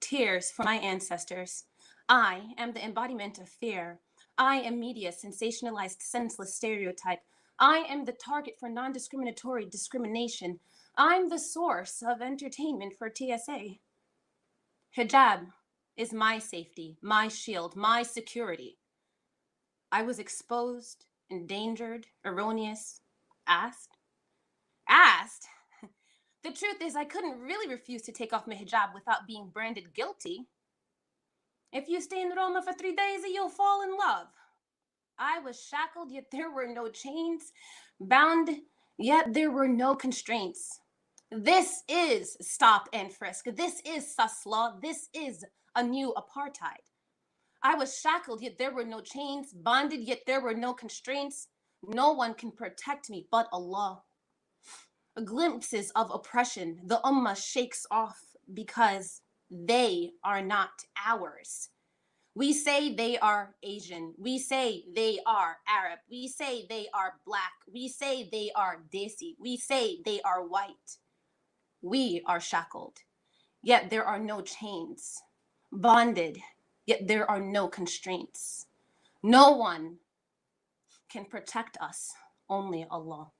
Tears for my ancestors. I am the embodiment of fear. I am media's sensationalized, senseless stereotype. I am the target for non-discriminatory discrimination. I'm the source of entertainment for TSA. Hijab is my safety, my shield, my security. I was exposed, endangered, erroneous, asked. The truth is, I couldn't really refuse to take off my hijab without being branded guilty. If you stay in Rome for 3 days, you'll fall in love. I was shackled, yet there were no chains. Bound, yet there were no constraints. This is stop and frisk. This is sus law. This is a new apartheid. I was shackled, yet there were no chains. Bonded, yet there were no constraints. No one can protect me but Allah. Glimpses of oppression the ummah shakes off because they are not ours. We say they are Asian. We say they are Arab. We say they are Black. We say they are Desi. We say they are white. We are shackled, yet there are no chains. Bonded, yet there are no constraints. No one can protect us, only Allah.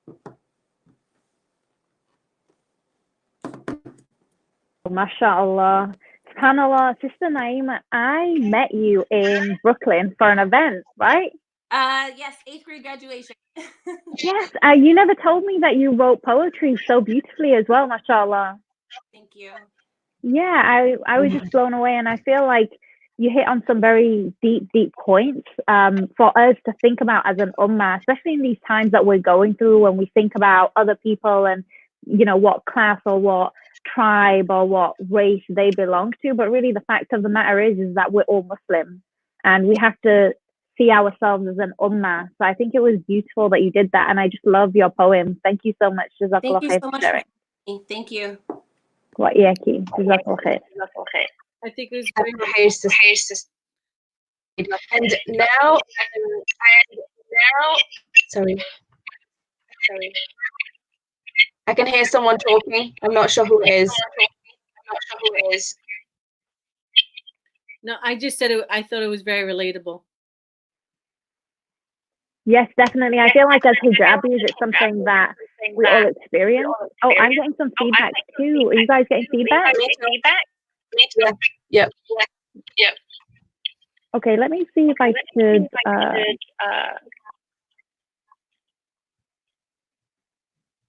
MashaAllah. SubhanAllah, Sister Naima, I met you in Brooklyn for an event, right? Yes, 8th grade graduation. Yes, you never told me that you wrote poetry so beautifully as well, MashaAllah. Thank you. Yeah, I was just blown away, and I feel like you hit on some very deep points for us to think about as an ummah, especially in these times that we're going through, when we think about other people and, you know, what class or what tribe or what race they belong to. But really the fact of the matter is that we're all Muslims, and we have to see ourselves as an ummah. So I think it was beautiful that you did that, and I just love your poem. Thank you so much. Thank you so much for having me. Thank you. وإياكي جزاك خير. I think it was and now sorry I can hear someone talking. I'm not sure who it is. No, I just said it, I thought it was very relatable. Yes, definitely. I feel like as hijabis, it's something that we all experience. Oh, I'm getting some feedback too. Are you guys getting feedback? Yep. Okay, let me see if I could.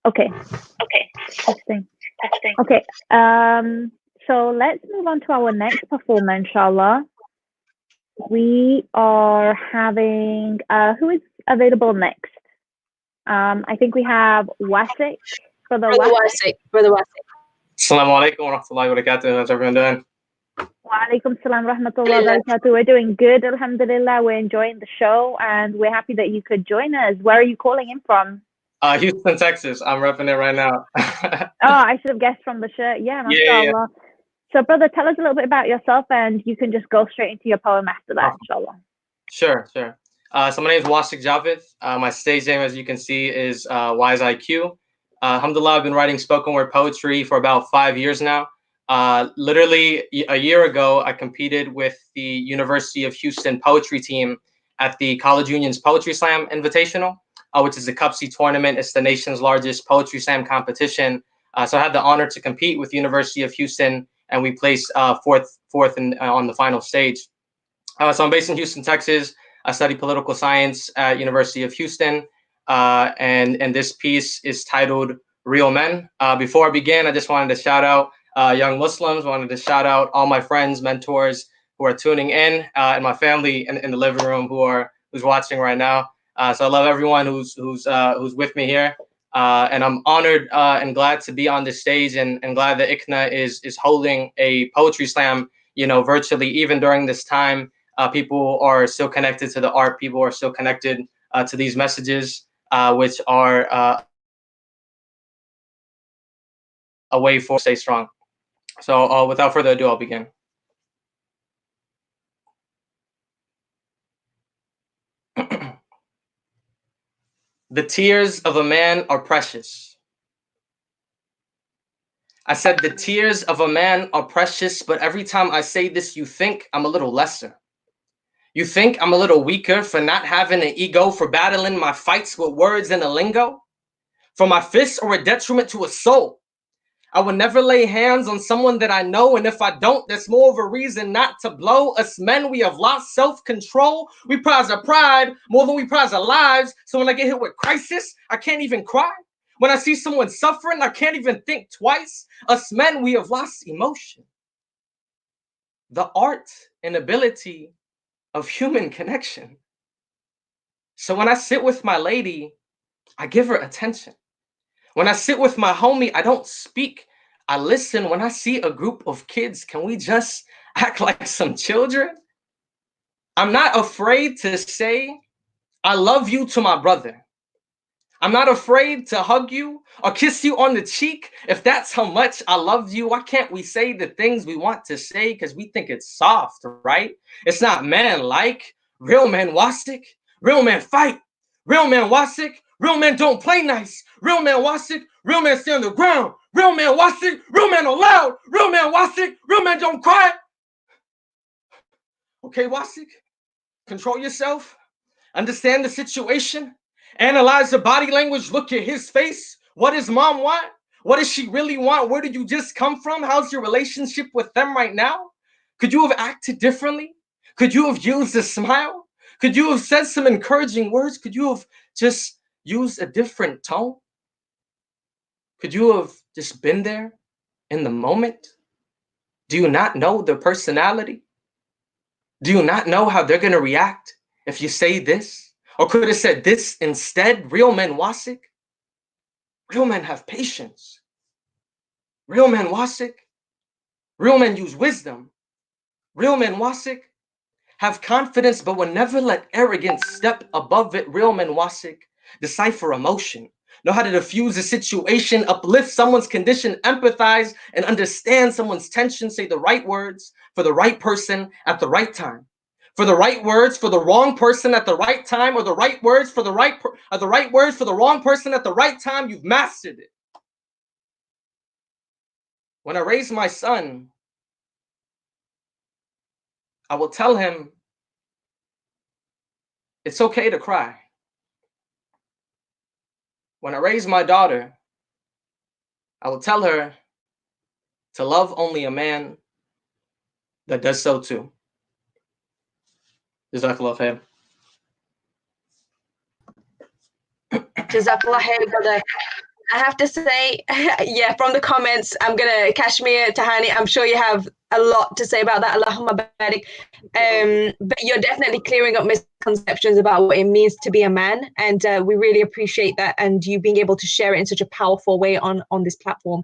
Okay. Testing. Okay. So let's move on to our next performer, inshallah. We are having who is available next? I think we have Wasik for the Brother Wasik. Assalamu alaikum wa rahmatullahi wa barakatuh. How's everyone doing? Wa alaikum salam rahmatullahi wa barakatuh. We're doing good, alhamdulillah. We're enjoying the show and we're happy that you could join us. Where are you calling in from? Houston, Texas. I'm repping it right now. Oh, I should have guessed from the shirt. Yeah, mashallah. So, brother, tell us a little bit about yourself and you can just go straight into your poem after that, inshallah. Sure. So my name is Wasik Javed. My stage name, as you can see, is Wise IQ. Alhamdulillah, I've been writing spoken word poetry for about 5 years now. Literally a year ago, I competed with the University of Houston poetry team at the College Union's Poetry Slam Invitational, which is the Cup C tournament. It's the nation's largest poetry slam competition. So I had the honor to compete with University of Houston, and we placed fourth on the final stage. So I'm based in Houston, Texas. I study political science at University of Houston, and this piece is titled Real Men. Before I begin, I just wanted to shout out young Muslims, wanted to shout out all my friends, mentors who are tuning in, and my family in the living room who's watching right now. So I love everyone who's with me here, and I'm honored and glad to be on this stage, and glad that ICNA is holding a poetry slam, virtually, even during this time. People are still connected to the art. People are still connected to these messages, which are a way for stay strong. So without further ado, I'll begin. The tears of a man are precious. I said the tears of a man are precious, but every time I say this, you think I'm a little lesser. You think I'm a little weaker for not having an ego, for battling my fights with words and a lingo, for my fists are a detriment to a soul. I would never lay hands on someone that I know, and if I don't, that's more of a reason not to blow. Us men, we have lost self-control. We prize our pride more than we prize our lives. So when I get hit with crisis, I can't even cry. When I see someone suffering, I can't even think twice. Us men, we have lost emotion. The art and ability of human connection. So when I sit with my lady, I give her attention. When I sit with my homie, I don't speak, I listen. When I see a group of kids, can we just act like some children? I'm not afraid to say, I love you to my brother. I'm not afraid to hug you or kiss you on the cheek. If that's how much I love you, why can't we say the things we want to say? Because we think it's soft, right? It's not man-like. Real men Wasik, real men fight. Real men Wasik, real men don't play nice. Real men Wasik, real men stay on the ground. Real men Wasik, real men are loud. Real men Wasik, real men don't cry. Okay, Wasik, control yourself. Understand the situation. Analyze the body language. Look at his face. What does mom want? What does she really want? Where did you just come from? How's your relationship with them right now? Could you have acted differently? Could you have used a smile? Could you have said some encouraging words? Could you have just used a different tone? Could you have just been there in the moment? Do you not know their personality? Do you not know how they're going to react if you say this? Or could have said this instead? Real men Wasik. Real men have patience. Real men Wasik. Real men use wisdom. Real men Wasik have confidence, but will never let arrogance step above it. Real men Wasik decipher emotion, know how to diffuse a situation, uplift someone's condition, empathize, and understand someone's tension, say the right words for the right person at the right time. For the right words for the wrong person at the right time, or the right words for the right words for the wrong person at the right time. You've mastered it. When I raise my son, I will tell him it's okay to cry. when I raise my daughter, I will tell her to love only a man that does so too. Jazakallah khair. Jazakallah khair, brother. I have to say, yeah, from the comments, I'm gonna Kashmir, Tahani, I'm sure you have a lot to say about that. Allahumma barik. But you're definitely clearing up misconceptions about what it means to be a man, and we really appreciate that, and you being able to share it in such a powerful way on this platform.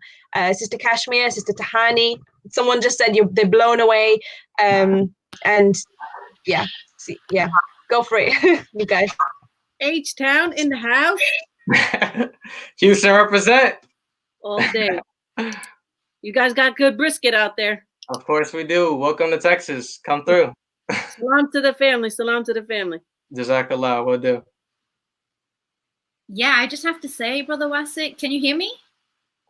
Sister Kashmir, Sister Tahani, someone just said they're blown away, and yeah, go for it, you guys. H-Town in the house. Houston represent. All day. You guys got good brisket out there. Of course we do. Welcome to Texas. Come through. Salam to the family. Salam to the family. Jazakallah. Will do. Yeah, I just have to say, Brother Wasik, can you hear me?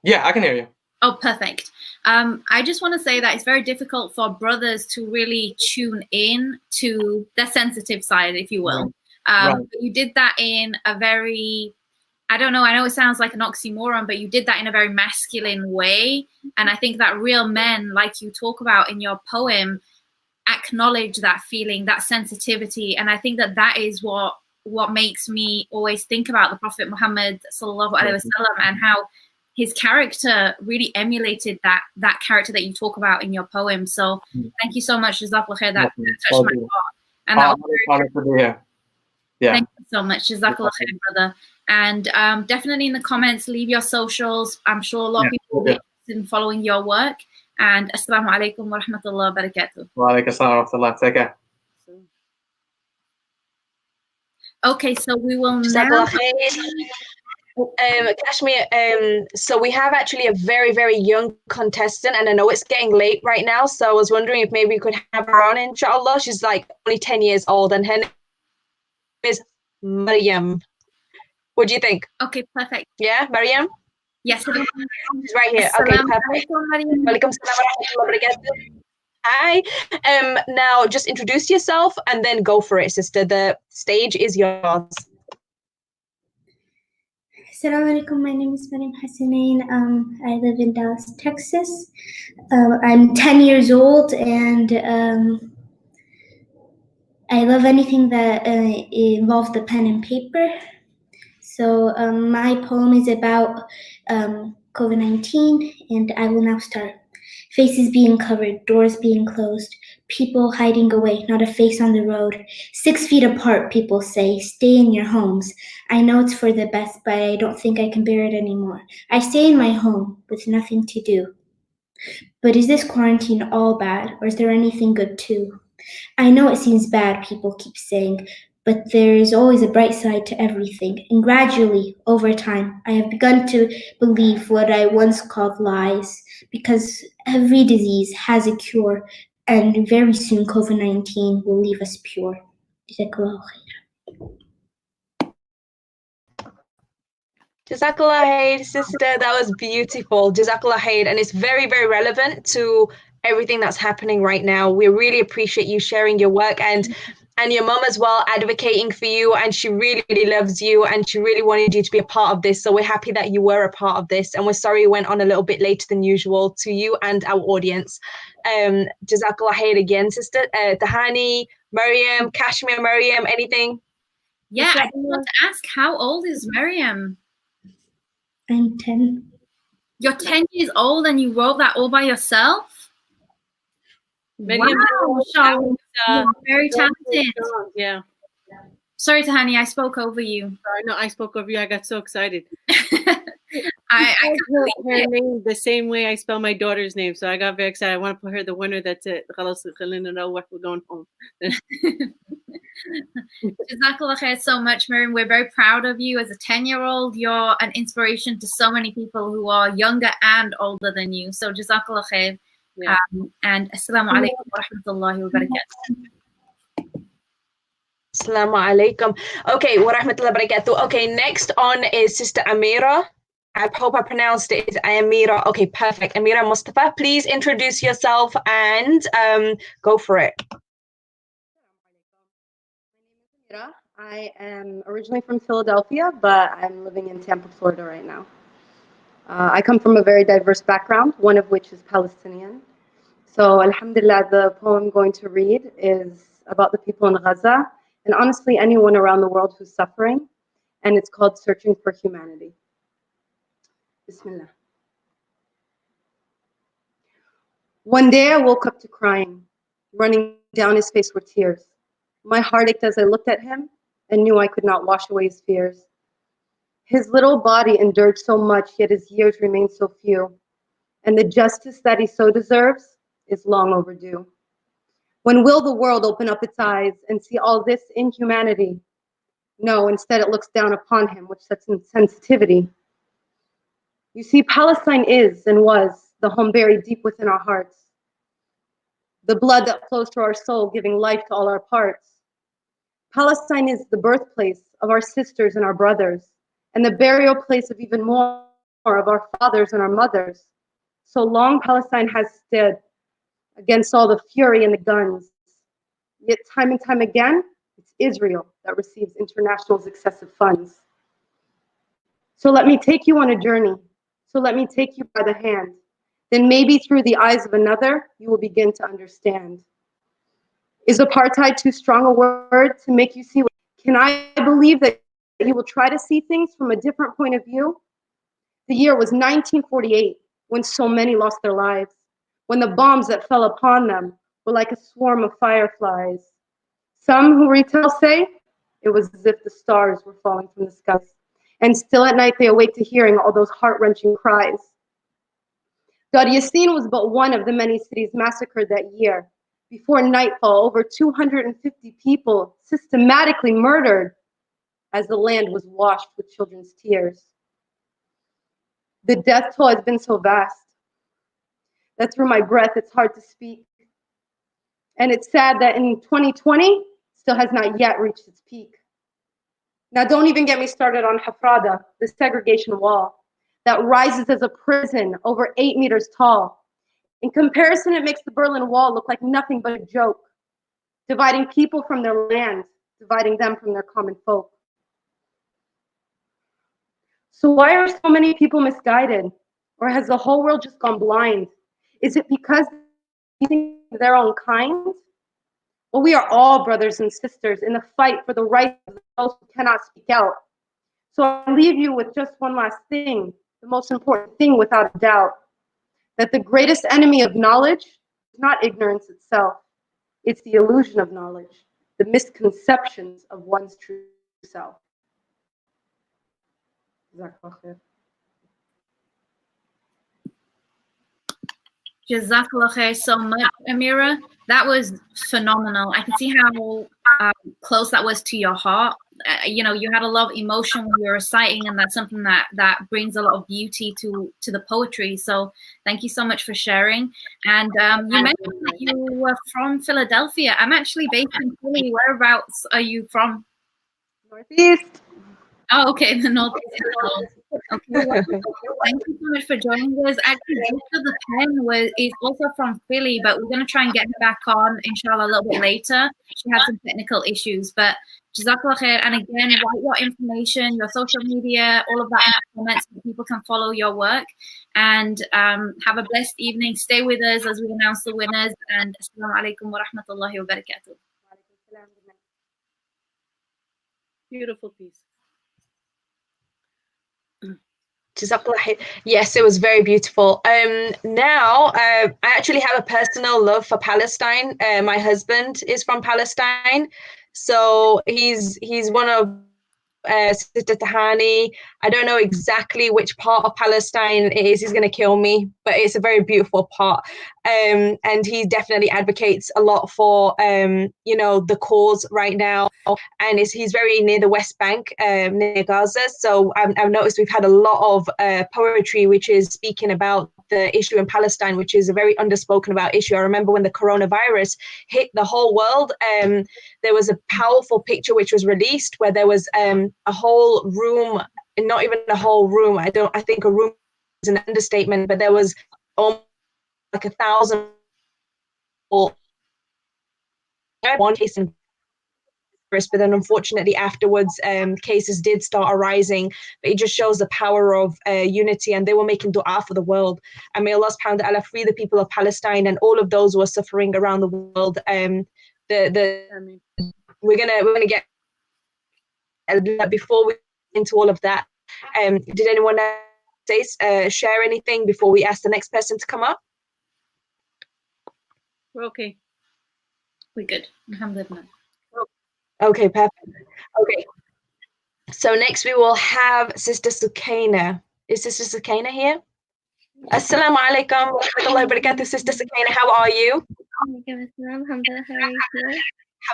Yeah, I can hear you. Oh, perfect. I just want to say that it's very difficult for brothers to really tune in to their sensitive side, if you will. Right. But you did that in a very, I don't know, I know it sounds like an oxymoron, but you did that in a very masculine way. And I think that real men, like you talk about in your poem, acknowledge that feeling, that sensitivity. And I think that that is what makes me always think about the Prophet Muhammad sallallahu alaihi wasallam, and how his character really emulated that character that you talk about in your poem. So thank you so much, Jazakallah khair, that touched my heart. And honored to be here. Yeah. Thank you so much, Jazakallah khair, brother. And definitely in the comments, leave your socials. I'm sure a lot of people will be interested in following your work. And assalamu alaikum wa rahmatullahi wa barakatuh. Wa alaikum assalam wa rahmatullah. Take care. Okay, so we will now. Kashmir, so we have actually a very, very young contestant, and I know it's getting late right now, so I was wondering if maybe we could have her on, inshallah. She's like only 10 years old, and her name is Maryam. What do you think? Okay, perfect. Yeah, Maryam? Yes. She's right here. Okay, perfect. Walaikum salam wa rahmatullahi wa barakatuh. Hi. Now just introduce yourself and then go for it, sister. The stage is yours. Assalamu alaikum. My name is Maryam Hassanein. I live in Dallas, Texas. I'm 10 years old, and I love anything that involves the pen and paper. So my poem is about COVID-19, and I will now start. Faces being covered, doors being closed, people hiding away, not a face on the road. 6 feet apart, people say, stay in your homes. I know it's for the best, but I don't think I can bear it anymore. I stay in my home with nothing to do. But is this quarantine all bad, or is there anything good too? I know it seems bad, people keep saying, but there is always a bright side to everything. And gradually, over time, I have begun to believe what I once called lies, because every disease has a cure, and very soon COVID-19 will leave us pure. Jazakallah khair, sister. That was beautiful. Jazakallah khair. And it's very, very relevant to everything that's happening right now. We really appreciate you sharing your work, and your mum as well, advocating for you, and she really, really loves you, and she really wanted you to be a part of this. So we're happy that you were a part of this, and we're sorry it went on a little bit later than usual to you and our audience. Jazakallah khair again, sister. Tahani, Maryam, Kashmir Maryam, anything? Yeah, I just want to ask, how old is Maryam? I'm 10. You're 10 years old and you wrote that all by yourself? Wow, very talented. Yeah. Sorry, Tahani, I spoke over you. Sorry, no, I spoke over you. I got so excited. I spelled her name the same way I spell my daughter's name, so I got very excited. I want to put her the winner. That's it. We're going home. Jazakallah khair so much, Maryam. We're very proud of you. As a 10-year-old, you're an inspiration to so many people who are younger and older than you. So Jazakallah khair. Yeah. And assalamu alaikum wa rahmatullahi wa barakatuh. Assalamu alaikum. Okay, wa rahmatullahi wa barakatuh. Okay, next on is Sister Amirah. I hope I pronounced it. It's Amirah. Okay, perfect. Amirah Mustafa, please introduce yourself and go for it. Amirah. I am originally from Philadelphia, but I'm living in Tampa, Florida right now. I come from a very diverse background, one of which is Palestinian. So, alhamdulillah, the poem I'm going to read is about the people in Gaza, and honestly, anyone around the world who's suffering, and it's called Searching for Humanity. Bismillah. One day I woke up to crying. Running down his face were tears. My heart ached as I looked at him and knew I could not wash away his fears. His little body endured so much, yet his years remained so few. And the justice that he so deserves is long overdue. When will the world open up its eyes and see all this inhumanity? No, instead it looks down upon him with such insensitivity. You see, Palestine is and was the home buried deep within our hearts. The blood that flows through our soul, giving life to all our parts. Palestine is the birthplace of our sisters and our brothers, and the burial place of even more of our fathers and our mothers. So long Palestine has stood against all the fury and the guns. Yet time and time again, it's Israel that receives international's excessive funds. So let me take you on a journey. So let me take you by the hand. Then maybe through the eyes of another, you will begin to understand. Is apartheid too strong a word to make you see? Can I believe that you will try to see things from a different point of view? The year was 1948, when so many lost their lives, when the bombs that fell upon them were like a swarm of fireflies. Some who retell say it was as if the stars were falling from the skies, and still at night they awake to hearing all those heart-wrenching cries. Dar Yassin was but one of the many cities massacred that year. Before nightfall, over 250 people systematically murdered as the land was washed with children's tears. The death toll has been so vast that through my breath it's hard to speak. And it's sad that in 2020, still has not yet reached its peak. Now don't even get me started on Hafrada, the segregation wall that rises as a prison over 8 meters tall. In comparison, it makes the Berlin Wall look like nothing but a joke, dividing people from their land, dividing them from their common folk. So why are so many people misguided? Or has the whole world just gone blind? Is it because they think their own kind? Well, we are all brothers and sisters in the fight for the rights of those who cannot speak out. So I leave you with just one last thing, the most important thing without a doubt, that the greatest enemy of knowledge is not ignorance itself. It's the illusion of knowledge, the misconceptions of one's true self. Jazakallah khair so much, Amirah. That was phenomenal. I can see how close that was to your heart. You know, you had a lot of emotion when you were reciting, and that's something that brings a lot of beauty to the poetry. So thank you so much for sharing. And you mentioned that you were from Philadelphia. I'm actually based in Philly. Whereabouts are you from? Northeast. Oh, okay, the Northeast. Okay, well, thank you so much for joining us. Actually, Jessica the Pen is also from Philly, but we're going to try and get her back on, inshallah, a little bit later. She had some technical issues, but Jazakallah khair. And again, write your information, your social media, all of that in the comments so people can follow your work. And have a blessed evening. Stay with us as we announce the winners. And assalamu alaikum wa rahmatullahi wa barakatuh. Beautiful piece. Yes, it was very beautiful. Now, I actually have a personal love for Palestine. My husband is from Palestine, so he's one of Sister Tahani. I don't know exactly which part of Palestine it is. He's going to kill me, but it's a very beautiful part. And he definitely advocates a lot for, you know, the cause right now. And he's very near the West Bank, near Gaza. So I've noticed we've had a lot of poetry which is speaking about the issue in Palestine, which is a very underspoken about issue. I remember when the coronavirus hit the whole world, there was a powerful picture which was released where there was a whole room, not even a whole room. I think a room is an understatement, but there was almost like 1,000 people. One case in but then unfortunately afterwards cases did start arising. But it just shows the power of unity, and they were making dua for the world. And may Allah subhanahu wa ta'ala free the people of Palestine and all of those who are suffering around the world. We're gonna get before we get into all of that. Did anyone share anything before we ask the next person to come up? We're okay. We're good. Alhamdulillah. Okay, perfect. Okay. So next we will have Sister Sukaina. Is Sister Sukaina here? Assalamu alaikum wa rahmatullahi wa barakatuh, Sister Sukaina. How are you?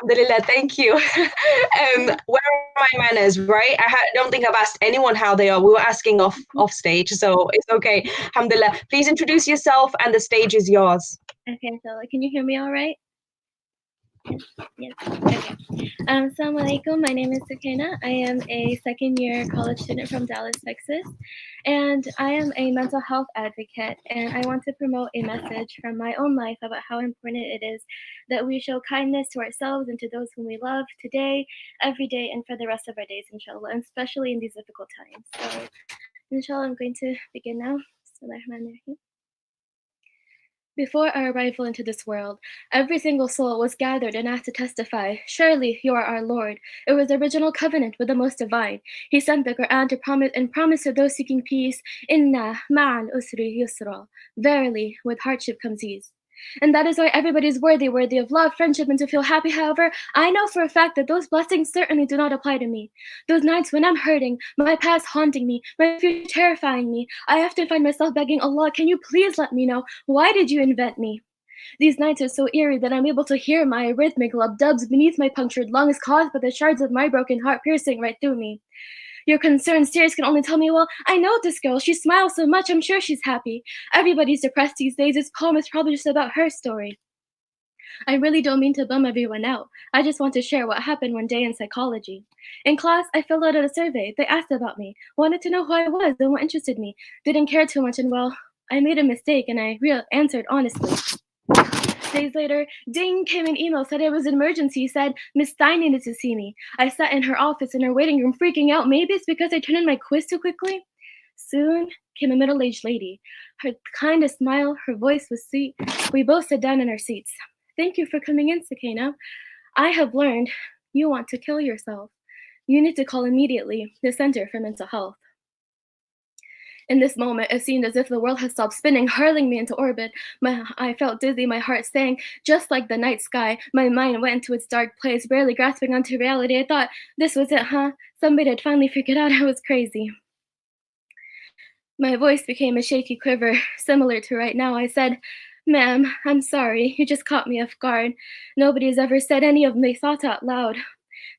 Alhamdulillah, thank you. Where are my manners, right? I don't think I've asked anyone how they are. We were asking off stage, so it's okay. Alhamdulillah. Please introduce yourself and the stage is yours. Okay, so can you hear me all right? Yes. Okay. Assalamu alaikum. My name is Sukaina. I am a second-year college student from Dallas, Texas, and I am a mental health advocate. And I want to promote a message from my own life about how important it is that we show kindness to ourselves and to those whom we love today, every day, and for the rest of our days, inshallah, and especially in these difficult times. So, inshallah, I'm going to begin now. Bismillahirrahmanirrahim. Before our arrival into this world, every single soul was gathered and asked to testify, "Surely you are our Lord." It was the original covenant with the Most Divine. He sent the Quran to promise to those seeking peace, "Inna ma'al usri yusra." Verily, with hardship comes ease. And that is why everybody is worthy of love, friendship, and to feel happy. However, I know for a fact that those blessings certainly do not apply to me. Those nights when I'm hurting, my past haunting me, my future terrifying me, I often find myself begging Allah, "Can you please let me know, why did you invent me?" These nights are so eerie that I'm able to hear my rhythmic lub-dubs beneath my punctured lungs caused by the shards of my broken heart piercing right through me. Your concerned stares can only tell me, "Well, I know this girl. She smiles so much, I'm sure she's happy." Everybody's depressed these days. This poem is probably just about her story. I really don't mean to bum everyone out. I just want to share what happened one day in psychology. In class, I filled out a survey. They asked about me, wanted to know who I was and what interested me. Didn't care too much, and well, I made a mistake and I answered honestly. Days later, Deen came an email, said it was an emergency, said Miss Stein needed to see me. I sat in her office in her waiting room freaking out. Maybe it's because I turned in my quiz too quickly. Soon came a middle-aged lady. Her kindest smile, her voice was sweet. We both sat down in our seats. "Thank you for coming in, Sukaina. I have learned you want to kill yourself. You need to call immediately the Center for Mental Health." In this moment, it seemed as if the world had stopped spinning, hurling me into orbit. I felt dizzy, my heart sank, just like the night sky. My mind went into its dark place, barely grasping onto reality. I thought, this was it, huh? Somebody had finally figured out I was crazy. My voice became a shaky quiver, similar to right now. I said, "Ma'am, I'm sorry. You just caught me off guard. Nobody's ever said any of my thoughts out loud."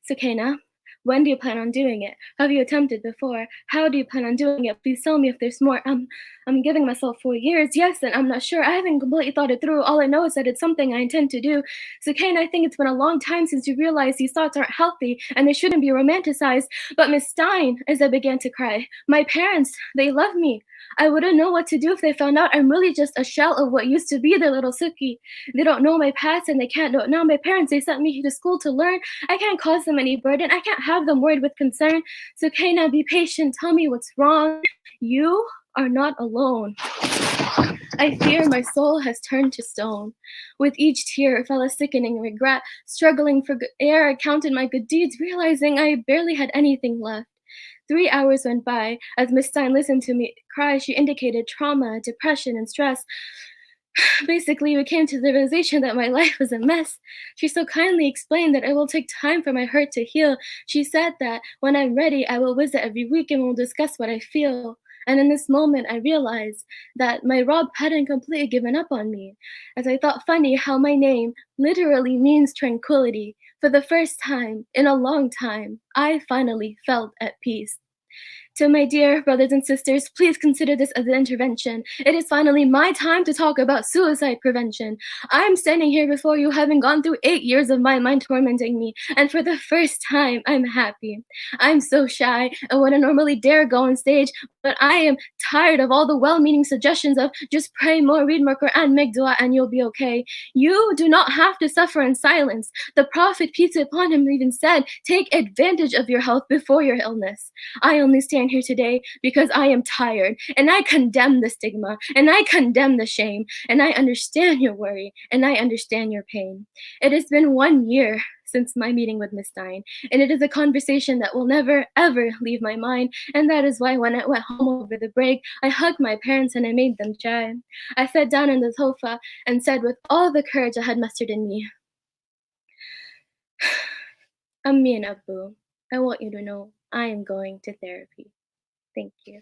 "Sukaina, when do you plan on doing it? Have you attempted before? How do you plan on doing it? Please tell me if there's more." I'm giving myself 4 years. Yes, and I'm not sure. I haven't completely thought it through. All I know is that it's something I intend to do. Sukaina, I think it's been a long time since you realized these thoughts aren't healthy and they shouldn't be romanticized. But Miss Stein, as I began to cry, my parents, they love me. I wouldn't know what to do if they found out I'm really just a shell of what used to be their little Suki. They don't know my past and they can't know it now. My parents, they sent me to school to learn. I can't cause them any burden. I can't have them worried with concern. Sukaina, be patient. Tell me what's wrong. You are not alone. I fear my soul has turned to stone. With each tear fell a sickening regret. Struggling for air, I counted my good deeds, realizing I barely had anything left. 3 hours went by. As Miss Stein listened to me cry, she indicated trauma, depression, and stress. Basically, we came to the realization that my life was a mess. She so kindly explained that it will take time for my hurt to heal. She said that when I'm ready, I will visit every week and we'll discuss what I feel. And in this moment, I realized that my Rob hadn't completely given up on me, as I thought funny how my name literally means tranquility. For the first time in a long time, I finally felt at peace. To my dear brothers and sisters, please consider this as an intervention. It is finally my time to talk about suicide prevention. I'm standing here before you having gone through 8 years of my mind tormenting me, and for the first time, I'm happy. I'm so shy and would normally dare go on stage, but I am tired of all the well-meaning suggestions of just pray more, read more Quran, make dua, and you'll be okay. You do not have to suffer in silence. The Prophet, peace be upon him, even said, take advantage of your health before your illness. I only stand here today because I am tired, and I condemn the stigma, and I condemn the shame, and I understand your worry, and I understand your pain. It has been 1 year since my meeting with Miss Deen, and it is a conversation that will never, ever leave my mind, and that is why when I went home over the break, I hugged my parents and I made them cry. I sat down in the sofa and said with all the courage I had mustered in me, Ammi and Abu, I want you to know I am going to therapy. Thank you.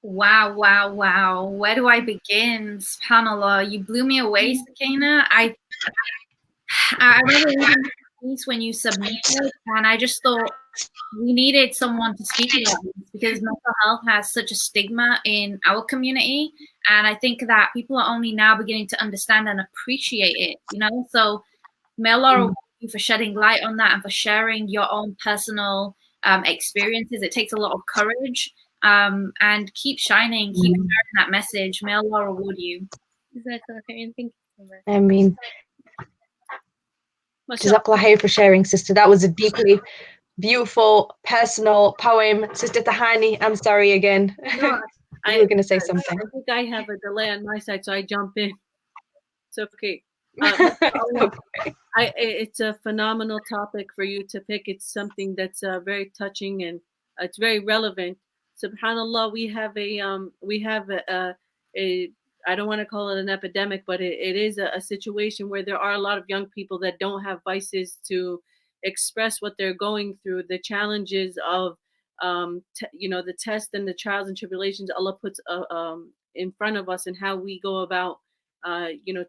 Wow, wow, wow. Where do I begin? SubhanAllah, you blew me away, Sakina. I remember reading the piece when you submitted, and I just thought we needed someone to speak about this because mental health has such a stigma in our community. And I think that people are only now beginning to understand and appreciate it, you know? So may Allah reward you for shedding light on that and for sharing your own personal experiences. It takes a lot of courage. And keep shining, keep sharing that message. May Allah reward you. Exactly. Thank you so much. I mean, Jazakallah khair for sharing, sister. That was a deeply beautiful, personal poem. Sister Tahani, I'm sorry again. No, you were going to say something. I think I have a delay on my side, so I jump in. It's okay. It's a phenomenal topic for you to pick. It's something that's very touching and it's very relevant. Subhanallah, we have a I don't want to call it an epidemic, but it is a situation where there are a lot of young people that don't have voices to express what they're going through, the challenges of the tests and the trials and tribulations Allah puts in front of us and how we go about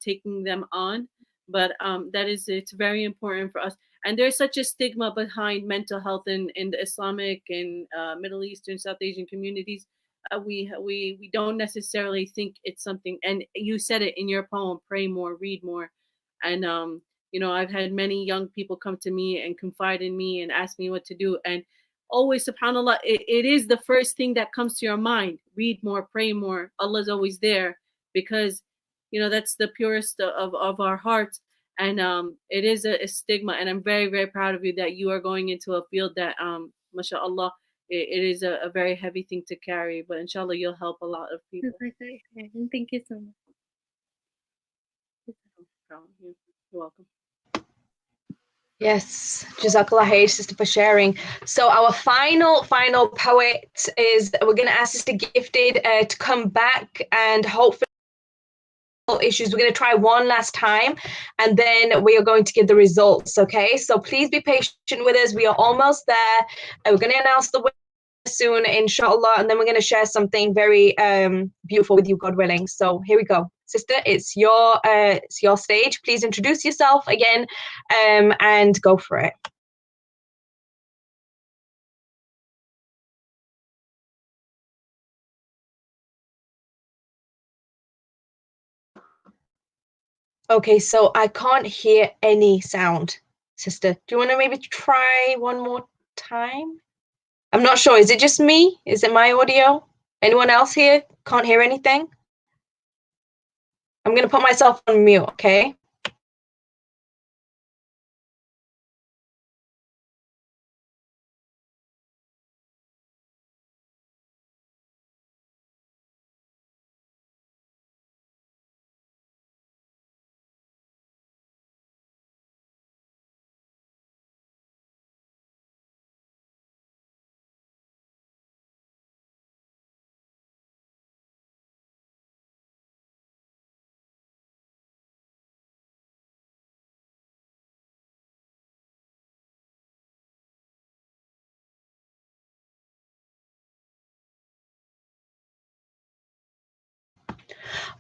taking them on. But it's very important for us. And there's such a stigma behind mental health in the Islamic and Middle Eastern, South Asian communities. We don't necessarily think it's something. And you said it in your poem, pray more, read more. And, I've had many young people come to me and confide in me and ask me what to do. And always, subhanAllah, it is the first thing that comes to your mind. Read more, pray more. Allah's always there because, that's the purest of our hearts. And it is a stigma, and I'm very, very proud of you that you are going into a field that, mashallah, it is a very heavy thing to carry, but inshallah, you'll help a lot of people. Thank you so much. You're welcome. Yes, Jazakallah khair, sister, for sharing. So our final poet is, we're going to ask Sister Gifted to come back, and hopefully issues. We're going to try one last time and then we are going to give the results. Okay, so please be patient with us. We are almost there. We're going to announce the winner soon, inshallah, and then we're going to share something very beautiful with you, God willing. So here we go, sister. It's your stage. Please introduce yourself again and go for it. Okay, so I can't hear any sound, sister. Do you want to maybe try one more time? I'm not sure. Is it just me? Is it my audio? Anyone else here can't hear anything? I'm going to put myself on mute, okay?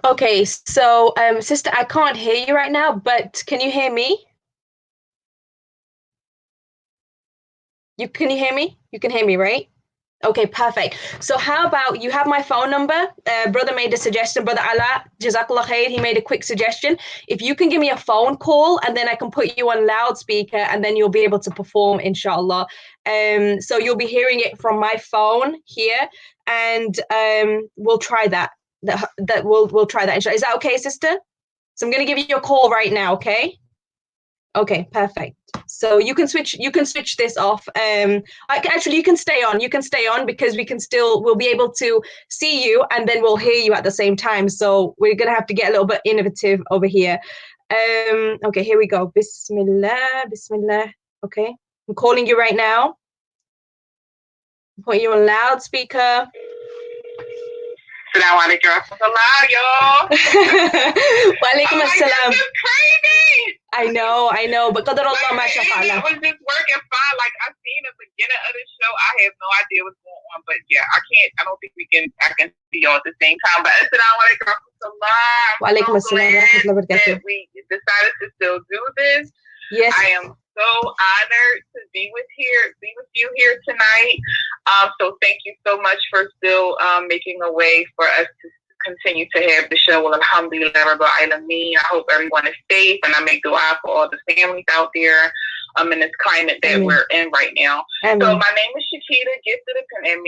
Okay, so sister, I can't hear you right now, but can you hear me? Can you hear me? You can hear me, right? Okay, perfect. So how about you have my phone number? Brother made a suggestion, Brother Allah, Jazakallah khair, he made a quick suggestion. If you can give me a phone call and then I can put you on loudspeaker and then you'll be able to perform, inshallah. So you'll be hearing it from my phone here and we'll try that. We'll try that, inshallah. Is that okay, sister? So I'm going to give you a call right now, okay? Okay, perfect. So you can switch this off. Actually, you can stay on because we'll be able to see you and then we'll hear you at the same time. So we're gonna have to get a little bit innovative over here. Okay, here we go. Bismillah, Bismillah. Okay, I'm calling you right now. I'm putting you on loudspeaker. Assalamu alaikum warahmatullah, y'all. Wa alaikum assalam. This is crazy. I know, but qadar Allah ma sha It was just working fine. Like I seen the beginning of the show. I have no idea what's going on, but yeah, I don't think I can see y'all at the same time. But assalamu alaikum warahmatullah. Wa alaikum assalam wa rahmatullahi wa barakatuh. We decided to still do this. Yes. I am so honored to be with you here tonight. So thank you so much for still making a way for us to continue to have the show. Well, alhamdulillah, rabbil alameen. I hope everyone is safe, and I make dua for all the families out there in this climate that we're in right now. Amen. So my name is Shakita, gifted a pen.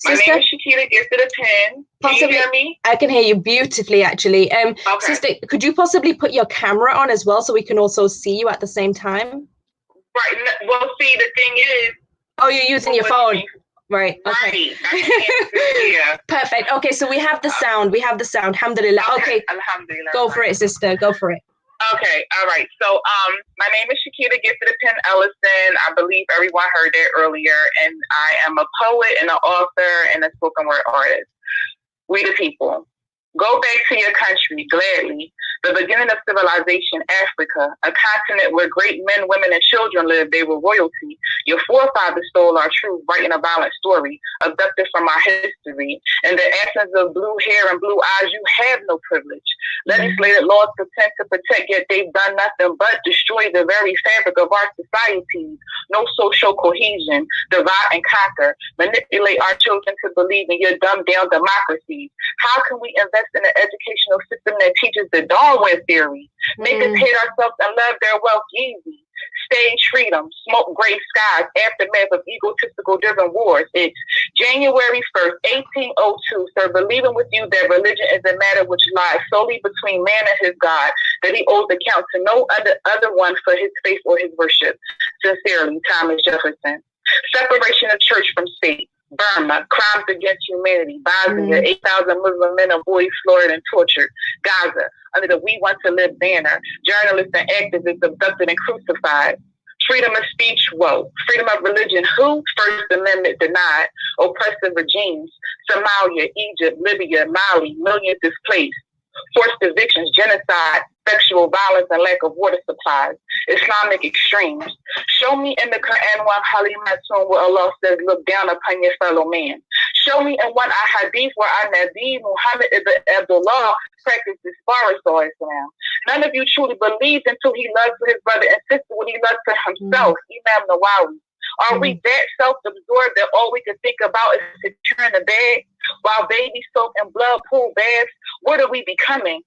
My name is Shakita, gifted a pen. Can you hear me? I can hear you beautifully, actually. Okay. Sister, could you possibly put your camera on as well so we can also see you at the same time? Right. Well, see, the thing is. Oh, you're using your phone. Right. Okay. Yeah. Perfect. Okay, so we have the sound. Alhamdulillah. Okay. Alhamdulillah. Go for it, sister. Go for it. Okay. All right. So, my name is Shakita Gifted Pen Ellison. I believe everyone heard that earlier, and I am a poet and an author and a spoken word artist. We the people. Go back to your country, gladly. The beginning of civilization, Africa, a continent where great men, women, and children lived. They were royalty. Your forefathers stole our truth, writing a violent story, abducted from our history. In the absence of blue hair and blue eyes, you have no privilege. Legislated laws pretend to protect, yet they've done nothing but destroy the very fabric of our societies. No social cohesion, divide and conquer, manipulate our children to believe in your dumbed-down democracies. How can we invest in an educational system that teaches the Darwin theory? Make us hate ourselves and love their wealth easy. Stage freedom, smoke gray skies, aftermath of egotistical driven wars. It's January 1st, 1802. Sir, believing with you that religion is a matter which lies solely between man and his God, that he owes account to no other one for his faith or his worship. Sincerely, Thomas Jefferson. Separation of church from state. Burma, crimes against humanity. Bosnia, 8,000 Muslim men and boys slaughtered and tortured. Gaza, under the We Want to Live banner. Journalists and activists abducted and crucified. Freedom of speech, whoa. Freedom of religion, who? First Amendment denied. Oppressive regimes. Somalia, Egypt, Libya, Mali, millions displaced. Forced evictions, genocide, sexual violence, and lack of water supplies. Islamic extremes. Show me in the Quran one Halimatun where Allah says, look down upon your fellow man. Show me in one Ahadith where Nabi Muhammad ibn Abdullah practiced this Islam. None of you truly believes until he loves for his brother and sister what he loves for himself. Imam Nawawi. Are we that self-absorbed that all we can think about is securing the bag while babies soak in blood pool baths? What are we becoming?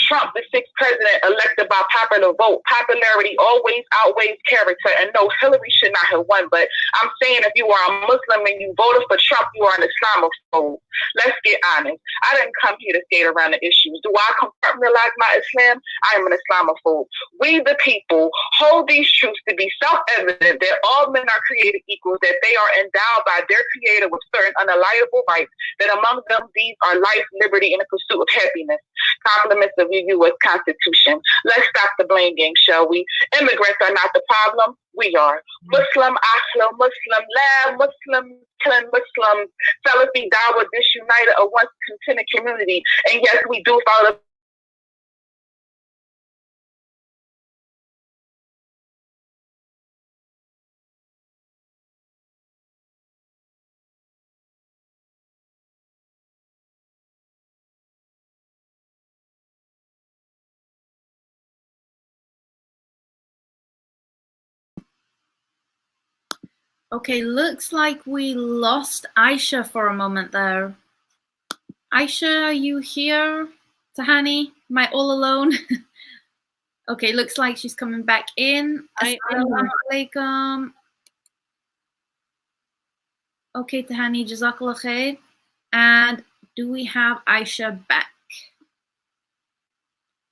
Trump, the sixth president elected by popular vote. Popularity always outweighs character. And no, Hillary should not have won. But I'm saying if you are a Muslim and you voted for Trump, you are an Islamophobe. Let's get honest. I didn't come here to skate around the issues. Do I compartmentalize my Islam? I am an Islamophobe. We, the people, hold these truths to be self-evident that all men are created equal, that they are endowed by their creator with certain unalienable rights, that among them these are life, liberty, and the pursuit of happiness. Compliments of your U.S. Constitution. Let's stop the blame game, shall we? Immigrants are not the problem. We are. Muslim, Ahlo, Muslim, Lab, Muslim, killing Muslims. Salafi, Dawa, disunited a once contented community. And yes, we do follow Okay, looks like we lost Aishah for a moment there. Aishah, are you here? Tahani, am I all alone? Okay, looks like she's coming back in. Assalamu alaikum. Okay, Tahani, jazakallah khair. And do we have Aishah back?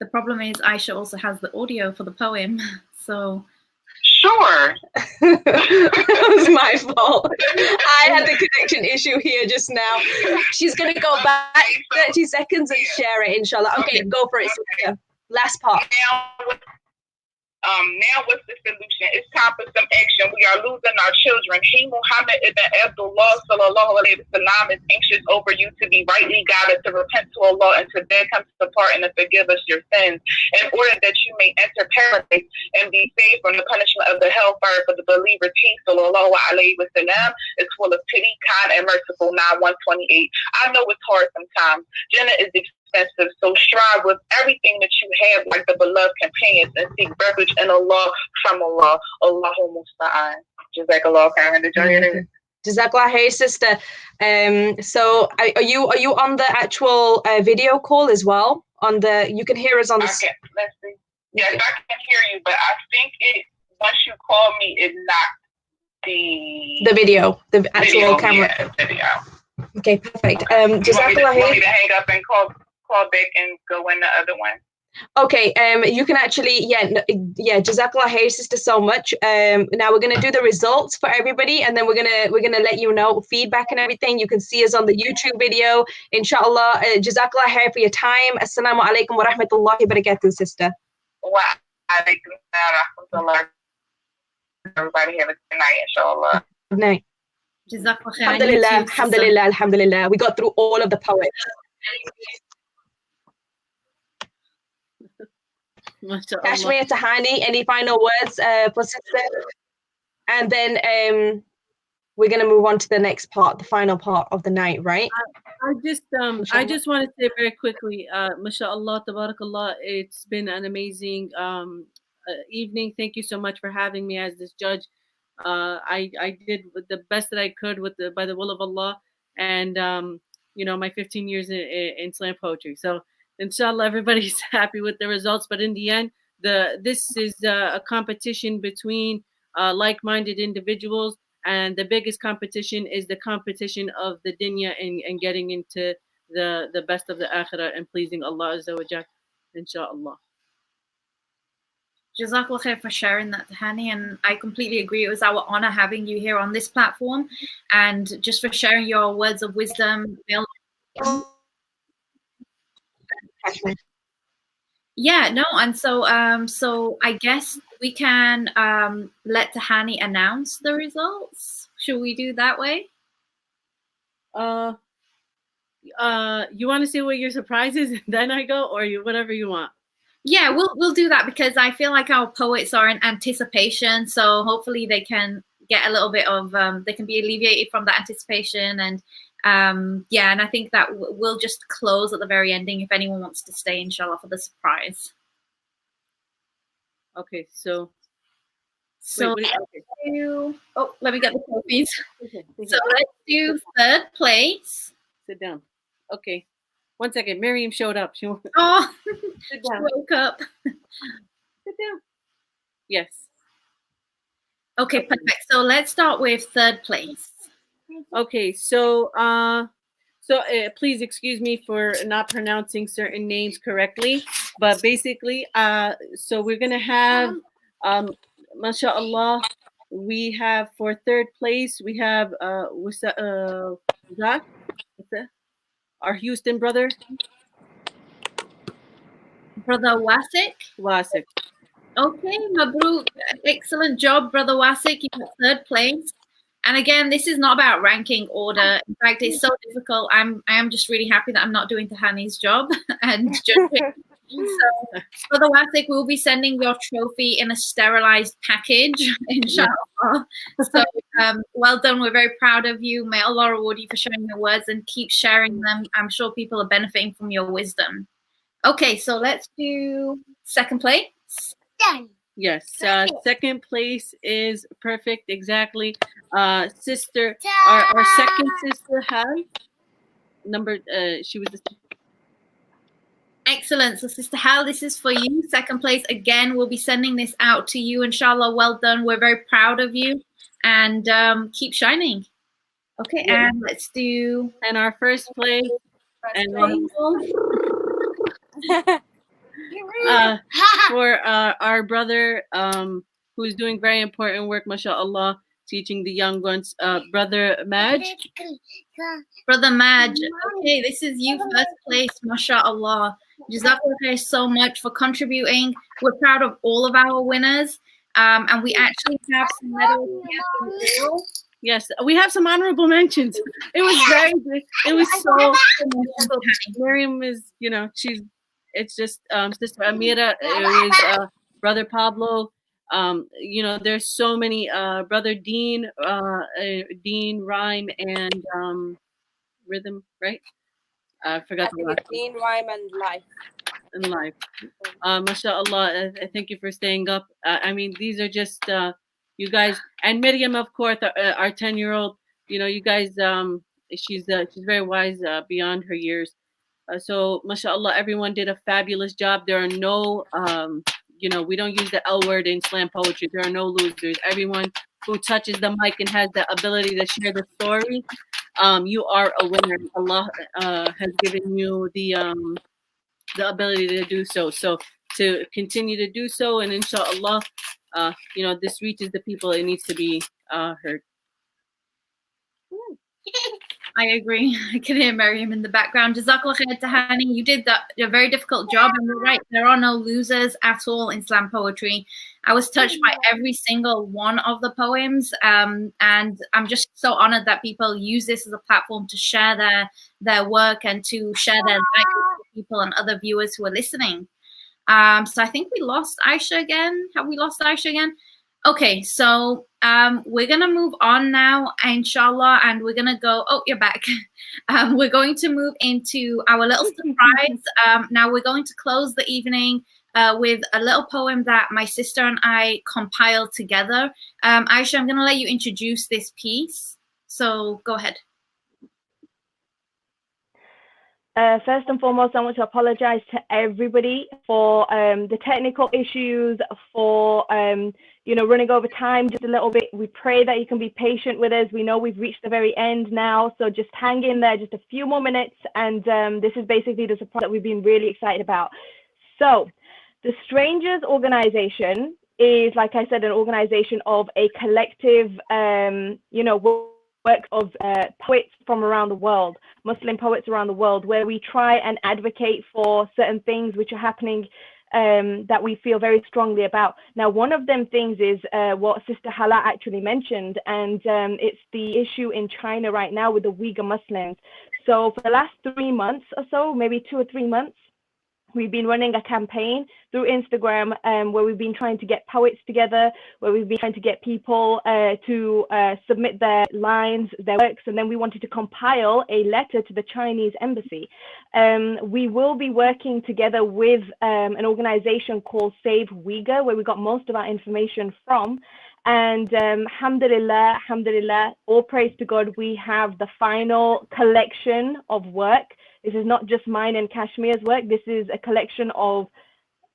The problem is Aishah also has the audio for the poem, so. Sure. It was my fault. I had the connection issue here just now. She's going to go back 30 seconds and share it, inshallah. Okay, go for it, sister. Last part. Now what's the solution? It's time for some action. We are losing our children. He Muhammad ibn Abdullah sallallahu alayhi wa sallam is anxious over you to be rightly guided, to repent to Allah and to beg him to pardon and forgive us your sins, in order that you may enter paradise and be saved from the punishment of the hellfire. For the believer, He sallallahu alayhi wa sallam is full of pity, kind, and merciful. 9:128. I know it's hard sometimes. Jannah is expensive, so strive with everything that you have like the beloved companions and seek refuge in Allah from Allah. Allahu musta'an. Jazakallah khairan. Did you hear that? Jazakallah khair, sister. So are you on the actual video call as well? You can hear us on the. Okay, let's see. Yes, I can hear you, but I think once you call me, it knocked the video, the actual camera. Yeah, video. Okay, perfect. You want me Jazakallah to hang up and call back and go in the other one? Okay, you can actually, Jazakallah khair, sister, so much. Now we're gonna do the results for everybody, and then we're gonna let you know feedback and everything. You can see us on the YouTube video, inshallah. Jazakallah khair for your time. Assalamu alaikum wa rahmatullahi wa barakatuh, sister. Wa alaikum wa rahmatullah. Everybody have a good night, inshallah. Good night. Jazakallah khair. Alhamdulillah, alhamdulillah, alhamdulillah. We got through all of the poets. Kashmir, Tahani, any final words for sister? And then we're gonna move on to the next part, the final part of the night, right? I just want to say very quickly, mashallah, tabarakallah, it's been an amazing evening. Thank you so much for having me as this judge. I did the best that I could by the will of Allah, and my 15 years in slam poetry. So inshallah, everybody's happy with the results. But in the end, this is a competition between like-minded individuals, and the biggest competition is the competition of the dunya and getting into the best of the akhirah and pleasing Allah Azza wa Jal, inshallah. Jazakallah khair for sharing that, Tahani, and I completely agree. It was our honor having you here on this platform, and just for sharing your words of wisdom. Yeah, no, and so I guess we can let Tahani announce the results. Should we do that way? You want to say what your surprise is, and then I go, or whatever you want? Yeah, we'll do that, because I feel like our poets are in anticipation, so hopefully they can get a little bit of they can be alleviated from that anticipation, and and I think that we'll just close at the very ending if anyone wants to stay, inshallah, for the surprise. Okay, so let me get the trophies. Okay, so let's do third place. Sit down. Okay. 1 second. Miriam showed up. Sit down. She woke up. Sit down. Yes. Okay, perfect. So let's start with third place. Okay, so please excuse me for not pronouncing certain names correctly, but basically, so we're gonna have, mashallah, we have for third place we have Zach, our Houston brother, Brother Wasik. Okay, Mabruk. Excellent job, Brother Wasik. You got third place. And again, this is not about ranking order. In fact, it's so difficult. I am just really happy that I'm not doing Tahani's job and judging. So, Brother Wasik, we'll be sending your trophy in a sterilized package, inshallah. So, well done. We're very proud of you. May Allah reward you for sharing your words, and keep sharing them. I'm sure people are benefiting from your wisdom. Okay, so let's do second place. Done. Yes. Second place is perfect. Exactly. Sister, our second sister had number. She was the. Excellent. So, Sister Hal, this is for you. Second place again. We'll be sending this out to you. Inshallah, well done. We're very proud of you, and keep shining. Okay, and let's do. And our first place. And for our brother, who's doing very important work, mashallah, teaching the young ones, Brother Maj. Brother Maj, okay, this is you first place, mashallah. Jazakallah so much for contributing. We're proud of all of our winners, and we actually have some medals here. Yes, we have some honorable mentions. It was very good. It was so. Miriam is, it's just Sister Amirah. It was Brother Pablo. There's so many. Brother Deen, Deen, Rhyme, and Rhythm, right? I forgot the last. Deen, Rhyme, and Life. And Life. MashaAllah, thank you for staying up. These are just you guys, and Miriam, of course, our 10-year-old. You guys. She's very wise beyond her years. So, mashallah, everyone did a fabulous job. There are no, we don't use the L word in slam poetry. There are no losers. Everyone who touches the mic and has the ability to share the story, you are a winner. Allah has given you the ability to do so. So to continue to do so, and inshallah, this reaches the people it needs to be heard. I agree. I can hear Maryam in the background. Jazakallah khair, Tahani. You did a very difficult job, and you're right. There are no losers at all in slam poetry. I was touched by every single one of the poems, and I'm just so honored that people use this as a platform to share their work and to share their light with people and other viewers who are listening. So I think we lost Aishah again. Have we lost Aishah again? Okay, so we're going to move on now, inshallah, and we're going to go, oh, you're back. We're going to move into our little surprise. Now we're going to close the evening with a little poem that my sister and I compiled together. Aisha, I'm going to let you introduce this piece, so go ahead. First and foremost, I want to apologize to everybody for the technical issues, for running over time just a little bit. We pray that you can be patient with us. We know we've reached the very end now, so just hang in there just a few more minutes, and this is basically the support that we've been really excited about. So the Strangers organization is, like I said, an organization of a collective work of poets from around the world, Muslim poets around the world, where we try and advocate for certain things which are happening that we feel very strongly about. Now, one of them things is what Sister Hala actually mentioned, and it's the issue in China right now with the Uyghur Muslims. So for the last 3 months or so, maybe 2 or 3 months, we've been running a campaign through Instagram where we've been trying to get poets together, where we've been trying to get people to submit their lines, their works, and then we wanted to compile a letter to the Chinese embassy. We will be working together with an organization called Save Uyghur, where we got most of our information from. And alhamdulillah, all praise to God, we have the final collection of work. This is not just mine and Kashmir's work. This is a collection of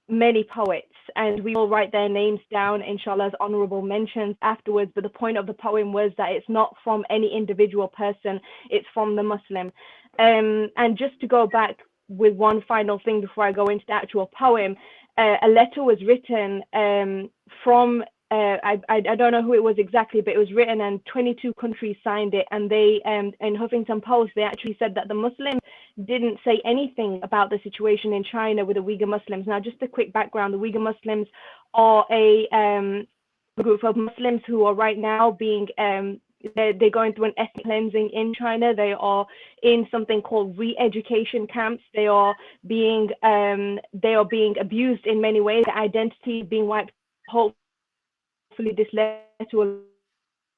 many poets, and we will write their names down, inshallah, as honorable mentions afterwards. But the point of the poem was that it's not from any individual person, it's from the Muslim. And just to go back with one final thing before I go into the actual poem, a letter was written from I don't know who it was exactly, but it was written and 22 countries signed it. And they, in Huffington Post, they actually said that the Muslims didn't say anything about the situation in China with the Uyghur Muslims. Now, just a quick background, the Uyghur Muslims are a group of Muslims who are right now being, they're going through an ethnic cleansing in China. They are in something called re-education camps. They are being abused in many ways. Their identity being wiped. Hopefully this letter will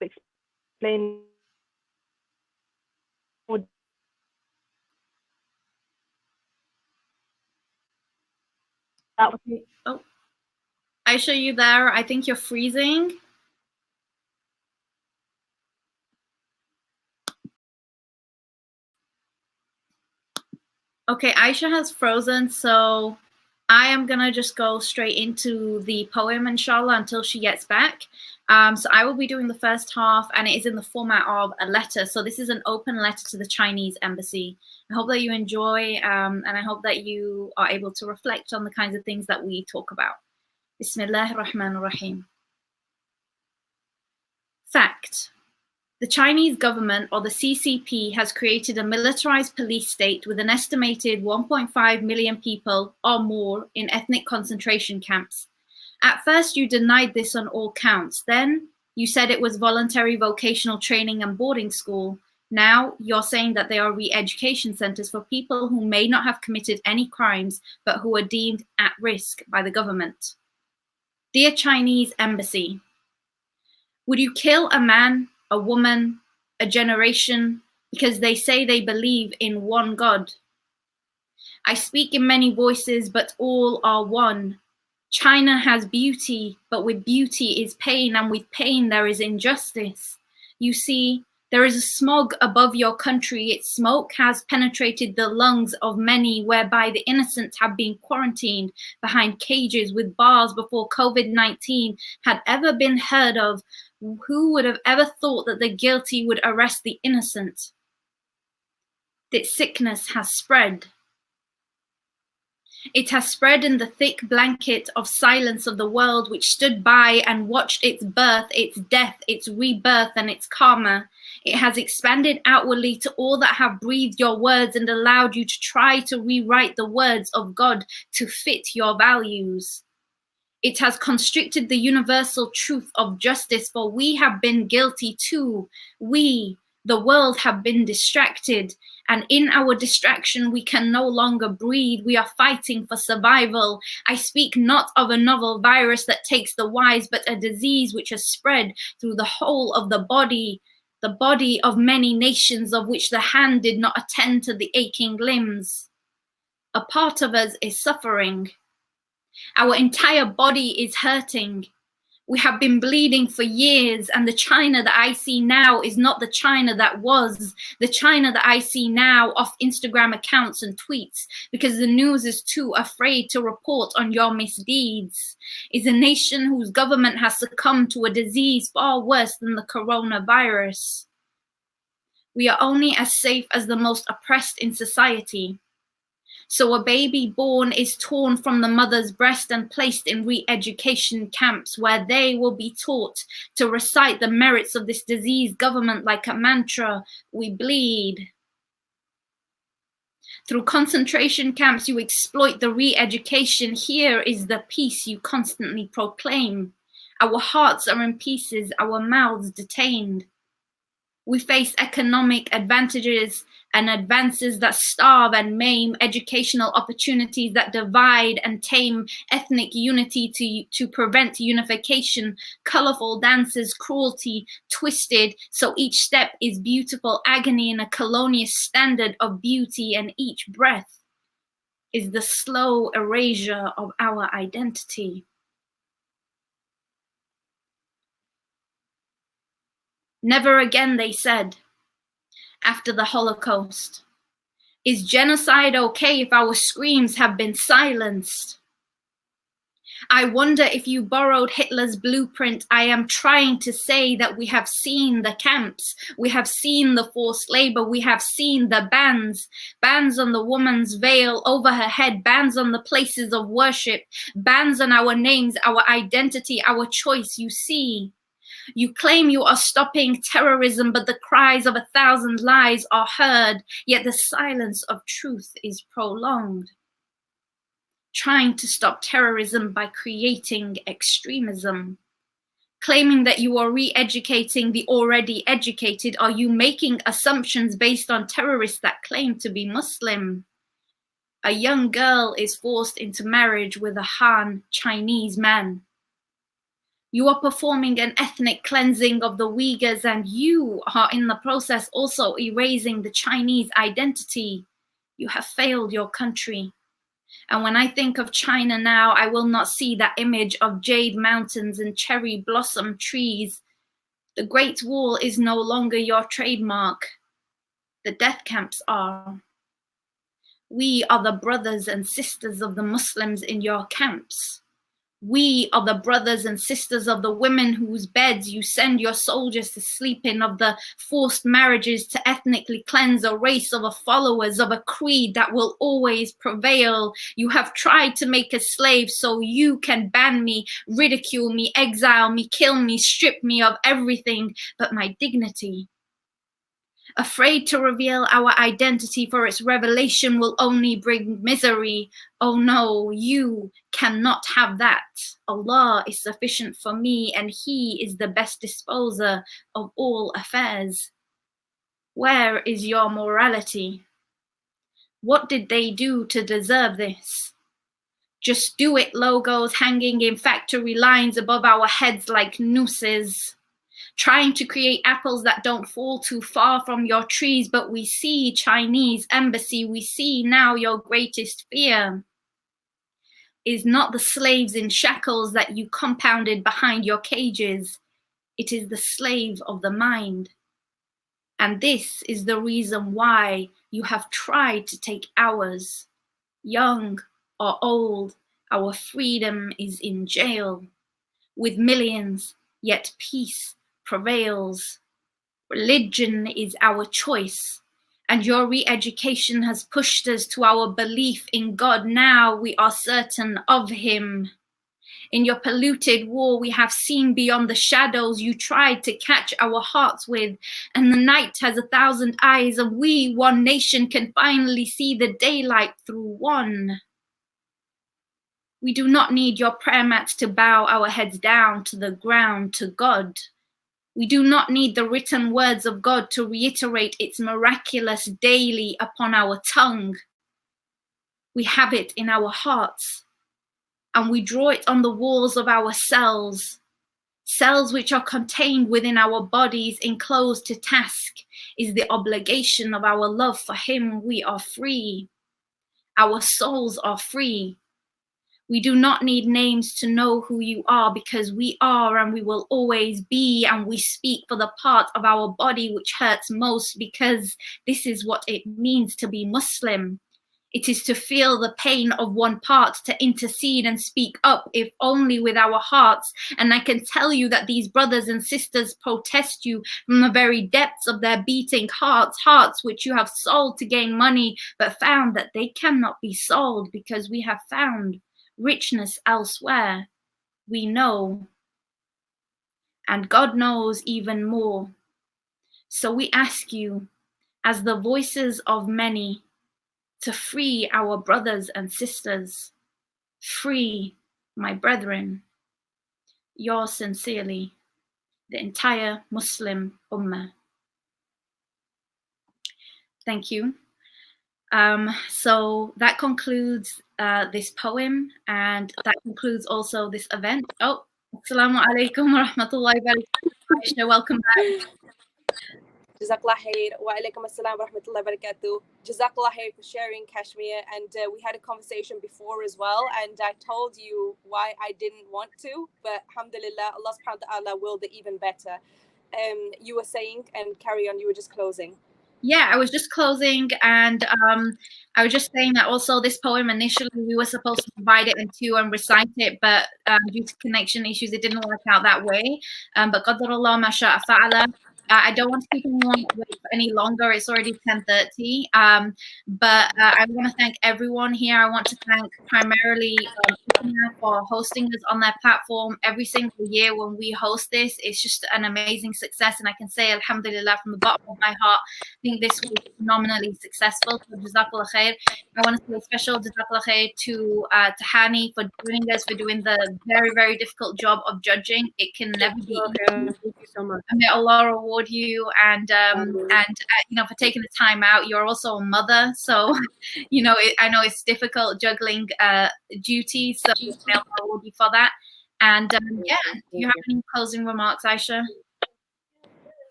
explain more. Okay. Oh, Aisha, you there? I think you're freezing. Okay, Aisha has frozen, so I am gonna just go straight into the poem, inshallah, until she gets back. So I will be doing the first half, and it is in the format of a letter. So this is an open letter to the Chinese embassy. I hope that you enjoy, and I hope that you are able to reflect on the kinds of things that we talk about. Bismillahir Rahmanir Rahim. Fact. The Chinese government, or the CCP, has created a militarized police state with an estimated 1.5 million people or more in ethnic concentration camps. At first, you denied this on all counts. Then, you said it was voluntary vocational training and boarding school. Now, you're saying that they are re-education centers for people who may not have committed any crimes, but who are deemed at risk by the government. Dear Chinese Embassy, would you kill a man, a woman, a generation, because they say they believe in one God? I speak in many voices, but all are one. China has beauty, but with beauty is pain, and with pain there is injustice. You see, there is a smog above your country. Its smoke has penetrated the lungs of many, whereby the innocent have been quarantined behind cages with bars before COVID-19 had ever been heard of. Who would have ever thought that the guilty would arrest the innocent? This sickness has spread. It has spread in the thick blanket of silence of the world which stood by and watched its birth, its death, its rebirth, and its karma. It has expanded outwardly to all that have breathed your words and allowed you to try to rewrite the words of God to fit your values. It has constricted the universal truth of justice, for we have been guilty too. We, the world, have been distracted, and in our distraction we can no longer breathe. We are fighting for survival. I speak not of a novel virus that takes the wise, but a disease which has spread through the whole of the body of many nations, of which the hand did not attend to the aching limbs. A part of us is suffering. Our entire body is hurting. We have been bleeding for years, and the China that I see now is not the China that was. The China that I see now off Instagram accounts and tweets, because the news is too afraid to report on your misdeeds, is a nation whose government has succumbed to a disease far worse than the coronavirus. We are only as safe as the most oppressed in society. So a baby born is torn from the mother's breast and placed in re-education camps where they will be taught to recite the merits of this diseased government like a mantra. We bleed. Through concentration camps, you exploit the re-education. Here is the peace you constantly proclaim. Our hearts are in pieces, our mouths detained. We face economic advantages and advances that starve and maim, educational opportunities that divide and tame, ethnic unity to prevent unification, colorful dances, cruelty, twisted, so each step is beautiful agony in a colonial standard of beauty, and each breath is the slow erasure of our identity. Never again, they said, after the Holocaust. Is genocide okay if our screams have been silenced? I wonder if you borrowed Hitler's blueprint. I am trying to say that we have seen the camps, we have seen the forced labor, we have seen the bans on the woman's veil over her head, bans on the places of worship, bans on our names, our identity, our choice. You see, you claim you are stopping terrorism, but the cries of 1,000 lies are heard, yet the silence of truth is prolonged. Trying to stop terrorism by creating extremism. Claiming that you are re-educating the already educated, are you making assumptions based on terrorists that claim to be Muslim? A young girl is forced into marriage with a Han Chinese man. You are performing an ethnic cleansing of the Uyghurs, and you are in the process also erasing the Chinese identity. You have failed your country. And when I think of China now, I will not see that image of jade mountains and cherry blossom trees. The Great Wall is no longer your trademark. The death camps are. We are the brothers and sisters of the Muslims in your camps. We are the brothers and sisters of the women whose beds you send your soldiers to sleep in, of the forced marriages to ethnically cleanse a race of followers of a creed that will always prevail. You have tried to make us slaves so you can ban me, ridicule me, exile me, kill me, strip me of everything but my dignity. Afraid to reveal our identity, for its revelation will only bring misery. Oh no, you cannot have that. Allah is sufficient for me, and He is the best disposer of all affairs. Where is your morality? What did they do to deserve this? Just do it logos hanging in factory lines above our heads like nooses. Trying to create apples that don't fall too far from your trees, but we see Chinese embassy, we see now your greatest fear is not the slaves in shackles that you compounded behind your cages. It is the slave of the mind. And this is the reason why you have tried to take ours. Young or old, our freedom is in jail. With millions, yet peace prevails. Religion is our choice, and your re-education has pushed us to our belief in God. Now we are certain of Him. In your polluted war, we have seen beyond the shadows you tried to catch our hearts with, and the night has 1,000 eyes, and we, one nation, can finally see the daylight through one. We do not need your prayer mats to bow our heads down to the ground, to God. We do not need the written words of God to reiterate its miraculous daily upon our tongue. We have it in our hearts, and we draw it on the walls of our cells, cells which are contained within our bodies, enclosed to task is the obligation of our love for Him. We are free. Our souls are free. We do not need names to know who you are, because we are and we will always be, and we speak for the part of our body which hurts most, because this is what it means to be Muslim. It is to feel the pain of one part, to intercede and speak up, if only with our hearts. And I can tell you that these brothers and sisters protest you from the very depths of their beating hearts, hearts which you have sold to gain money, but found that they cannot be sold, because we have found richness elsewhere. We know, and God knows even more. So we ask you, as the voices of many, to free our brothers and sisters. Free my brethren. Yours sincerely, the entire Muslim Ummah. Thank you. So that concludes this poem, and that concludes also this event. Oh, Assalamu alaikum wa rahmatullahi wa barakatuh. Welcome back. Jazakallah khair wa alaikum assalam wa rahmatullahi wa barakatuh. Jazakallah khair for sharing, Kashmir. And we had a conversation before as well, and I told you why I didn't want to, but alhamdulillah, Allah subhanahu wa ta'ala willed it even better. You were saying, and carry on, you were just closing. Yeah, I was just closing, and I was just saying that also this poem, initially we were supposed to divide it in two and recite it, but due to connection issues it didn't work out that way. But Qadarullah ma sha'a fa'ala. I don't want to keep anyone wait any longer. It's already 10:30. But I want to thank everyone here. I want to thank primarily for hosting us on their platform every single year. When we host this, it's just an amazing success, and I can say alhamdulillah from the bottom of my heart. I think this was phenomenally successful. So Jazakallah khair. I want to say a special Jazakallah khair to Hani for joining us, for doing the very, very difficult job of judging. It can never be easy. Thank you so much. May Allah reward you, and you know, for taking the time out. You're also a mother, so you know I know it's difficult juggling duties. So may Allah reward you for that. And yeah, do you have any closing remarks, Aisha?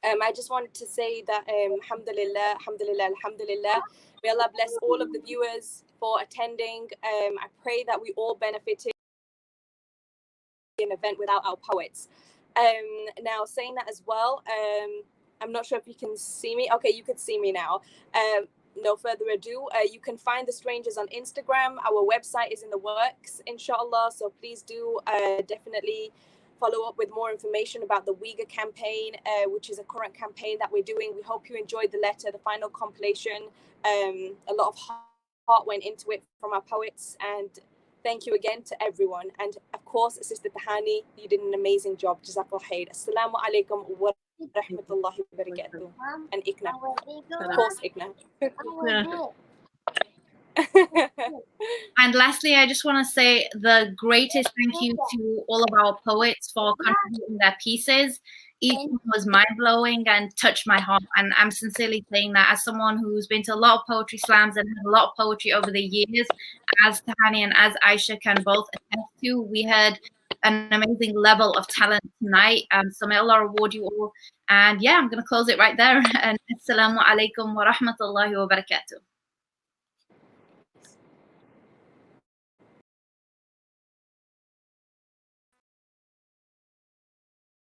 I just wanted to say that alhamdulillah, alhamdulillah, alhamdulillah. May Allah bless all of the viewers. for attending. I pray that we all benefited an event without our poets. Now, saying that as well, I'm not sure if you can see me. Okay, you could see me now. No further ado, you can find The Strangers on Instagram. Our website is in the works, inshallah. So please do definitely follow up with more information about the Uyghur campaign, which is a current campaign that we're doing. We hope you enjoyed the letter, the final compilation. A lot of heart went into it from our poets, and thank you again to everyone. And of course, Sister Tahani, you did an amazing job. Jazakallah khair. Assalamu alaikum wa rahmatullahi wa barakatuh. And Ikna. Of course, Ikna. And lastly, I just want to say the greatest thank you to all of our poets for contributing their pieces. Each one was mind-blowing and touched my heart. And I'm sincerely saying that as someone who's been to a lot of poetry slams and had a lot of poetry over the years, as Tahani and as Aisha can both attest to, we had an amazing level of talent tonight. So may Allah reward you all. And yeah, I'm going to close it right there. And Assalamu alaikum wa rahmatullahi wa barakatuh.